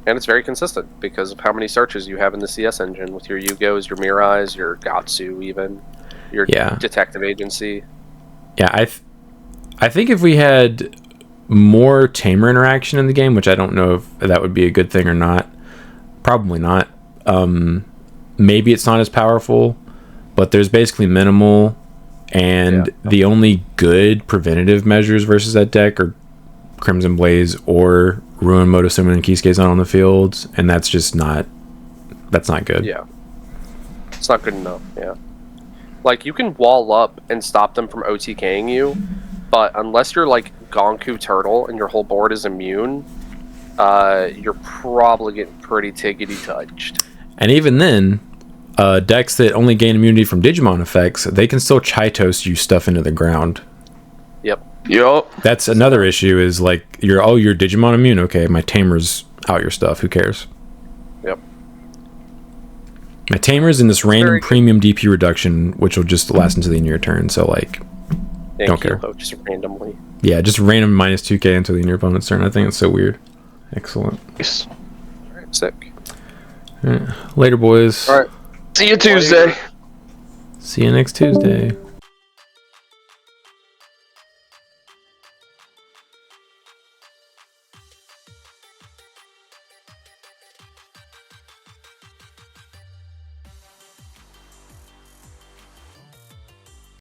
And it's very consistent because of how many searches you have in the CS engine with your Yugos, your Mirais, your Gatsu even, your detective agency. Yeah, I think if we had more tamer interaction in the game, which I don't know if that would be a good thing or not. Probably not. Maybe it's not as powerful, but there's basically minimal, and the only good preventative measures versus that deck are Crimson Blaze or Ruin Motosuma and Kisuke on the field, and that's just not good. Yeah. It's not good enough, yeah. Like, you can wall up and stop them from OTKing you, but unless you're like Gonku Turtle and your whole board is immune, you're probably getting pretty tickety touched. And even then, decks that only gain immunity from Digimon effects, they can still Chaitos you stuff into the ground. Yep. That's another issue, is like, you're Digimon immune, okay, my Tamer's out your stuff, who cares? Yep. My Tamer's in this random premium DP reduction, which will just last into the end of your turn, so like, don't care. Just randomly. Yeah, just random minus 2k until the end of your opponent's turn. I think it's so weird. Excellent. Nice. Alright, sick. All right. Later, boys. Alright. See you Tuesday. See you next Tuesday.